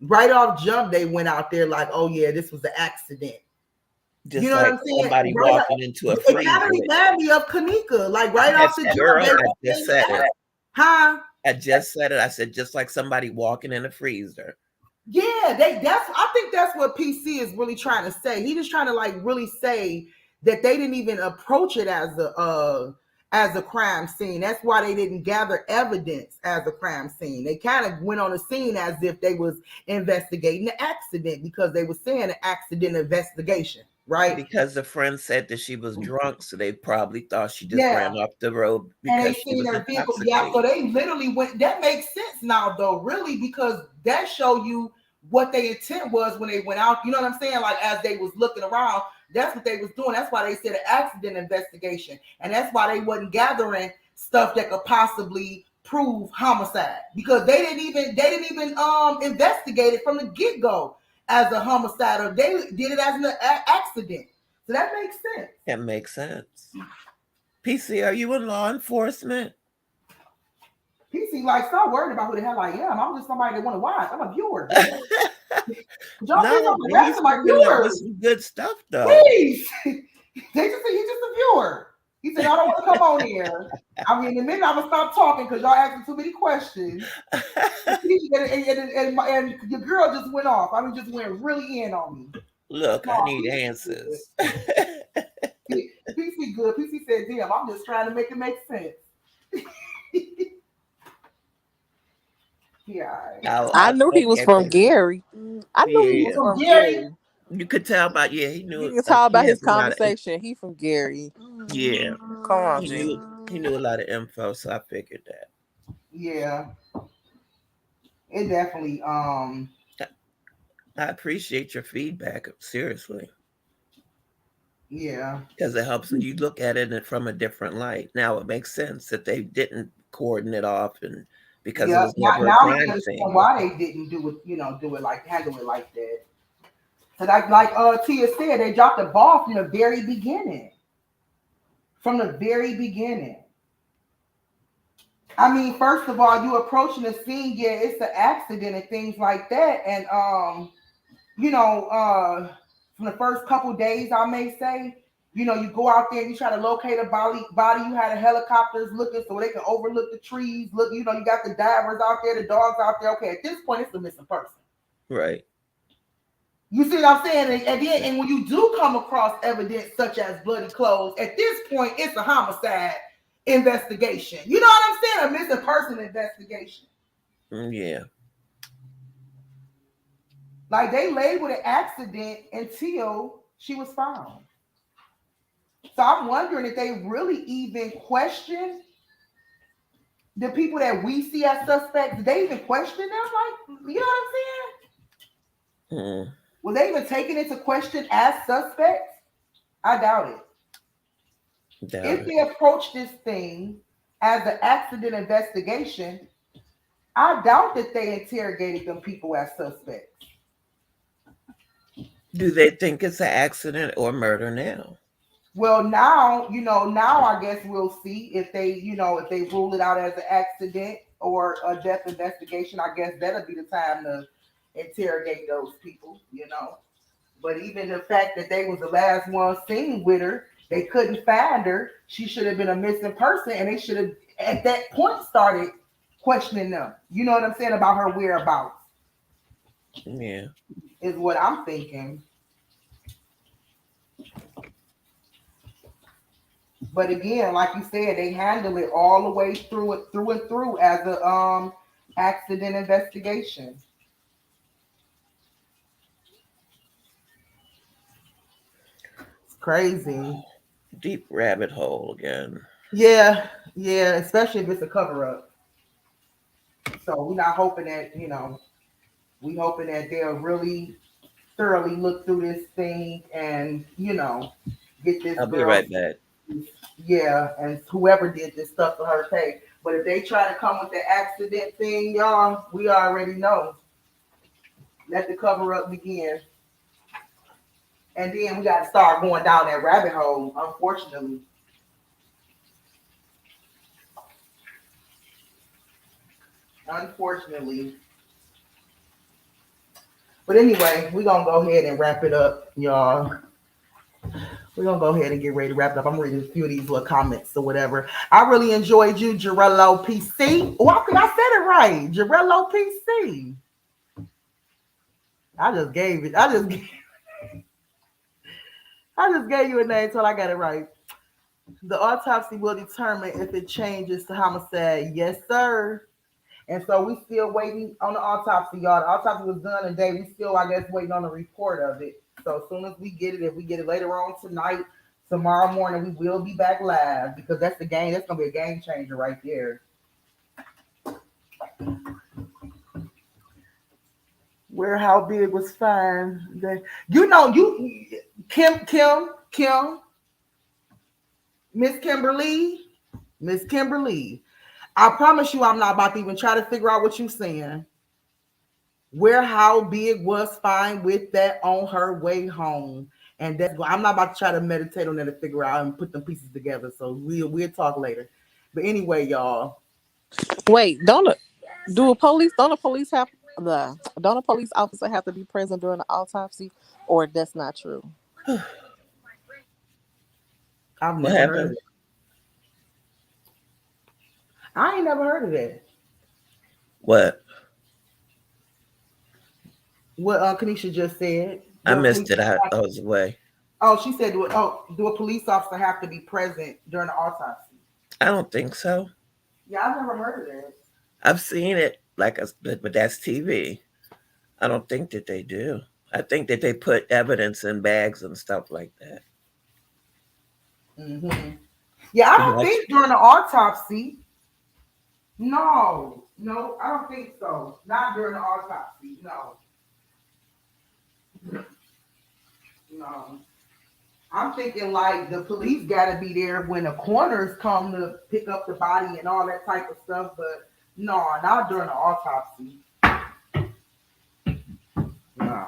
Right off jump, they went out there like, oh yeah, this was an accident. Just you know like what I'm saying? Somebody right walking into a freezer. It kind of reminded me of Kanika, like right off the jump. I just said it. Huh? I just said it. I said just like somebody walking in a freezer. Yeah, I think that's what PC is really trying to say. He just trying to like really say that they didn't even approach it as a crime scene. That's why they didn't gather evidence as a crime scene. They kind of went on the scene as if they was investigating the accident because they were saying an accident investigation, right? Because the friend said that she was drunk, so they probably thought she just ran off the road because she was intoxicated. Yeah, so they literally went. That makes sense now, though, really, because that show you what their intent was when they went out. You know what I'm saying? Like as they was looking around. That's what they was doing. That's why they said an accident investigation. And that's why they wasn't gathering stuff that could possibly prove homicide. Because they didn't even investigate it from the get-go as a homicide, or they did it as an accident. So that makes sense. That makes sense. PC, are you in law enforcement? PC, like, stop worrying about who the hell I am. I'm just somebody that want to watch. I'm a viewer. No, he's my viewers. Some good stuff, though. Please. He's just a viewer. He said, I don't want to come on here. I mean, in a minute, I'm going to stop talking because y'all asking too many questions. and your girl just went off. I mean, just went really in on me. Look, I need answers. PC good. PC said, damn, I'm just trying to make it make sense. Yeah, I knew he was from Gary. I knew he was from Gary. You could tell about he knew. You can tell about his conversation. He from Gary. Yeah, come on, he knew a lot of info, so I figured that. Yeah, it definitely. I appreciate your feedback. Seriously. Yeah, because it helps when you look at it from a different light. Now it makes sense that they didn't cordon it off and. Because it was never now we understand why they didn't do it, handle it like that. So like Tia said, they dropped the ball from the very beginning. From the very beginning. I mean, first of all, you approaching the scene, yeah, it's an accident and things like that. And from the first couple days, I may say, You know, you go out there and you try to locate a body. You had the helicopters looking so they can overlook the trees. Look, you know, you got the divers out there, the dogs out there. Okay, at this point, it's a missing person. Right. You see what I'm saying? And when you do come across evidence such as bloody clothes, at this point, it's a homicide investigation. You know what I'm saying? A missing person investigation. Yeah. Like they labeled an accident until she was found. So I'm wondering if they really even question the people that we see as suspects. Did they even question them? Like, you know what I'm saying? Were they even taken into question as suspects? I doubt it. If they approach this thing as an accident investigation, I doubt that they interrogated them people as suspects. Do they think it's an accident or murder now? Well, now I guess we'll see if they rule it out as an accident or a death investigation. I guess that'll be the time to interrogate those people, you know. But even the fact that they was the last one seen with her, they couldn't find her. She should have been a missing person, and they should have at that point started questioning them. You know what I'm saying about her whereabouts? Yeah, is what I'm thinking. But again, like you said, they handle it all the way through and through as a accident investigation. It's crazy. Deep rabbit hole again. Yeah, especially if it's a cover-up. So we're not hoping that, we hoping that they'll really thoroughly look through this thing and, get this I'll girl. be right back. Yeah, and whoever did this stuff for her pay. But if they try to come with the accident thing, y'all, we already know. Let the cover up begin. And then we got to start going down that rabbit hole, unfortunately. But anyway, we're going to go ahead and wrap it up, y'all. We're going to go ahead and get ready to wrap it up. I'm reading a few of these little comments or whatever. I really enjoyed you, Jarello PC. Oh, I said it right. Jarello PC. I just gave you a name until I got it right. The autopsy will determine if it changes to homicide. Yes, sir. And so we still waiting on the autopsy, y'all. The autopsy was done today. We still, I guess, waiting on the report of it. So as soon as we get it, if we get it later on tonight, tomorrow morning, we will be back live because that's the game. That's going to be a game changer right there. Where how big was fine. Kim, Miss Kimberly. I promise you I'm not about to even try to figure out what you're saying. Where how big was fine with that on her way home. And that's I'm not about to try to meditate on that to figure out and put them pieces together. So we'll talk later. But anyway, y'all. Wait, don't a police officer have to be present during the autopsy, or that's not true? I've never heard of it. I ain't never heard of that. What Kanisha just said. I missed it. I was away. Oh, she said, do a police officer have to be present during the autopsy? I don't think so. Yeah, I've never heard of that. I've seen it, but that's TV. I don't think that they do. I think that they put evidence in bags and stuff like that. Mm-hmm. Yeah, I don't think during the autopsy. No, I don't think so. Not during the autopsy. No. I'm thinking like the police got to be there when the coroners come to pick up the body and all that type of stuff. But no, not during the autopsy. No.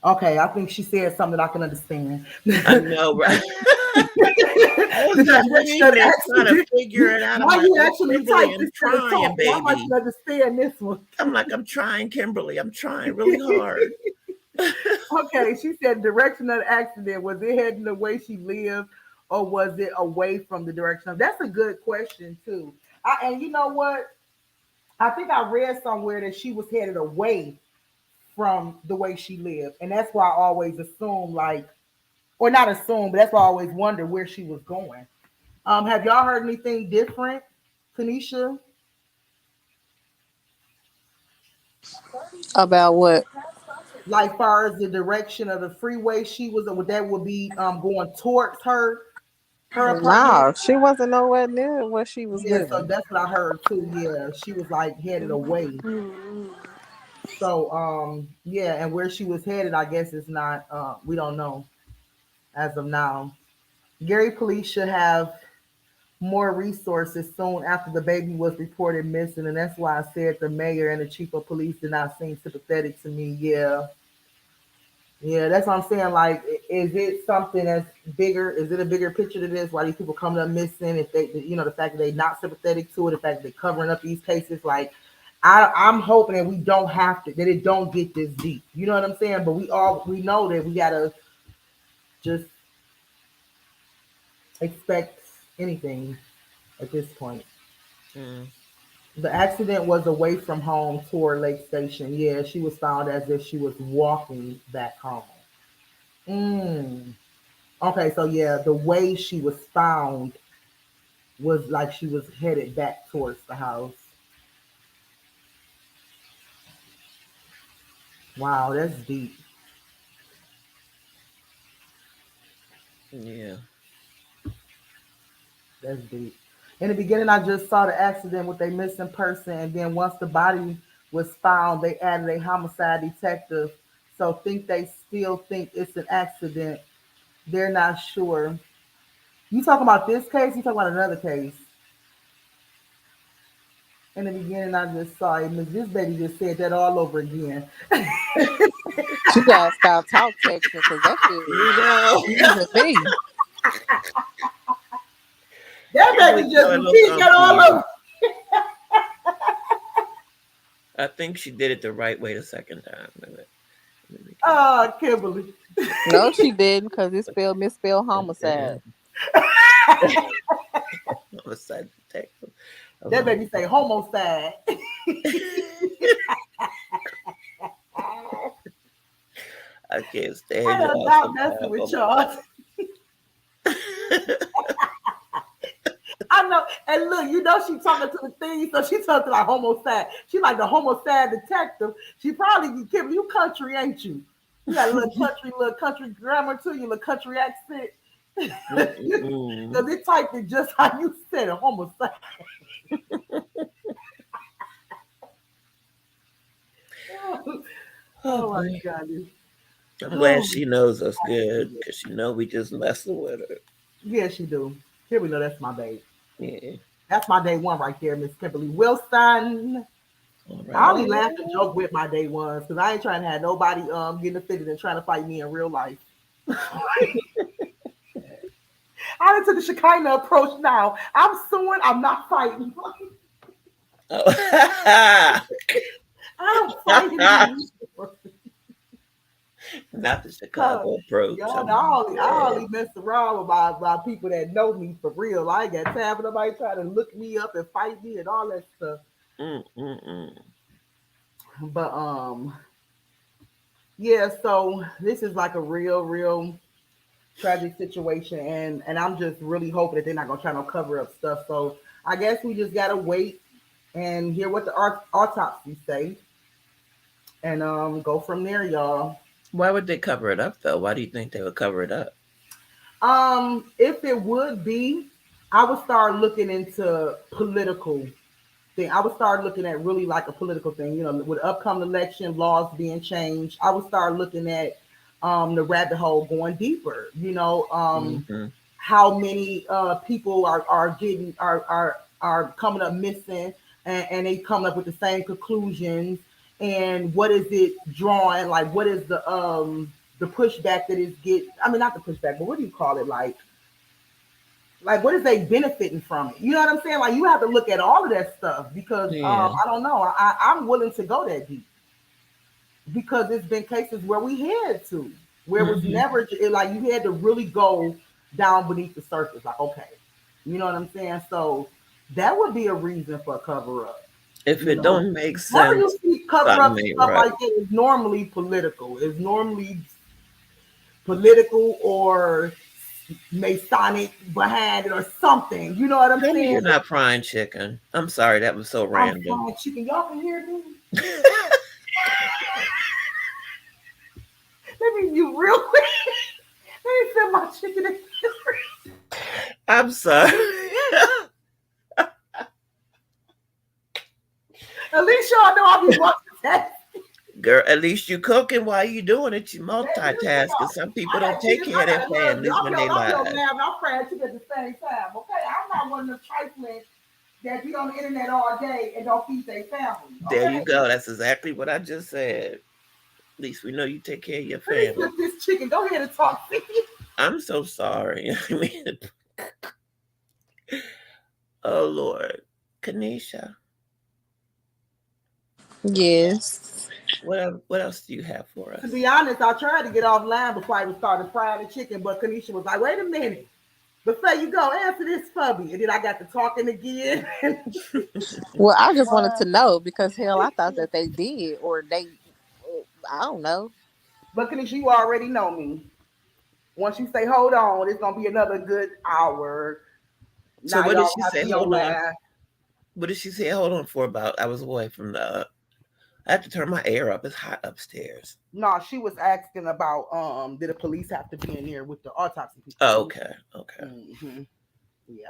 Okay, I think she said something that I can understand. I know, right? I was just reading it, trying to figure it out. Why you actually type this trying, baby? I might understand this one. I'm trying, Kimberly. I'm trying really hard. Okay, she said direction of the accident, was it heading the way she lived or was it away from the direction of? That's a good question too. And you know what? I think I read somewhere that she was headed away from the way she lived. And that's why I always assume like, or not assume, but that's why I always wonder where she was going. Have y'all heard anything different, Tanisha? About what? Like far as the direction of the freeway she was, that would be going towards her apartment. No, she wasn't nowhere near where she was Yeah, so living. that's what I heard too. Yeah, she was like headed away. So yeah, and where she was headed, I guess it's not we don't know as of now. Gary police should have more resources soon after the baby was reported missing, and that's why I said the mayor and the chief of police did not seem sympathetic to me. Yeah. Yeah, that's what I'm saying. Like, is it something that's bigger? Is it a bigger picture to this? Why these people coming up missing? If they, the fact that they're not sympathetic to it, the fact that they're covering up these cases, like, I'm hoping that we don't have to, that it don't get this deep. You know what I'm saying? But we know that we gotta just expect anything at this point. Mm. The accident was away from home toward Lake Station. Yeah, she was found as if she was walking back home. Mm. Okay, so yeah, the way she was found was like she was headed back towards the house. Wow, that's deep. Yeah. That's deep. In the beginning, I just saw the accident with a missing person, and then once the body was found, they added a homicide detective. So they still think it's an accident. They're not sure. You talking about this case? You talking about another case? In the beginning, I just saw it. This baby just said that all over again. She gotta stop talk texting because that shit You know. confusing me. That baby just repeat that all over. I think she did it the right way the second time. Oh, Kimberly. No, she didn't because it misspelled homicide. Homicide detective. That baby say homicide. I can't stand I am not messing with y'all. I know. And look, she talking to the thing, so she talking to like homicide. She like the homicide detective. She probably Kim, you country, ain't you? You got a little country grammar too, you little country accent. Because it typed it just how you said it, homicide. Oh my God. I'm glad she knows us good because she know we just messing with her. Yeah, she do. Here we know that's my babe. Yeah. That's my day one right there, Miss Kimberly Wilson. Right. I only laugh and joke with my day ones because I ain't trying to have nobody getting offended and trying to fight me in real life. I done took the Shekinah approach now. I'm suing, I'm not fighting. I'm fighting. Not the Chicago approach. Y'all, I only mess around with my people that know me for real. I ain't got time for nobody trying to look me up and fight me and all that stuff. But yeah, so this is like a real tragic situation, and I'm just really hoping that they're not gonna try to cover up stuff. So I guess we just gotta wait and hear what the autopsy say, and go from there, y'all. Why would they cover it up though? Why do you think they would cover it up? If it would be, I would start looking into political thing. I would start looking at really like a political thing, with upcoming election laws being changed. I would start looking at the rabbit hole going deeper, how many people are coming up missing and they come up with the same conclusions, and what is it drawing, like what is the pushback that is not the pushback, but what do you call it, like what is they benefiting from it? You know what I'm saying? Like you have to look at all of that stuff because I don't know. I'm willing to go that deep. because there's been cases where we had to, where it was Mhm. never like you had to really go down beneath the surface. Like, okay, you know what I'm saying? So that would be a reason for a cover up. If You it know, don't make whenever you sense, see cover something ups and ain't stuff right. like that, it's normally political. It's normally political or Masonic behind it or something. You know what I'm Tell me saying? you're not frying chicken. I'm sorry, that was so I'm random. frying chicken. Y'all can hear me? Let me you real quick. Let me send my chicken in. I'm sorry. At least y'all know I'll be multitasking. Girl, at least you cooking while you doing it. You multitasking. Some people don't take care of their families when they I'm live. frying chicken at the same time. Okay, I'm not one of the trifling that be on the internet all day and don't feed their family. There Okay, you go. That's exactly what I just said. At least we know you take care of your let me family. flip this chicken. Go ahead and talk. I'm so sorry. I mean, oh Lord, Kanisha, Yes. what else do you have for To us? be honest, I tried to get offline before I even started frying the chicken, but Kanisha was like, "Wait a minute." Before you go, answer this for me. And then I got to talking again. Well, I just wanted to know because hell, I thought that they did or they. I don't know. But Kanisha, you already know me. Once you say hold on, it's gonna be another good hour. So Now what did y'all she have to say? be on Hold on. live. What did she say? Hold on for about. I was away from the. I have to turn my air up. It's hot upstairs. No, she was asking about did the police have to be in there with the autopsy Oh, people? okay. Okay. Mm-hmm. Yeah.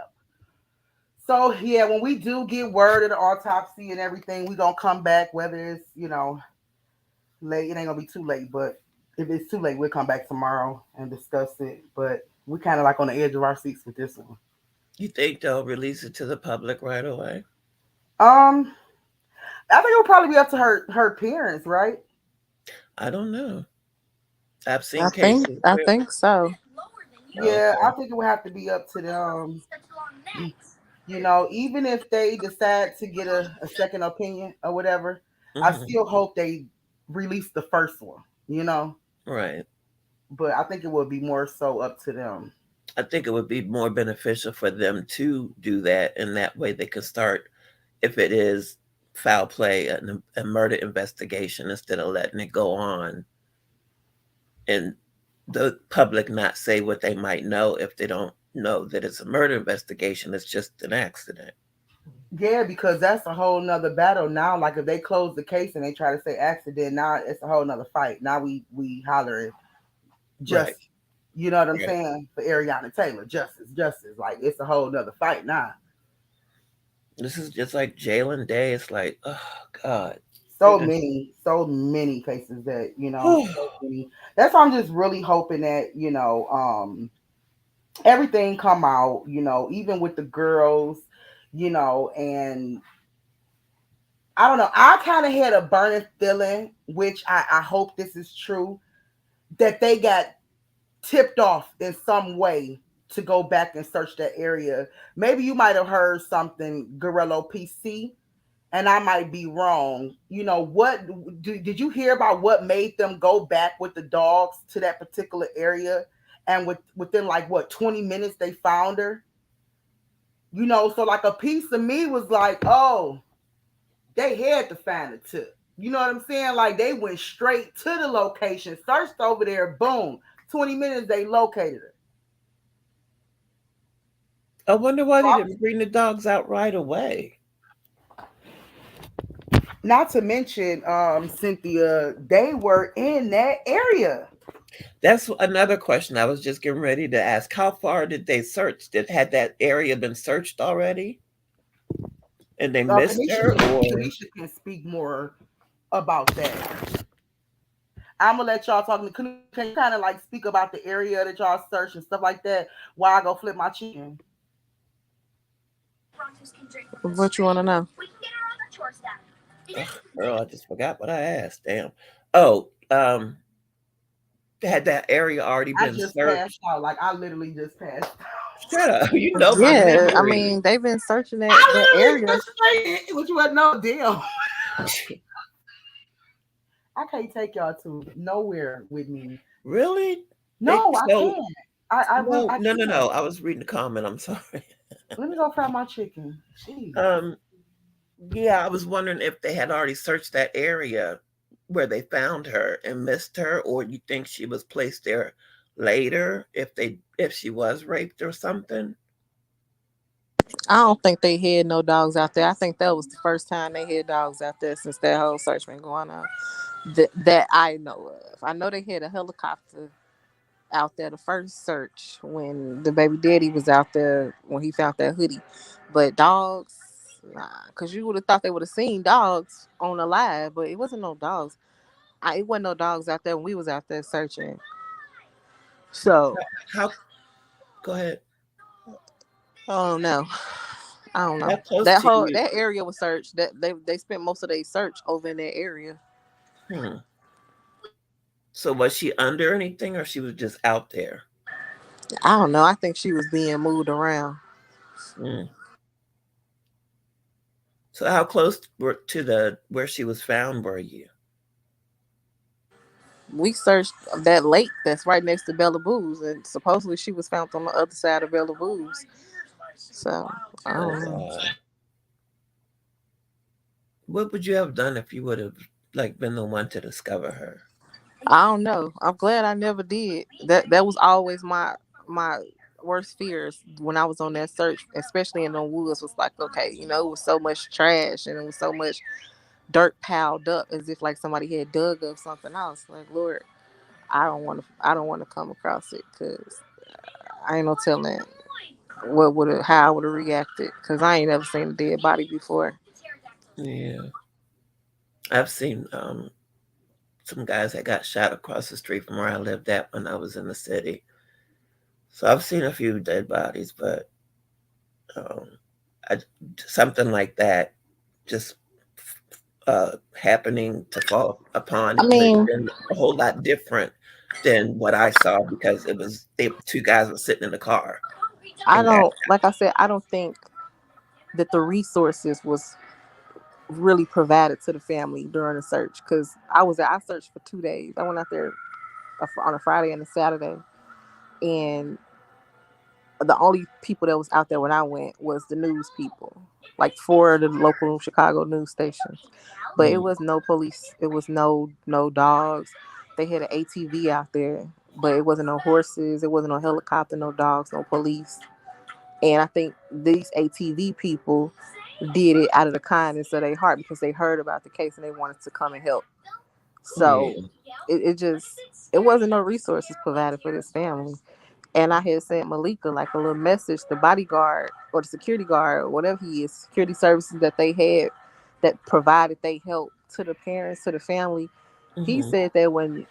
So yeah, when we do get word of the autopsy and everything, we gonna come back. Whether it's late, it ain't gonna be too late. But if it's too late, we'll come back tomorrow and discuss it. But we kind of like on the edge of our seats with this one. You think they'll release it to the public right away? Um, I think it'll probably be up to her parents, right? I don't know. I've I seen think cases I where. think so. Yeah, I Okay. think it would have to be up to them. Even if they decide to get a second opinion or whatever, I Hmm. still hope they release the first one. Right. But I think it would be more so up to them. I think it would be more beneficial for them to do that, and that way they can start, if it is foul play, a murder investigation instead of letting it go on and the public not say what they might know if they don't know that it's a murder investigation. It's just an accident. Yeah, because that's a whole nother battle now. Like if they close the case and they try to say accident, now it's a whole nother fight. Now we hollering Right. justice. You know what I'm Right. saying? For Ariana Taylor, justice, justice. Like it's a whole nother fight now. This is just like Jalen Day. It's like, oh God. So many cases that so many. That's why I'm just really hoping that everything come out. Even with the girls, and I don't know. I kind of had a burning feeling, which I hope this is true, that they got tipped off in some way to go back and search that area. Maybe you might have heard something, Gorilla PC, and I might be wrong. What did you hear about what made them go back with the dogs to that particular area? And within like what 20 minutes they found her. So like a piece of me was like, oh, they had to find it too. You know what I'm saying? Like they went straight to the location, searched over there, boom. 20 minutes they located her. I wonder why they didn't bring the dogs out right away. Not to mention, Cynthia, they were in that area. That's another question I was just getting ready to ask. How far did they search? Had that area been searched already? And they missed her, or Kanisha can speak more about that. I'm gonna let y'all talk. Can you kind of like speak about the area that y'all search and stuff like that while I go flip my chicken? What you want to know? girl, I just forgot what I asked. Damn. Oh, had that area already I been just passed searched? out. Like I literally just passed out. Shut up. You know my Yeah, I memory. mean they've been searching that I literally area. just straight in, which was no deal. I can't take y'all to nowhere with me. Really? They No, I so can't. I will. no I no no can't. no. I was reading the comment. I'm sorry. Let me go find my chicken. Jeez. Um, yeah, I was wondering if they had already searched that area where they found her and missed her, or you think she was placed there later if she was raped or something. I don't think they had no dogs out there. I think that was the first time they had dogs out there since that whole search been going on. That I know of. I know they had a helicopter out there the first search when the baby daddy was out there when he found that hoodie. But dogs, nah, because you would have thought they would have seen dogs on the live, but it wasn't no dogs. It wasn't no dogs out there when we was out there searching. So How? Go ahead. I don't know. I don't know. How close That to whole you? that area was searched. That they spent most of their search over in that area. Hmm. So was she under anything, or she was just out there? I don't know. I think she was being moved around. Hmm. So how close to the where she was found were you? We searched that lake that's right next to Bella Boo's, and supposedly she was found on the other side of Bella Boo's. So I Oh don't know. wow. What would you have done if you would have like been the one to discover her? I don't know. I'm glad I never did. That was always my worst fears when I was on that search, especially in the woods. Was like, okay, it was so much trash and it was so much dirt piled up, as if like somebody had dug up something else. Like, Lord, I don't want to come across it because I ain't no telling how I would have reacted because I ain't never seen a dead body before. Yeah, I've seen some guys that got shot across the street from where I lived at when I was in the city. So I've seen a few dead bodies, but um, I, something like that just happening to fall upon I it would have mean, been a whole lot different than what I saw because two guys were sitting in the car I and got don't like I said, I don't think that the resources was really provided to the family during the search because I searched for 2 days. I went out there on a Friday and a Saturday, and the only people that was out there when I went was the news people, like four of the local Chicago news stations. But it mm, was no police. It was no dogs. They had an ATV out there, but it wasn't no horses. It wasn't no helicopter, no dogs, no police. And I think these ATV people did it out of the kindness of their heart because they heard about the case and they wanted to come and help. So yeah. it wasn't no resources provided for this family. And I had sent Malika like a little message, the bodyguard or the security guard, or whatever he is, security services that they had that provided they help to the parents, to the family. He Hmm. said that when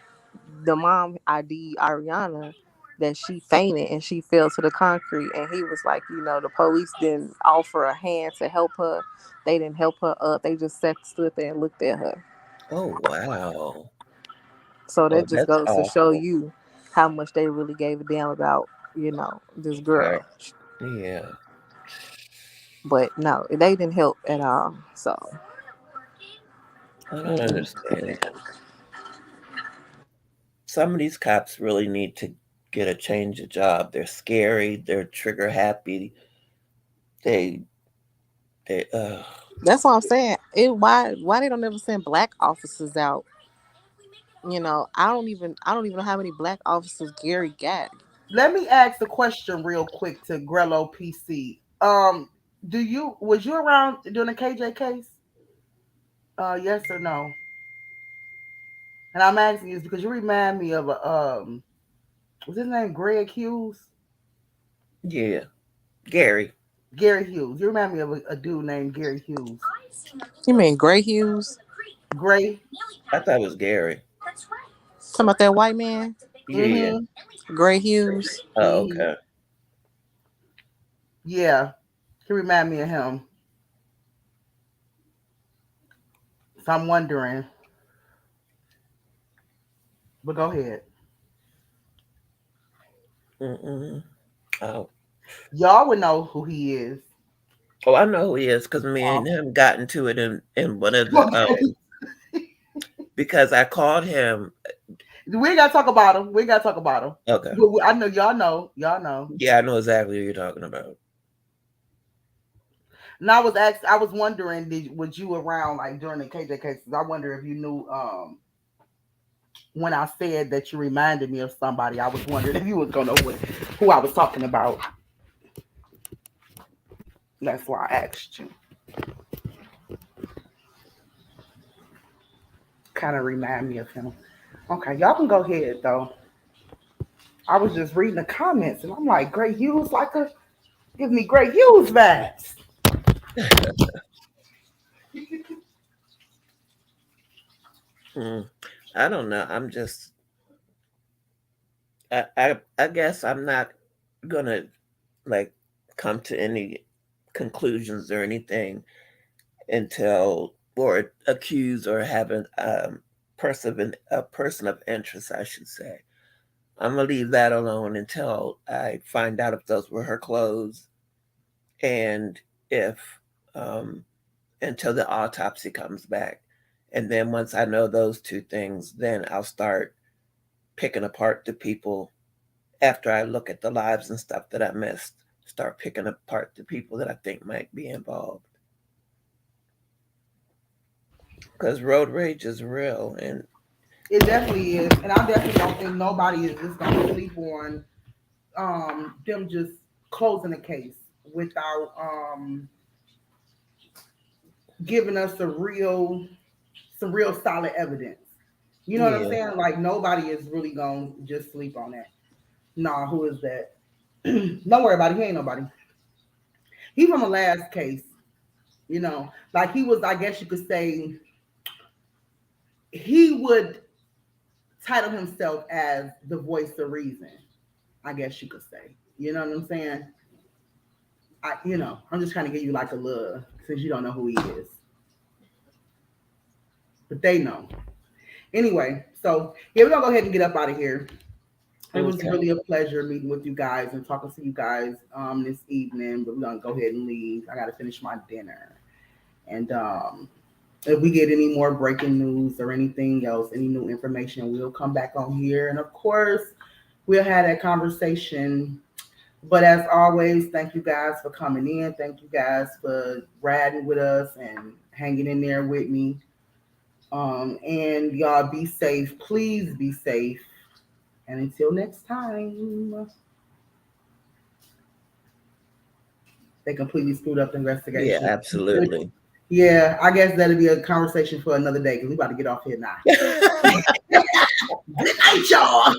the mom ID Ariana, that she fainted and she fell to the concrete. And he was like, the police didn't offer a hand to help her. They didn't help her up. They just stood there and looked at her. Oh wow. So Oh, that just that's goes to show awful. you how much they really gave a damn about, this Right. girl. Yeah. But no, they didn't help at all. So I don't mm-mm. understand. Some of these cops really need to get a change of job. They're scary. They're trigger happy. They they. That's what I'm saying. Why they don't ever send black officers out? I don't even know how many black officers Gary got. Let me ask the question real quick to Grello PC. Was you around during the KJ case? Yes or no? And I'm asking you because you remind me of a what's his name? Greg Hughes? Yeah, Gary. Gary Hughes. You remind me of a dude named Gary Hughes. You mean Gray Hughes? Gray? I thought it was Gary. Talking about that white man? Yeah. Mm-hmm. Gray Hughes? Oh, Mm-hmm. okay. Yeah. He remind me of him. So I'm wondering. But go ahead. Mm-mm. Oh. Y'all would know who he is. Oh, I know who he is because me Oh. and him got into it in one of the Okay. because I called him. We ain't gotta talk about him. We ain't gotta talk about him. Okay. But I know y'all know. Y'all know. Yeah, I know exactly what you're talking about. And I was wondering, was you around like during the KJ cases? I wonder if you knew when I said that you reminded me of somebody. I was wondering if you was gonna know who I was talking about. That's why I asked you. Kind of remind me of him. Okay, y'all can go ahead though. I was just reading the comments and I'm like, Great Hughes, give me Great Hughes vibes. I don't know. I'm just. I guess I'm not gonna like come to any conclusions or anything until or accuse or have a person of interest, I should say. I'm gonna leave that alone until I find out if those were her clothes, and if until the autopsy comes back, and then once I know those two things, then I'll start picking apart the people. After I look at the lives and stuff that I missed, start picking apart the people that I think might be involved. Because road rage is real, and it definitely is. And I definitely don't think nobody is just gonna sleep on them just closing the case without giving us some real solid evidence. You know what I'm saying? Like nobody is really gonna just sleep on that. Nah, who is that? Don't worry about it. He ain't nobody. He from the last case. You know, like he was, I guess you could say, he would title himself as the voice of reason. I guess you could say. You know what I'm saying? I'm just trying to give you like a little, since you don't know who he is. But they know. Anyway, so yeah, we're gonna go ahead and get up out of here. It was really a pleasure meeting with you guys and talking to you guys this evening. But we're gonna go ahead and leave. I gotta finish my dinner. And if we get any more breaking news or anything else, any new information, we'll come back on here. And of course, we'll have that conversation. But as always, thank you guys for coming in. Thank you guys for riding with us and hanging in there with me. And y'all be safe. Please be safe. And until next time, they completely screwed up the investigation. Yeah, absolutely. Yeah, I guess that'll be a conversation for another day because we about to get off here now. Good night, y'all.